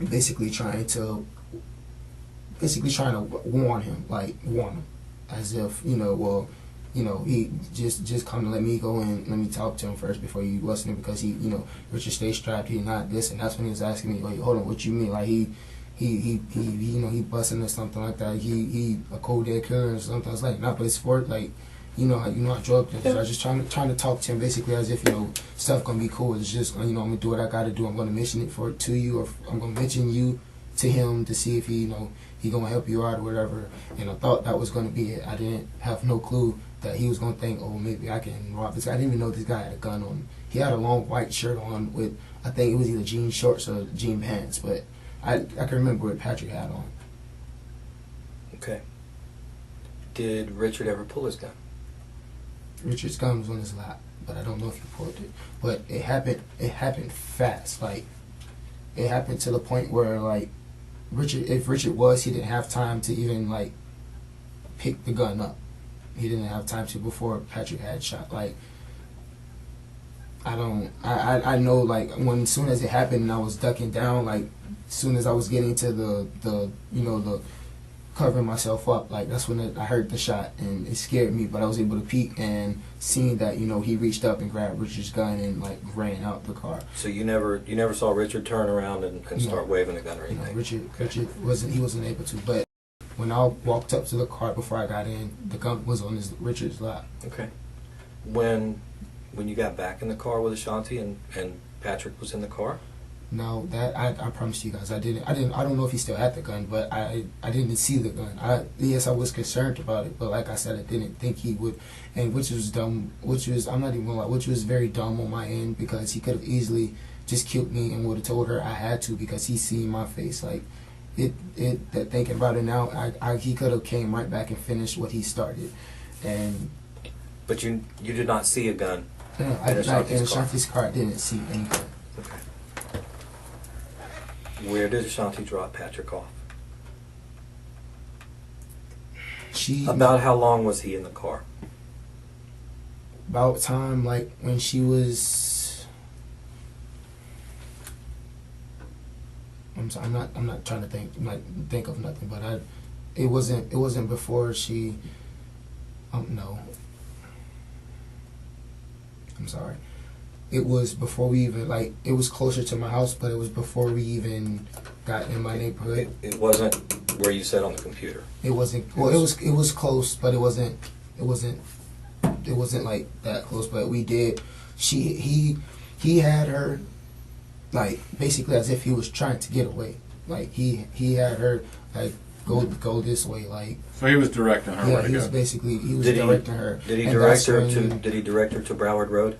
basically trying to warn him, as if he just come to let me go and let me talk to him first before you listen to him because Richard stay strapped, he not this, and that's when he was asking me, like, hold on, what you mean, like he busting or something like that, he a cold dead killer or something. I was like, nah, but it's for like I drug dealers. I was just trying to talk to him basically as if stuff gonna be cool. It's just I'm gonna do what I gotta do. I'm gonna mention it to you, or I'm gonna mention you to him to see if he gonna help you out or whatever. And I thought that was gonna be it. I didn't have no clue that he was gonna think, oh, maybe I can rob this guy. I didn't even know this guy had a gun on him. He had a long white shirt on with, I think it was either jean shorts or jean pants, but I can remember what Patrick had on. Okay. Did Richard ever pull his gun? Richard's gun was on his lap, but I don't know if he pulled it. But it happened fast. Like, it happened to the point where, like, if Richard he didn't have time to even, like, pick the gun up. He didn't have time to before Patrick had shot. Like, I know, like, as soon as it happened and I was ducking down, like, as soon as I was getting to the covering myself up, like, that's when I heard the shot and it scared me, but I was able to peek and seeing that he reached up and grabbed Richard's gun and, like, ran out the car. So you never saw Richard turn around and start waving the gun or anything? Richard wasn't able to, but when I walked up to the car before I got in, the gun was on Richard's lap. Okay. When you got back in the car with Ashanti and Patrick was in the car? No, that I promise you guys, I don't know if he still had the gun, but I didn't see the gun. Yes, I was concerned about it, but like I said, I didn't think he would, and which was dumb. I'm not even gonna lie, which was very dumb on my end because he could have easily just killed me and would have told her I had to because he seen my face. Like that thinking about it now, he could have came right back and finished what he started, and. But you did not see a gun. No, in Ashanti's car. I didn't see anything. Okay. Where did Ashanti drop Patrick off? About how long was he in the car? About time like when she was. I'm sorry. I'm not trying to think of nothing. But it wasn't before she. No. I'm sorry. It was before we even it was closer to my house, but it was before we even got in my neighborhood. It wasn't where you said on the computer. It wasn't. Well, it was close, but it wasn't like that close. But we did. He had her basically as if he was trying to get away. He had her go this way So he was directing her where to go. He was directing her. Did he direct her to Broward Road?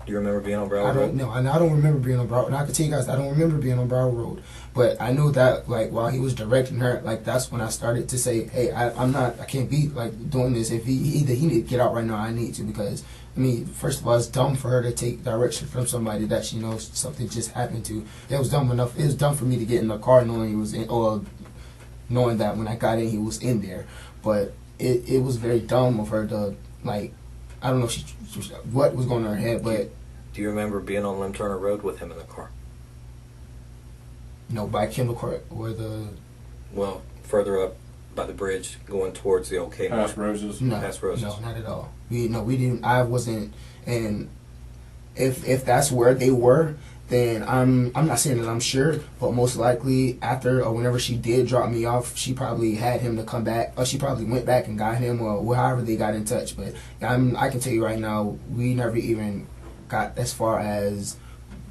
Do you remember being on Broward Road? I don't know. And I don't remember being on Broward. And I can tell you guys, I don't remember being on Broward Road. But I knew that while he was directing her, that's when I started to say, hey, I can't be doing this. If he need to get out right now, I need to, because I mean, first of all, it's dumb for her to take direction from somebody that she knows something just happened to. It was dumb enough. It was dumb for me to get in the car knowing he was in, or knowing that when I got in, he was in there. But it was very dumb of her to I don't know what was going on in her head, but. Do you remember being on Lim Turner Road with him in the car? No, by Kendall Court or Well, further up by the bridge, going towards the old Kmart. Past Roses. No, Past Roses. No, not at all. We didn't. I wasn't. And if that's where they were, then I'm not saying that I'm sure, but most likely after or whenever she did drop me off, she probably had him to come back, or she probably went back and got him, or however they got in touch. But I can tell you right now, we never even got as far as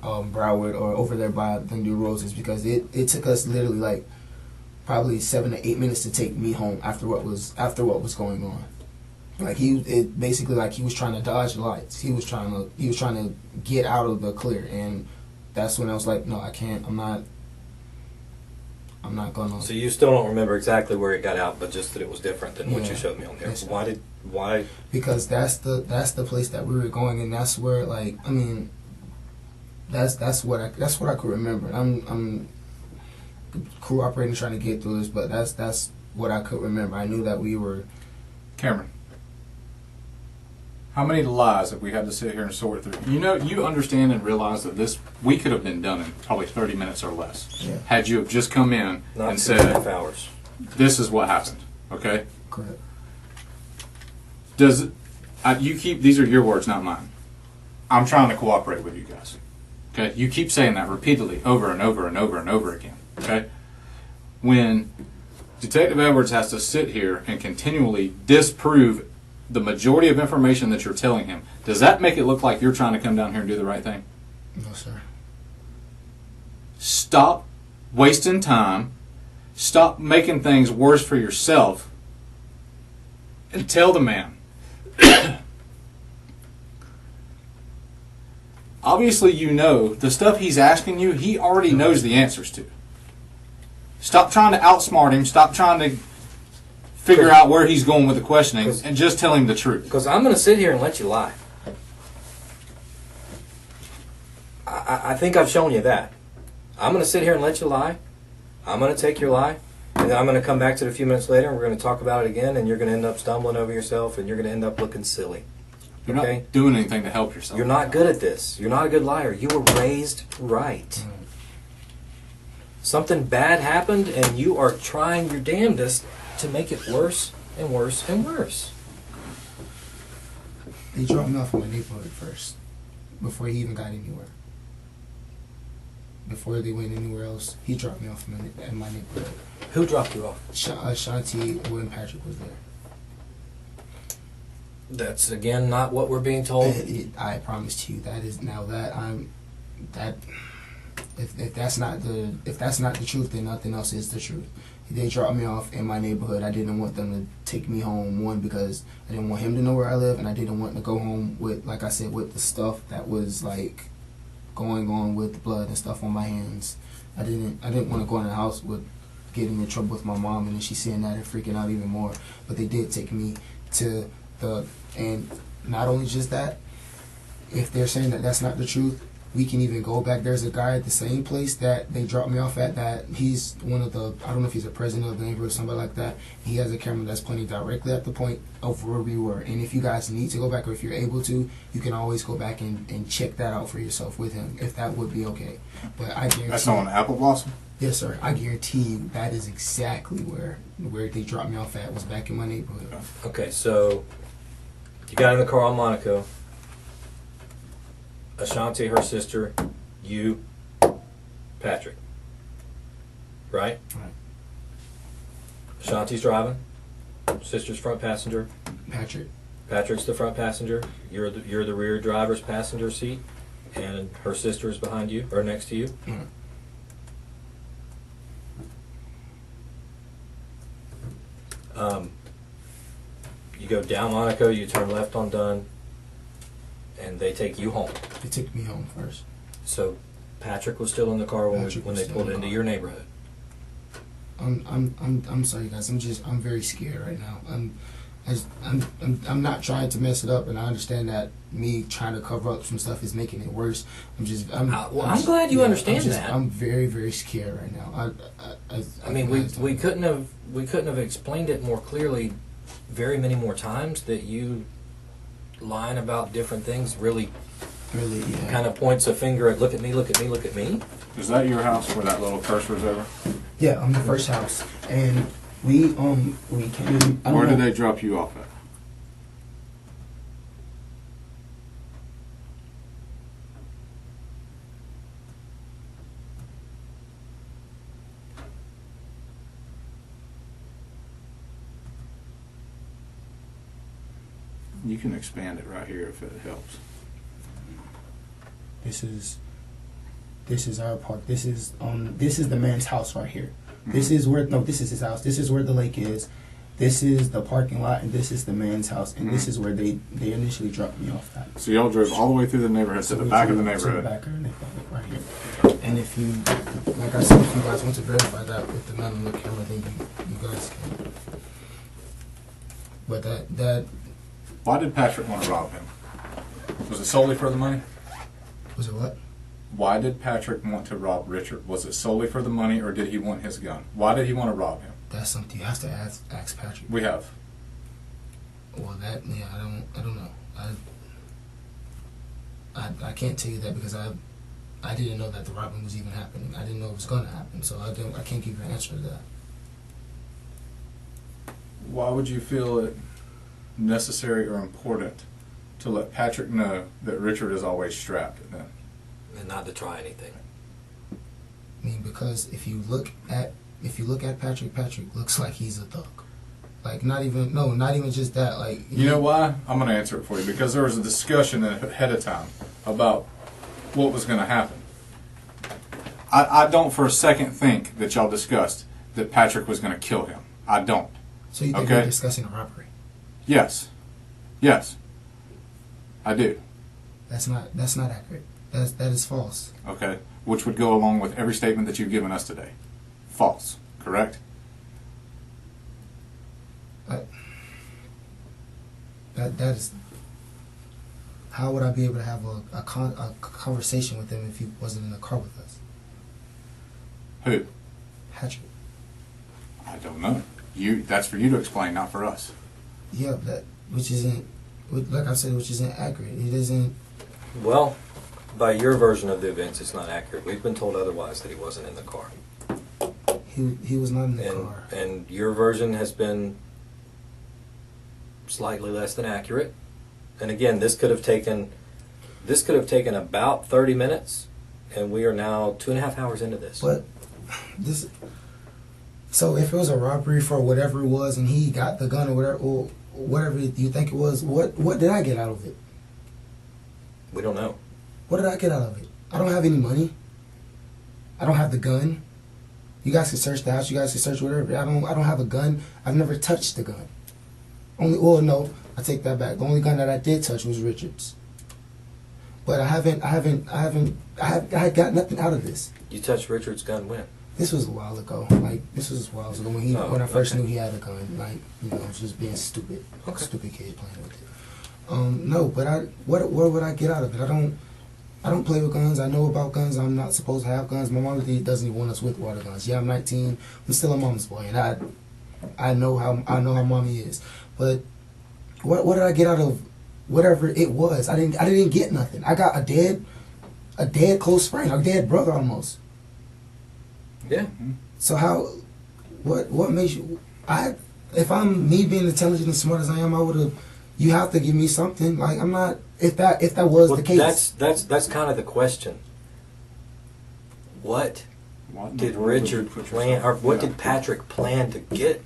Broward or over there by the New Roses, because it took us literally probably 7 to 8 minutes to take me home after what was going on. Basically he was trying to dodge the lights. He was trying to get out of the clear, and that's when I was like, no, I can't. I'm not gonna. So you still don't remember exactly where it got out, but just that it was different than what you showed me on here. Why? Because that's the place that we were going, and that's where that's what I could remember. I'm cooperating, trying to get through this, but that's what I could remember. I knew that we were. Cameron, how many lies have we had to sit here and sort through? You understand and realize that we could have been done in probably 30 minutes or less. Yeah. Had you have just come in Not and 2.5 said, hours. this is what happened, okay? Correct. These are your words, not mine. I'm trying to cooperate with you guys. Okay? You keep saying that repeatedly over and over and over and over again. Okay? When Detective Edwards has to sit here and continually disprove the majority of information that you're telling him, does that make it look like you're trying to come down here and do the right thing? No, sir. Stop wasting time. Stop making things worse for yourself. And tell the man. Obviously, the stuff he's asking you, he already knows the answers to. Stop trying to outsmart him. Stop trying to figure out where he's going with the questioning, and just tell him the truth. Because I'm going to sit here and let you lie. I think I've shown you that. I'm going to sit here and let you lie. I'm going to take your lie, and then I'm going to come back to it a few minutes later, and we're going to talk about it again, and you're going to end up stumbling over yourself, and you're going to end up looking silly. You're not doing anything to help yourself. You're not good at this. You're not a good liar. You were raised right. Something bad happened, and you are trying your damnedest to make it worse and worse and worse. They dropped me off in my neighborhood first, before he even got anywhere. Before they went anywhere else, he dropped me off in my neighborhood. Who dropped you off? Shanti and Patrick was there. That's again not what we're being told. I promise you that is now that I'm that. If that's not the truth, then nothing else is the truth. They dropped me off in my neighborhood. I didn't want them to take me home. One, because I didn't want him to know where I live, and I didn't want to go home with, like I said, with the stuff that was going on with the blood and stuff on my hands. I didn't want to go in the house with getting in trouble with my mom, and then she's seeing that and freaking out even more. But they did take me and not only just that, if they're saying that that's not the truth, We can even go back. There's a guy at the same place that they dropped me off at. That he's one of the, I don't know if he's a president of the neighborhood or somebody like that. He has a camera that's pointing directly at the point of where we were. And if you guys need to go back, or if you're able to, you can always go back and check that out for yourself with him, if that would be okay. But I guarantee. That's on Apple Blossom? Yes, sir. I guarantee you that is exactly where they dropped me off at, was back in my neighborhood. Okay, so you got in the car on Monaco. Ashanti, her sister, you, Patrick. Right? Right. Ashanti's driving. Sister's front passenger. Patrick. Patrick's the front passenger. You're the rear driver's passenger seat, and her sister is behind you or next to you. Right. You go down Monaco. You turn left on Dunn, and they take you home. They took me home first. So Patrick was still in the car when Patrick when was they still pulled in the into car. your neighborhood. I'm sorry, guys. I'm very scared right now. I'm not trying to mess it up, and I understand that me trying to cover up some stuff is making it worse. I'm glad you understand that. I'm very, very scared right now. I mean, we couldn't have explained it more clearly very many more times, that you lying about different things really yeah. kind of points a finger at look at me, look at me, look at me. Is that your house where that little cursor's over? Yeah, I'm the first house, and we came. Where did they drop you off at? You can expand it right here if it helps. This is our park. This is the man's house right here. This is where this is his house. This is where the lake is. This is the parking lot, and this is the man's house, and this is where they initially dropped me off at. So y'all drove all the way through the neighborhood to the back of the neighborhood. To the back of the neighborhood, right here. And if you, like I said, if you guys want to verify that with the man on the camera, then you guys can. But that Why did Patrick want to rob him? Was it solely for the money? was it what? Why did Patrick want to rob Richard? Was it solely for the money, or did he want his gun? Why did he want to rob him? That's something you have to ask Patrick. We have. Well, I don't know. I can't tell you that because I didn't know that the robbing was even happening. I didn't know it was going to happen, so I can't give you an answer to that. Why would you feel it necessary or important to let Patrick know that Richard is always strapped then? And not to try anything. I mean, because if you look at Patrick, Patrick looks like he's a thug. Like not even just that. Like you know why? I'm going to answer it for you because there was a discussion ahead of time about what was going to happen. I don't for a second think that y'all discussed that Patrick was going to kill him. I don't. So you think Okay. we're discussing a robbery? Yes, I do. That's not accurate. That is false. Okay, which would go along with every statement that you've given us today. False, correct? That is. How would I be able to have a conversation with him if he wasn't in the car with us? Who? Patrick. I don't know. That's for you to explain, not for us. Yeah, which isn't, like I said, which isn't accurate. It isn't. Well, by your version of the events, it's not accurate. We've been told otherwise, that he wasn't in the car. He was not in the car. And your version has been slightly less than accurate. And again, this could have taken about 30 minutes, and we are now 2.5 hours into this. But this. So if it was a robbery for whatever it was, and he got the gun or whatever you think it was, what did I get out of it? We don't know. What did I get out of it? I don't have any money. I don't have the gun. You guys can search the house. You guys can search whatever. I don't have a gun. I've never touched the gun. No, I take that back. The only gun that I did touch was Richard's. But I got nothing out of this. You touched Richard's gun when? This was a while ago. When I first knew he had a gun. Like, I was just being stupid. Stupid kid playing with it. No, but what would I get out of it? I I don't play with guns. I know about guns. I'm not supposed to have guns. My mom doesn't even want us with water guns. Yeah, I'm 19. I'm still a mama's boy, and I know how mommy is. But what did I get out of whatever it was? I didn't get nothing. I got a dead close friend, a dead brother almost. Yeah. So what makes you? If I'm me being intelligent and smart as I am, I would have. You have to give me something. Like I'm not. If that was the case, that's kind of the question. What did Richard plan, or what did Patrick plan to get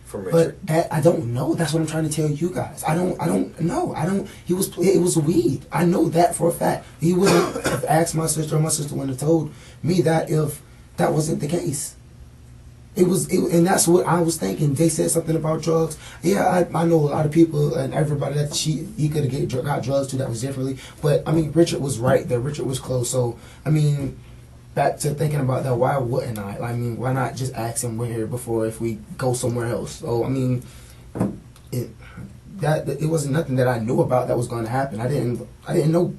from Richard? But that I don't know. That's what I'm trying to tell you guys. I don't know. It was weed. I know that for a fact. He wouldn't have asked my sister, or my sister wouldn't have told me that if that wasn't the case. And that's what I was thinking. They said something about drugs. Yeah, I know a lot of people and everybody that he could have got drugs to that was differently. But I mean, Richard was right there. Richard was close. So I mean, back to thinking about that. Why wouldn't I? I mean, why not just ask him we're here before if we go somewhere else? So I mean, it wasn't nothing that I knew about that was going to happen. I didn't know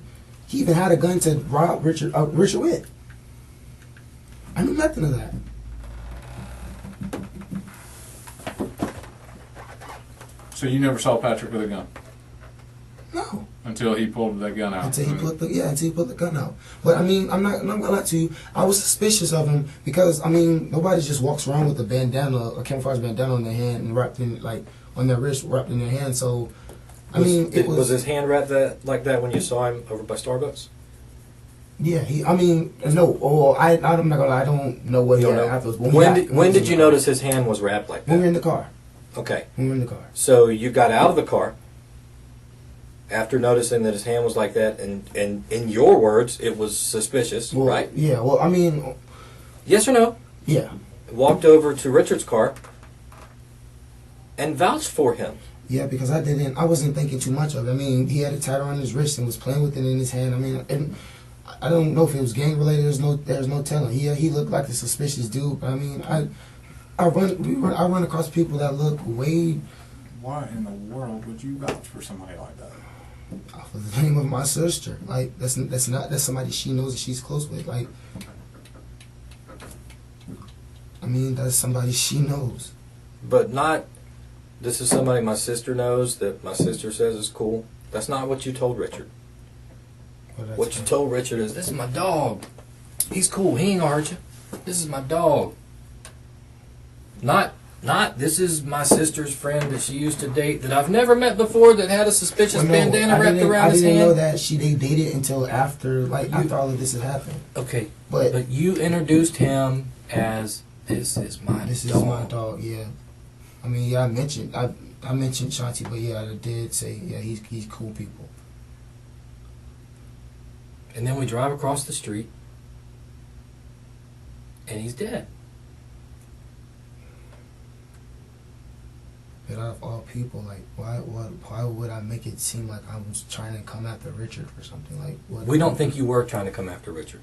he even had a gun to rob Richard with. I knew nothing of that. So you never saw Patrick with a gun? No. Until he pulled that gun out. Until he put the gun out. But I mean, I'm not gonna lie to you. I was suspicious of him because I mean, nobody just walks around with a bandana, a camouflage bandana on their hand and wrapped in on their wrist, wrapped in their hand. So, was his hand wrapped like that when you saw him over by Starbucks? Yeah, no. Oh, I'm not gonna lie. I don't know what he had afterwards. When did you notice his hand was wrapped like that? When we were in the car. Okay. When we were in the car. So you got out of the car after noticing that his hand was like that, and in your words, it was suspicious, right? Yeah. Well, I mean. Yes or no? Yeah. Walked over to Richard's car and vouched for him. Yeah, because I wasn't thinking too much of it. I mean, he had it tied around his wrist and was playing with it in his hand. I mean, and I don't know if it was gang related. There's no telling. He looked like a suspicious dude. But I mean, I run across people that look way. Why in the world would you vouch for somebody like that? Off of the name of my sister, like that's somebody she knows that she's close with. Like, I mean, that's somebody she knows. But not. This is somebody my sister knows that my sister says is cool. That's not what you told Richard. What you told Richard is, this is my dog. He's cool. He ain't gonna hurt you. This is my dog. Not, this is my sister's friend that she used to date that I've never met before that had a suspicious bandana wrapped around his hand. I didn't know that they dated until after all of this had happened. Okay, but you introduced him as, this is my dog, yeah. I mean, yeah, I mentioned Shanti, but yeah, I did say, yeah, he's cool people. And then we drive across the street, and he's dead. But out of all people, like, why would I make it seem like I was trying to come after Richard for something? Like, what? We don't think you were trying to come after Richard.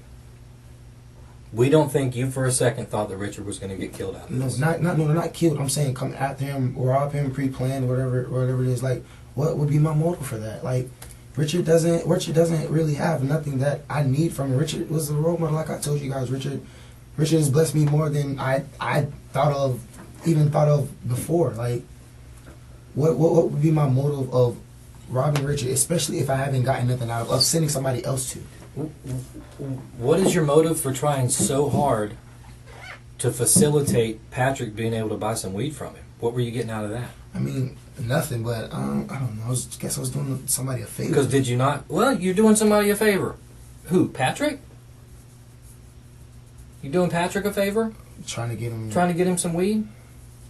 We don't think you for a second thought that Richard was going to get killed out of this. Not killed. I'm saying come after him, rob him, pre-planned, whatever it is. Like, what would be my motive for that? Like, Richard doesn't really have nothing that I need from him. Richard was a role model, like I told you guys. Richard has blessed me more than I thought of before. Like, what would be my motive of robbing Richard, especially if I haven't gotten nothing out of sending somebody else to? What is your motive for trying so hard to facilitate Patrick being able to buy some weed from him? What were you getting out of that? I mean, nothing, but I don't know. I guess I was doing somebody a favor. Because did you not? Well, you're doing somebody a favor. Who? Patrick? You doing Patrick a favor? Trying to get him some weed?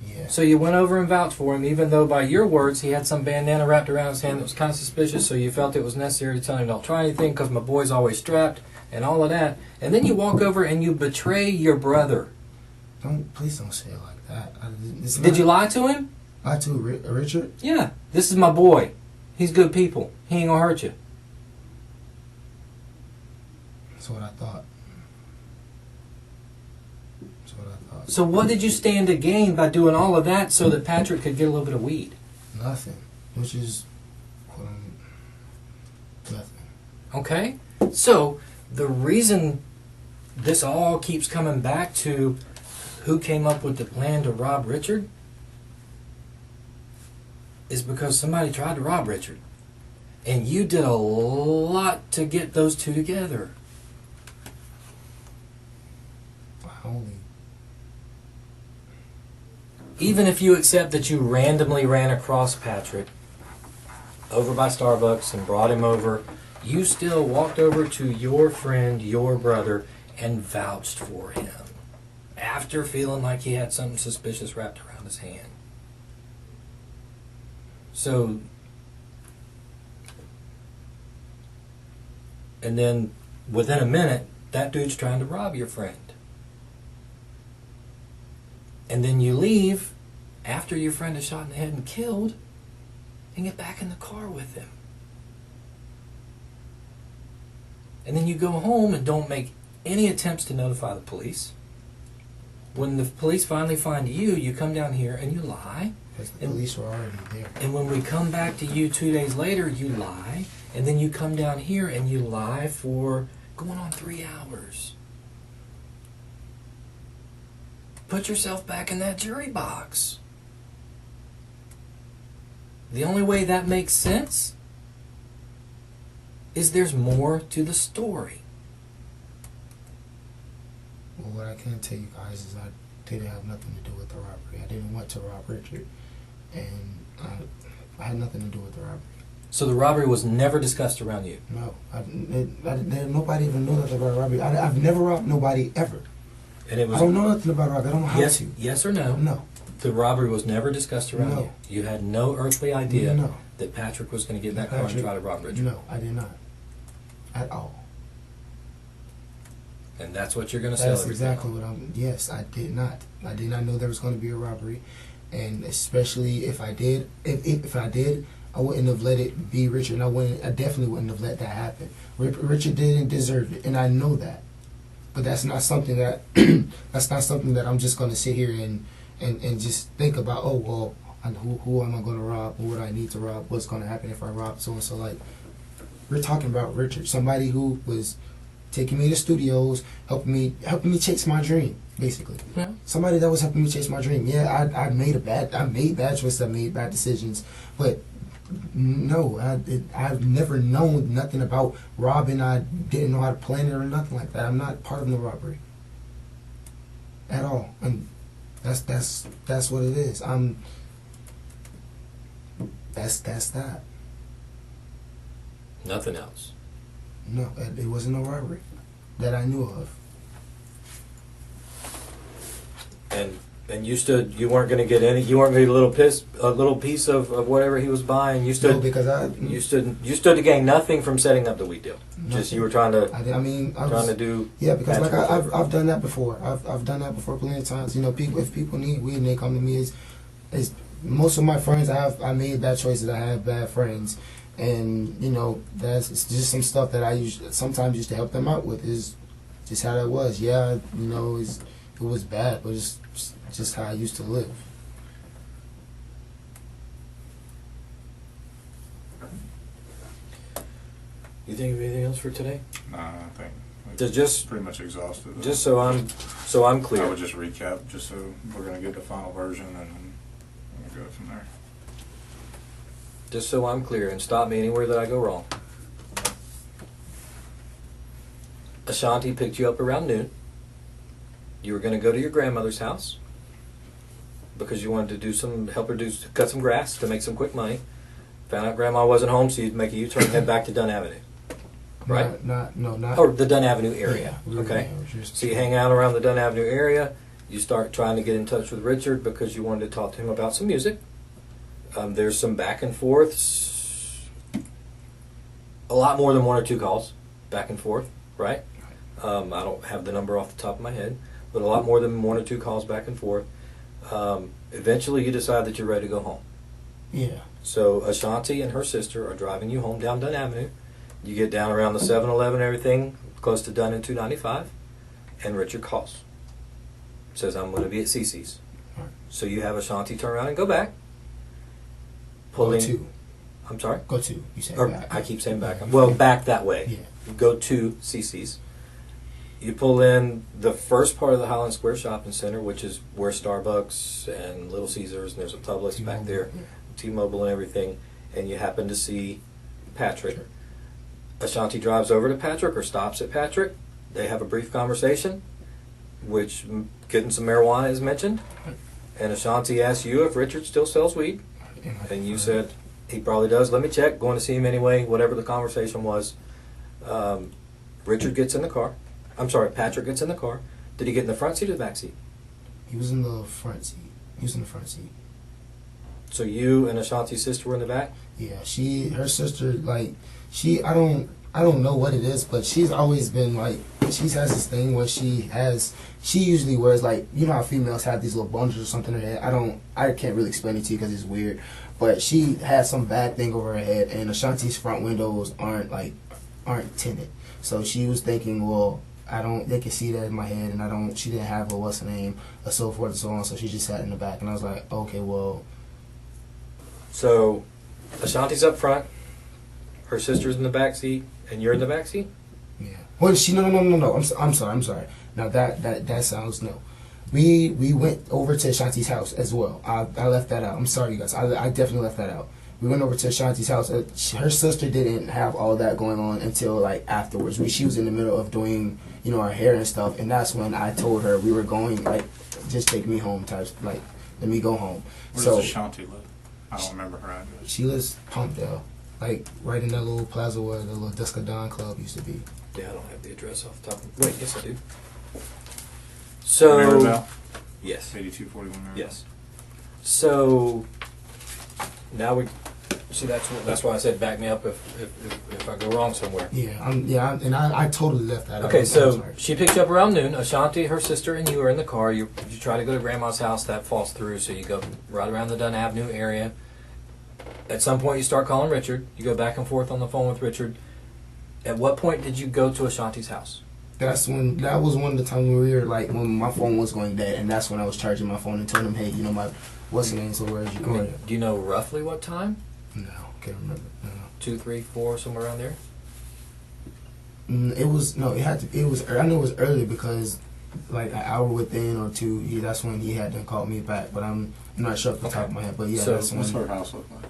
Yeah. So you went over and vouched for him, even though by your words he had some bandana wrapped around his hand that was kind of suspicious, so you felt it was necessary to tell him don't try anything because my boy's always strapped and all of that. And then you walk over and you betray your brother. Please don't say it like that. Did you lie to him? Lie to Richard? Yeah. This is my boy. He's good people. He ain't gonna hurt you. That's what I thought. So what did you stand to gain by doing all of that so that Patrick could get a little bit of weed? Nothing. Which is nothing. Okay. So the reason this all keeps coming back to who came up with the plan to rob Richard is because somebody tried to rob Richard. And you did a lot to get those two together. Even if you accept that you randomly ran across Patrick over by Starbucks and brought him over, you still walked over to your friend, your brother, and vouched for him after feeling like he had something suspicious wrapped around his hand. So, and then within a minute, that dude's trying to rob your friend. And then you leave after your friend is shot in the head and killed and get back in the car with him. And then you go home and don't make any attempts to notify the police. When the police finally find you, you come down here and you lie. Because the police were already there. And when we come back to you 2 days later, you lie. And then you come down here and you lie for going on 3 hours. Put yourself back in that jury box. The only way that makes sense is there's more to the story. Well, what I can tell you guys is I didn't have nothing to do with the robbery. I didn't want to rob Richard, and I had nothing to do with the robbery. So the robbery was never discussed around you? No, nobody even knew nothing about robbery. I've never robbed nobody ever. And it was, I don't know nothing about robbery. I don't know how to. Yes or no? No. The robbery was never discussed around No. you? You had no earthly idea No. that Patrick was going to get in that car and try to rob Richard? No, I did not. At all. And that's what you're going to sell That's everything exactly on. what I'm... Yes, I did not. I did not know there was going to be a robbery. And especially if I did... If I did, I wouldn't have let it be Richard. And I definitely wouldn't have let that happen. Richard didn't deserve it. And I know that. But that's not something that... that's not something that I'm just going to sit here and just think about, oh, well, who am I going to rob? What do I need to rob? What's going to happen if I rob so-and-so? Like, we're talking about Richard. Somebody who was taking me to studios, helping me chase my dream, basically. Yeah. Somebody that was helping me chase my dream. Yeah, I made bad choices, I made bad decisions, but no, I've never known nothing about robbing. I didn't know how to plan it or nothing like that. I'm not part of the robbery at all, and that's what it is. That's that. Nothing else. No, it wasn't a robbery that I knew of. And you weren't going to get any. You weren't going to get a little piece of whatever he was buying. You stood No, because you stood to gain nothing from setting up the weed deal. Nothing. Just you were trying to. I mean, to do. Yeah, because like Patrick I've done that before. I've done that before plenty of times. You know, if people need weed and they come to me, is most of my friends I made bad choices. I have bad friends, and you know it's just some stuff that I sometimes used to help them out with. Is just how that was. Yeah, you know, it was bad, but it's just how I used to live. You think of anything else for today? Nah, I think Just pretty much exhausted. Just so I'm I clear. would just recap, just so we're gonna get the final version, and then we'll go from there. Just so I'm clear, and stop me anywhere that I go wrong. Ashanti picked you up around noon. You were going to go to your grandmother's house because you wanted to help her cut some grass to make some quick money. Found out Grandma wasn't home, so you'd make a U-turn and head back to Dunn Avenue. Right? Not. Or the Dunn Avenue area. Yeah, Okay. yeah, So you hang out around the Dunn Avenue area. You start trying to get in touch with Richard because you wanted to talk to him about some music. There's some back and forths. A lot more than 1 or 2 calls back and forth, right? I don't have the number off the top of my head, but a lot more than 1 or 2 calls back and forth. Eventually you decide that you're ready to go home. Yeah. So Ashanti and her sister are driving you home down Dunn Avenue. You get down around the 7-Eleven and everything, close to Dunn and 295, and Richard calls. Says, I'm going to be at CC's. Right. So you have Ashanti turn around and go back. Go to. I'm sorry? Go to. You said Or back. I keep saying back. Well, back that way. Yeah. you go to CC's. You pull in the first part of the Highland Square Shopping Center, which is where Starbucks and Little Caesars and there's a Publix back there, T-Mobile and everything, and you happen to see Patrick. Ashanti drives over to Patrick or stops at Patrick. They have a brief conversation, which getting some marijuana is mentioned, and Ashanti asks you if Richard still sells weed, and you said he probably does. Let me check. Going to see him anyway. Whatever the conversation was, Richard gets in the car. I'm sorry, Patrick gets in the car. Did he get in the front seat or the back seat? He was in the front seat. He was in the front seat. So you and Ashanti's sister were in the back? Yeah, her sister, like, I don't know what it is, but she's always been like, she has this thing where she usually wears, like, you know how females have these little bundles or something in her head. I can't really explain it to you because it's weird, but she has some bad thing over her head, and Ashanti's front windows aren't tinted. So she was thinking, well, they can see that in my head, and she didn't have a what's her name, or so forth and so on, so she just sat in the back, and I was like, okay, well. So Ashanti's up front, her sister's in the back seat, and you're in the back seat? Yeah. Well, no. I'm sorry. Now that sounds no. We went over to Ashanti's house as well. I left that out. I'm sorry, you guys. I definitely left that out. We went over to Ashanti's house. Her sister didn't have all that going on until like afterwards. She was in the middle of doing, her hair and stuff, and that's when I told her we were going, like, just take me home type, like, let me go home. Where does Ashanti live? I don't remember her address. She lives Pumpdale, like right in that little plaza where the little Dusk of Dawn club used to be. Yeah, I don't have the address off the top. Wait, yes I do. So Maribel? Yes. 8241 Maribel. Yes. So now we see that's why I said back me up if I go wrong somewhere. I totally left that out. Okay, so she picked you up around noon. Ashanti, her sister, and you are in the car. You try to go to Grandma's house. That falls through, so you go right around the Dunn Avenue area. At some point, you start calling Richard. You go back and forth on the phone with Richard. At what point did you go to Ashanti's house? That was one of the times when we were like, when my phone was going dead, and that's when I was charging my phone and telling him, hey, what's the name? So where did you go? Do you know roughly what time? No, can't remember. No. 2, 3, 4, somewhere around there. I knew it was early because like an hour within or two, that's when he had to call me back. But I'm not sure off the top of my head. But yeah, So that's what's when her house look like?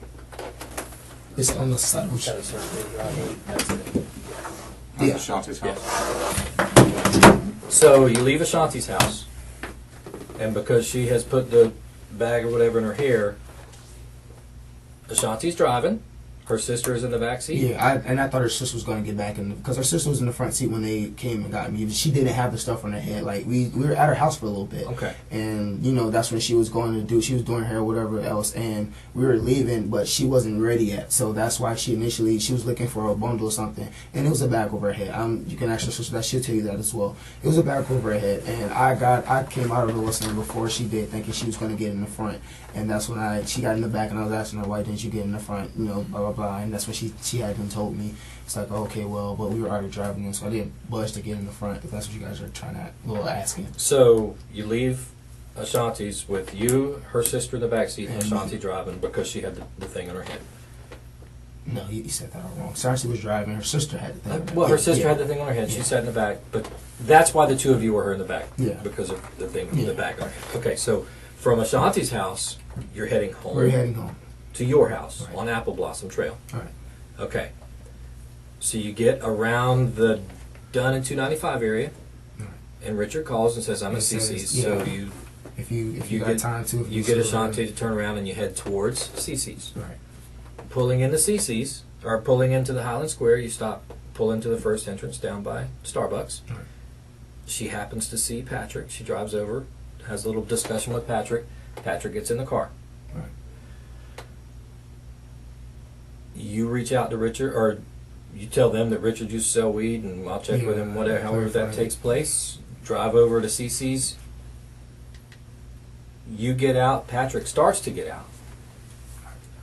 it's on the side. That's it. Yeah. Ashanti's house. Yeah. So you leave Ashanti's house, and because she has put the bag or whatever in her hair, Ashanti's driving. Her sister is in the back seat. Yeah, I thought her sister was going to get back because her sister was in the front seat when they came and got me. She didn't have the stuff on her head. Like we were at her house for a little bit. Okay. And that's when she was doing her hair, whatever else, and we were leaving, but she wasn't ready yet. So that's why she was looking for a bundle or something, and it was a bag over her head. You can ask her sister that; she'll tell you that as well. It was a bag over her head, and I came out of the listening before she did, thinking she was going to get in the front. And that's when she got in the back, and I was asking her, why didn't you get in the front, blah, blah, blah. And that's when she hadn't told me. It's like, okay, well, but we were already driving in, so I didn't budge to get in the front, if that's what you guys are asking. So you leave Ashanti's with you, her sister in the back seat, and Ashanti driving because she had the thing in her head. No, you said that all wrong. Ashanti was driving, her sister had the thing. Well, her sister had the thing on her head. She sat in the back, but that's why the two of you were her in the back. Yeah. Because of the thing in the back on her head. Okay, so from Ashanti's house, you're heading home. We're heading home. To your house Right. on Apple Blossom Trail. All right. Okay. So you get around the Dunn and 295 area, Right. and Richard calls and says, I'm at He says, CC's. yeah. So If you got get, time to. you get Ashanti to turn around and you head towards CC's. Right. Pulling into CC's, or pulling into the Highland Square, you pull into the first entrance down by Starbucks. Right. She happens to see Patrick. She drives over, has a little discussion with Patrick. Patrick gets in the car. Right. You reach out to Richard, or you tell them that Richard used to sell weed, and I'll check with him, whatever, however that takes place. Drive over to CC's. You get out. Patrick starts to get out.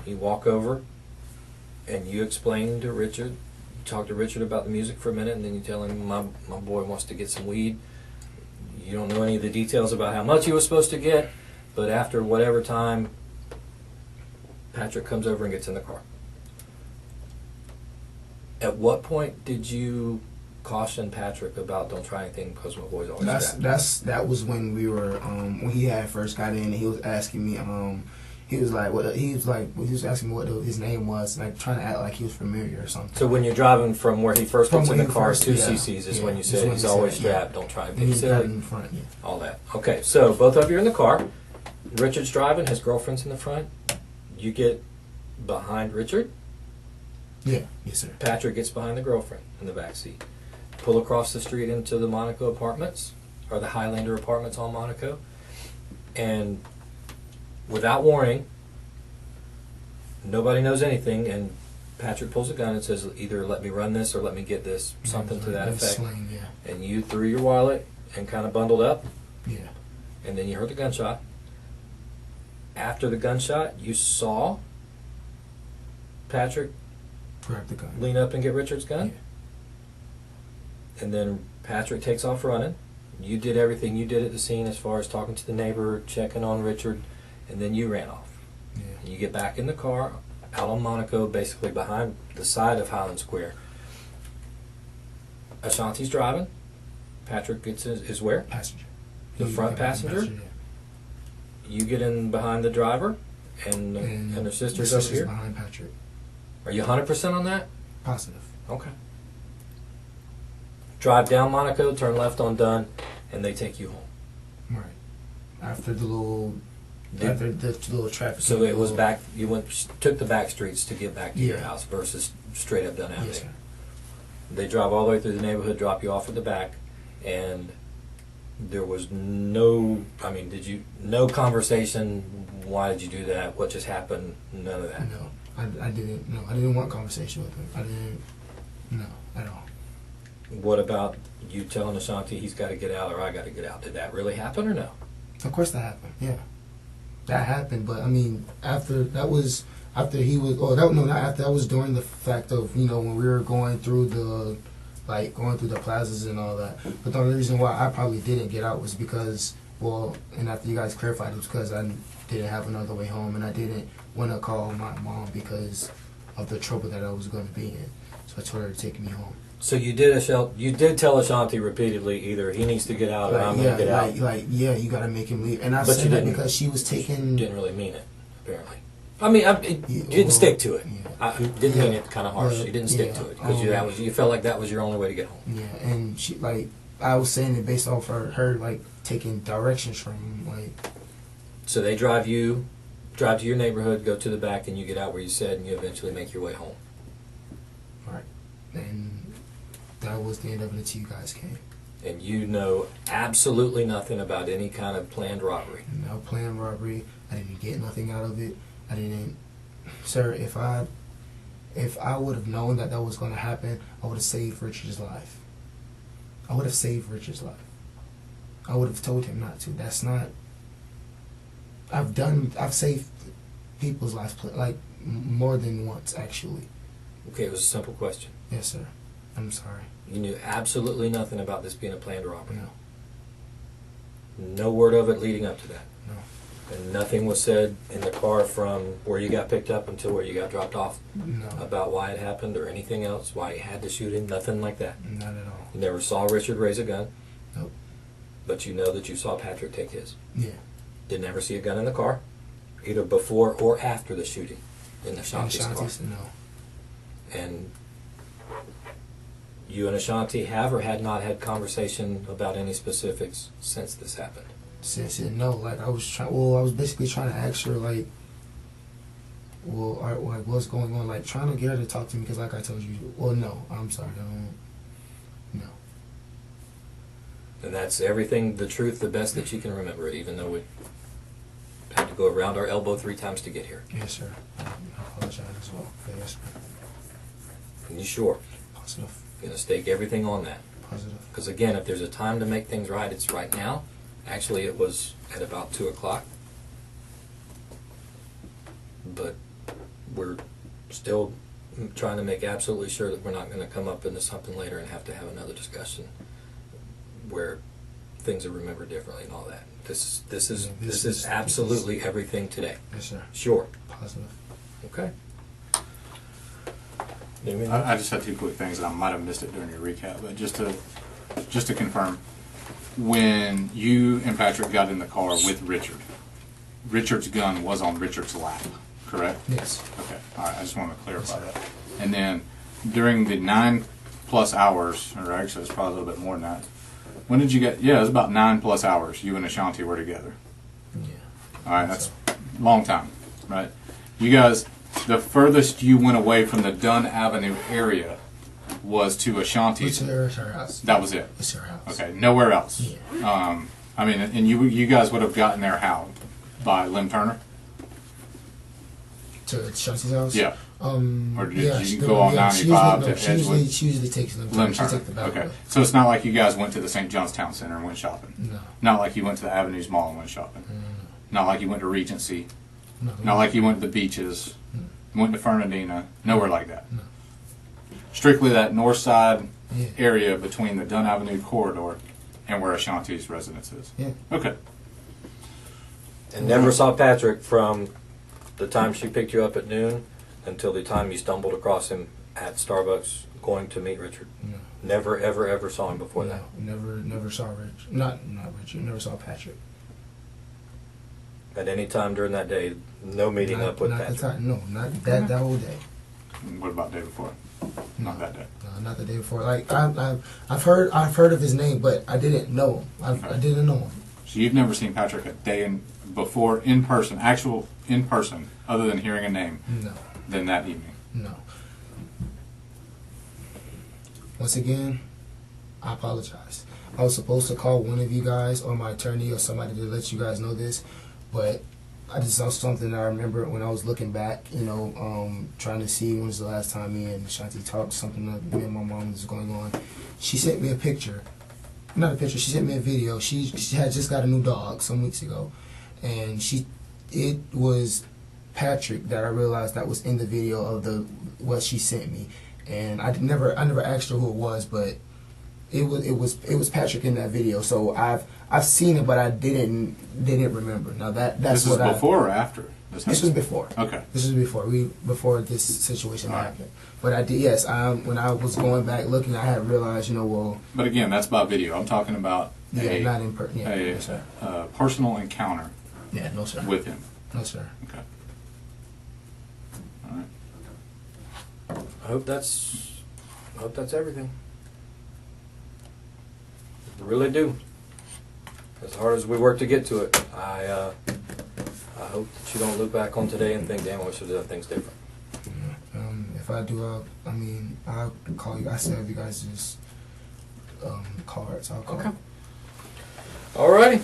You walk over, and you explain to Richard. You talk to Richard about the music for a minute, and then you tell him, my boy wants to get some weed. You don't know any of the details about how much he was supposed to get, but after whatever time, Patrick comes over and gets in the car. At what point did you caution Patrick about don't try anything because my boy's always strapped? That was when we were when he had first got in and he was asking me he was asking me what his name was, like trying to act like he was familiar or something. So when you're driving from where he first gets in the car to yeah, CC's is yeah, when you said he's always strapped, don't try anything He's got silly, in front, yeah. all that. Okay, so both of you are in the car. Richard's driving, his girlfriend's in the front. You get behind Richard. Yeah, yes sir. Patrick gets behind the girlfriend in the back seat. Pull across the street into the Monaco apartments, or the Highlander apartments on Monaco, and without warning, nobody knows anything, and Patrick pulls a gun and says, either let me run this or let me get this, something to that effect. Sling, yeah. And you threw your wallet and kind of bundled up, Yeah. and then you heard the gunshot. After the gunshot, you saw Patrick Grab the gun. lean up and get Richard's gun. Yeah. And then Patrick takes off running. You did everything you did at the scene as far as talking to the neighbor, checking on Richard, and then you ran off. Yeah. You get back in the car, out on Monaco, basically behind the side of Highland Square. Ashanti's driving. Patrick gets is where? Passenger. The front passenger? Yeah. You get in behind the driver, and her sister's over here? Behind Patrick. Are you 100% on that? Positive. Okay. Drive down Monaco, turn left on Dunn, and they take you home. Right. After the little traffic. So it was back. You took the back streets to get back to your Yeah. house versus straight up Dunn Avenue. Yes, sir. They drive all the way through the neighborhood, drop you off at the back, and there was no. I mean, no conversation? Why did you do that? What just happened? None of that. No, I didn't. No, I didn't want conversation with him. I didn't. No, at all. What about you telling Ashanti he's got to get out or I got to get out? Did that really happen or no? Of course that happened. Yeah, that happened. But I mean, after that was he was. Oh, that no, not after. That was during the fact of when we were going through the plazas and all that. But the only reason why I probably didn't get out was because and after you guys clarified, it was because I didn't have another way home and I didn't want to call my mom because of the trouble that I was going to be in. So I told her to take me home. So you did tell Ashanti repeatedly either he needs to get out or I'm going to get out. You got to make him leave. And I But said you that didn't- because she was taking. Didn't really mean it, apparently. I mean, you didn't stick to it. Yeah. I didn't mean it kind of harsh. But, You didn't stick to it because you felt like that was your only way to get home. Yeah, and she I was saying it based off her taking directions from So they drive to your neighborhood, go to the back, and you get out where you said, and you eventually make your way home. right, and that was the end of it until you guys came. And you know absolutely nothing about any kind of planned robbery. No planned robbery. I didn't get nothing out of it. I didn't, sir. If I would have known that was going to happen, I would have saved Richard's life. I would have saved Richard's life. I would have told him not to. That's not. I've saved people's lives more than once actually. Okay, it was a simple question. Yes, sir. I'm sorry. You knew absolutely nothing about this being a planned robbery. No. No word of it leading up to that. No. And nothing was said in the car from where you got picked up until where you got dropped off No. about why it happened or anything else, why you had to shoot him, nothing like that. Not at all. You never saw Richard raise a gun. Nope. But you know that you saw Patrick take his. Yeah. Didn't ever see a gun in the car, either before or after the shooting in the Ashanti's car. No. And you and Ashanti have or had not had conversation about any specifics since this happened? Since it no, I was basically trying to ask her what's going on, trying to get her to talk to me because I told you, no, I'm sorry, no. And that's everything, the truth, the best that you can remember it, even though we had to go around our elbow 3 times to get here. Yes, sir. I apologize as well. Yes, sir. And you sure? Positive. Going to stake everything on that. Positive. Because again, if there's a time to make things right, it's right now. Actually, it was at about 2 o'clock. But we're still trying to make absolutely sure that we're not going to come up into something later and have to have another discussion where things are remembered differently and all that. This is absolutely everything today. Yes, sir. Sure. Positive. Okay. I just had two quick things, and I might have missed it during your recap, but just to confirm, when you and Patrick got in the car with Richard, Richard's gun was on Richard's lap, correct? Yes. Okay, all right, I just want to clarify that. And then during the 9+ hours, or actually it's probably a little bit more than that, when did you get, yeah, it was about 9+ hours you and Ashanti were together. Yeah. All right, that's a long time, right? You guys, the furthest you went away from the Dunn Avenue area was to Ashanti's. It's her house. That was it. It's her house. Okay, nowhere else. Yeah. I mean, and you guys would have gotten there how? By Lim Turner? To Shanti's house? Yeah. Or did you she- go on 95 to she Edgewood? she usually takes them. Lim She Turner. take the back Okay, way. so it's not like you guys went to the St. John's Town Center and went shopping. No. Not like you went to the Avenues Mall and went shopping. Not like you went to Regency. No. Not like you went to the beaches. Went to Fernandina. Nowhere like that. No. Strictly that north side Yeah. area between the Dunn Avenue corridor and where Ashanti's residence is. Yeah. Okay. And never saw Patrick from the time she picked you up at noon until the time you stumbled across him at Starbucks going to meet Richard. No. Never, ever, ever saw him before that. No. Never saw Rich. Not Richard. Never saw Patrick. At any time during that day, no meeting up with not Patrick. The time, no, not that whole day. And what about the day before? Not that day. No, not the day before. Like I've heard of his name, but I didn't know him. I didn't know him. So you've never seen Patrick a day before in person, actual in person, other than hearing a name, No. than that evening. No. Once again, I apologize. I was supposed to call one of you guys or my attorney or somebody to let you guys know this, but I just saw something that I remember when I was looking back, trying to see when was the last time me and Shanti talked, something that me and my mom was going on. She sent me a picture. Not a picture, she sent me a video. She had just got a new dog some weeks ago, and it was Patrick that I realized that was in the video of what she sent me. And I never asked her who it was, but it was Patrick in that video. So I've seen it, but I didn't remember. Now that's This is before or after? This was before. Okay. This was before this situation happened. But I did, yes. When I was going back looking, I had realized, But again, that's by video. I'm talking about not in person. Yeah, no, sir. a personal encounter Yeah, no sir. with him. No sir. Okay. All right. I hope that's everything. I really do. As hard as we work to get to it, I hope that you don't look back on today and think, damn, I wish I had done things different. If I do, I'll call you. I still have you guys just cards. I'll call. Okay. Alrighty.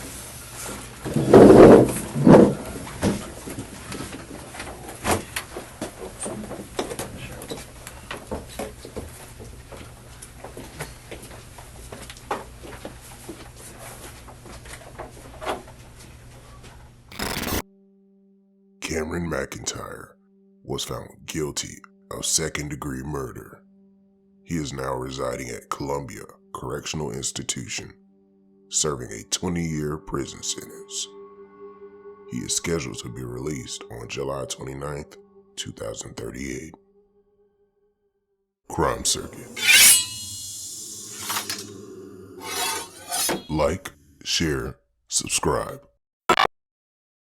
Cameron McIntyre was found guilty of second-degree murder. He is now residing at Columbia Correctional Institution, serving a 20-year prison sentence. He is scheduled to be released on July 29th, 2038. Crime Circuit. Like, share, subscribe.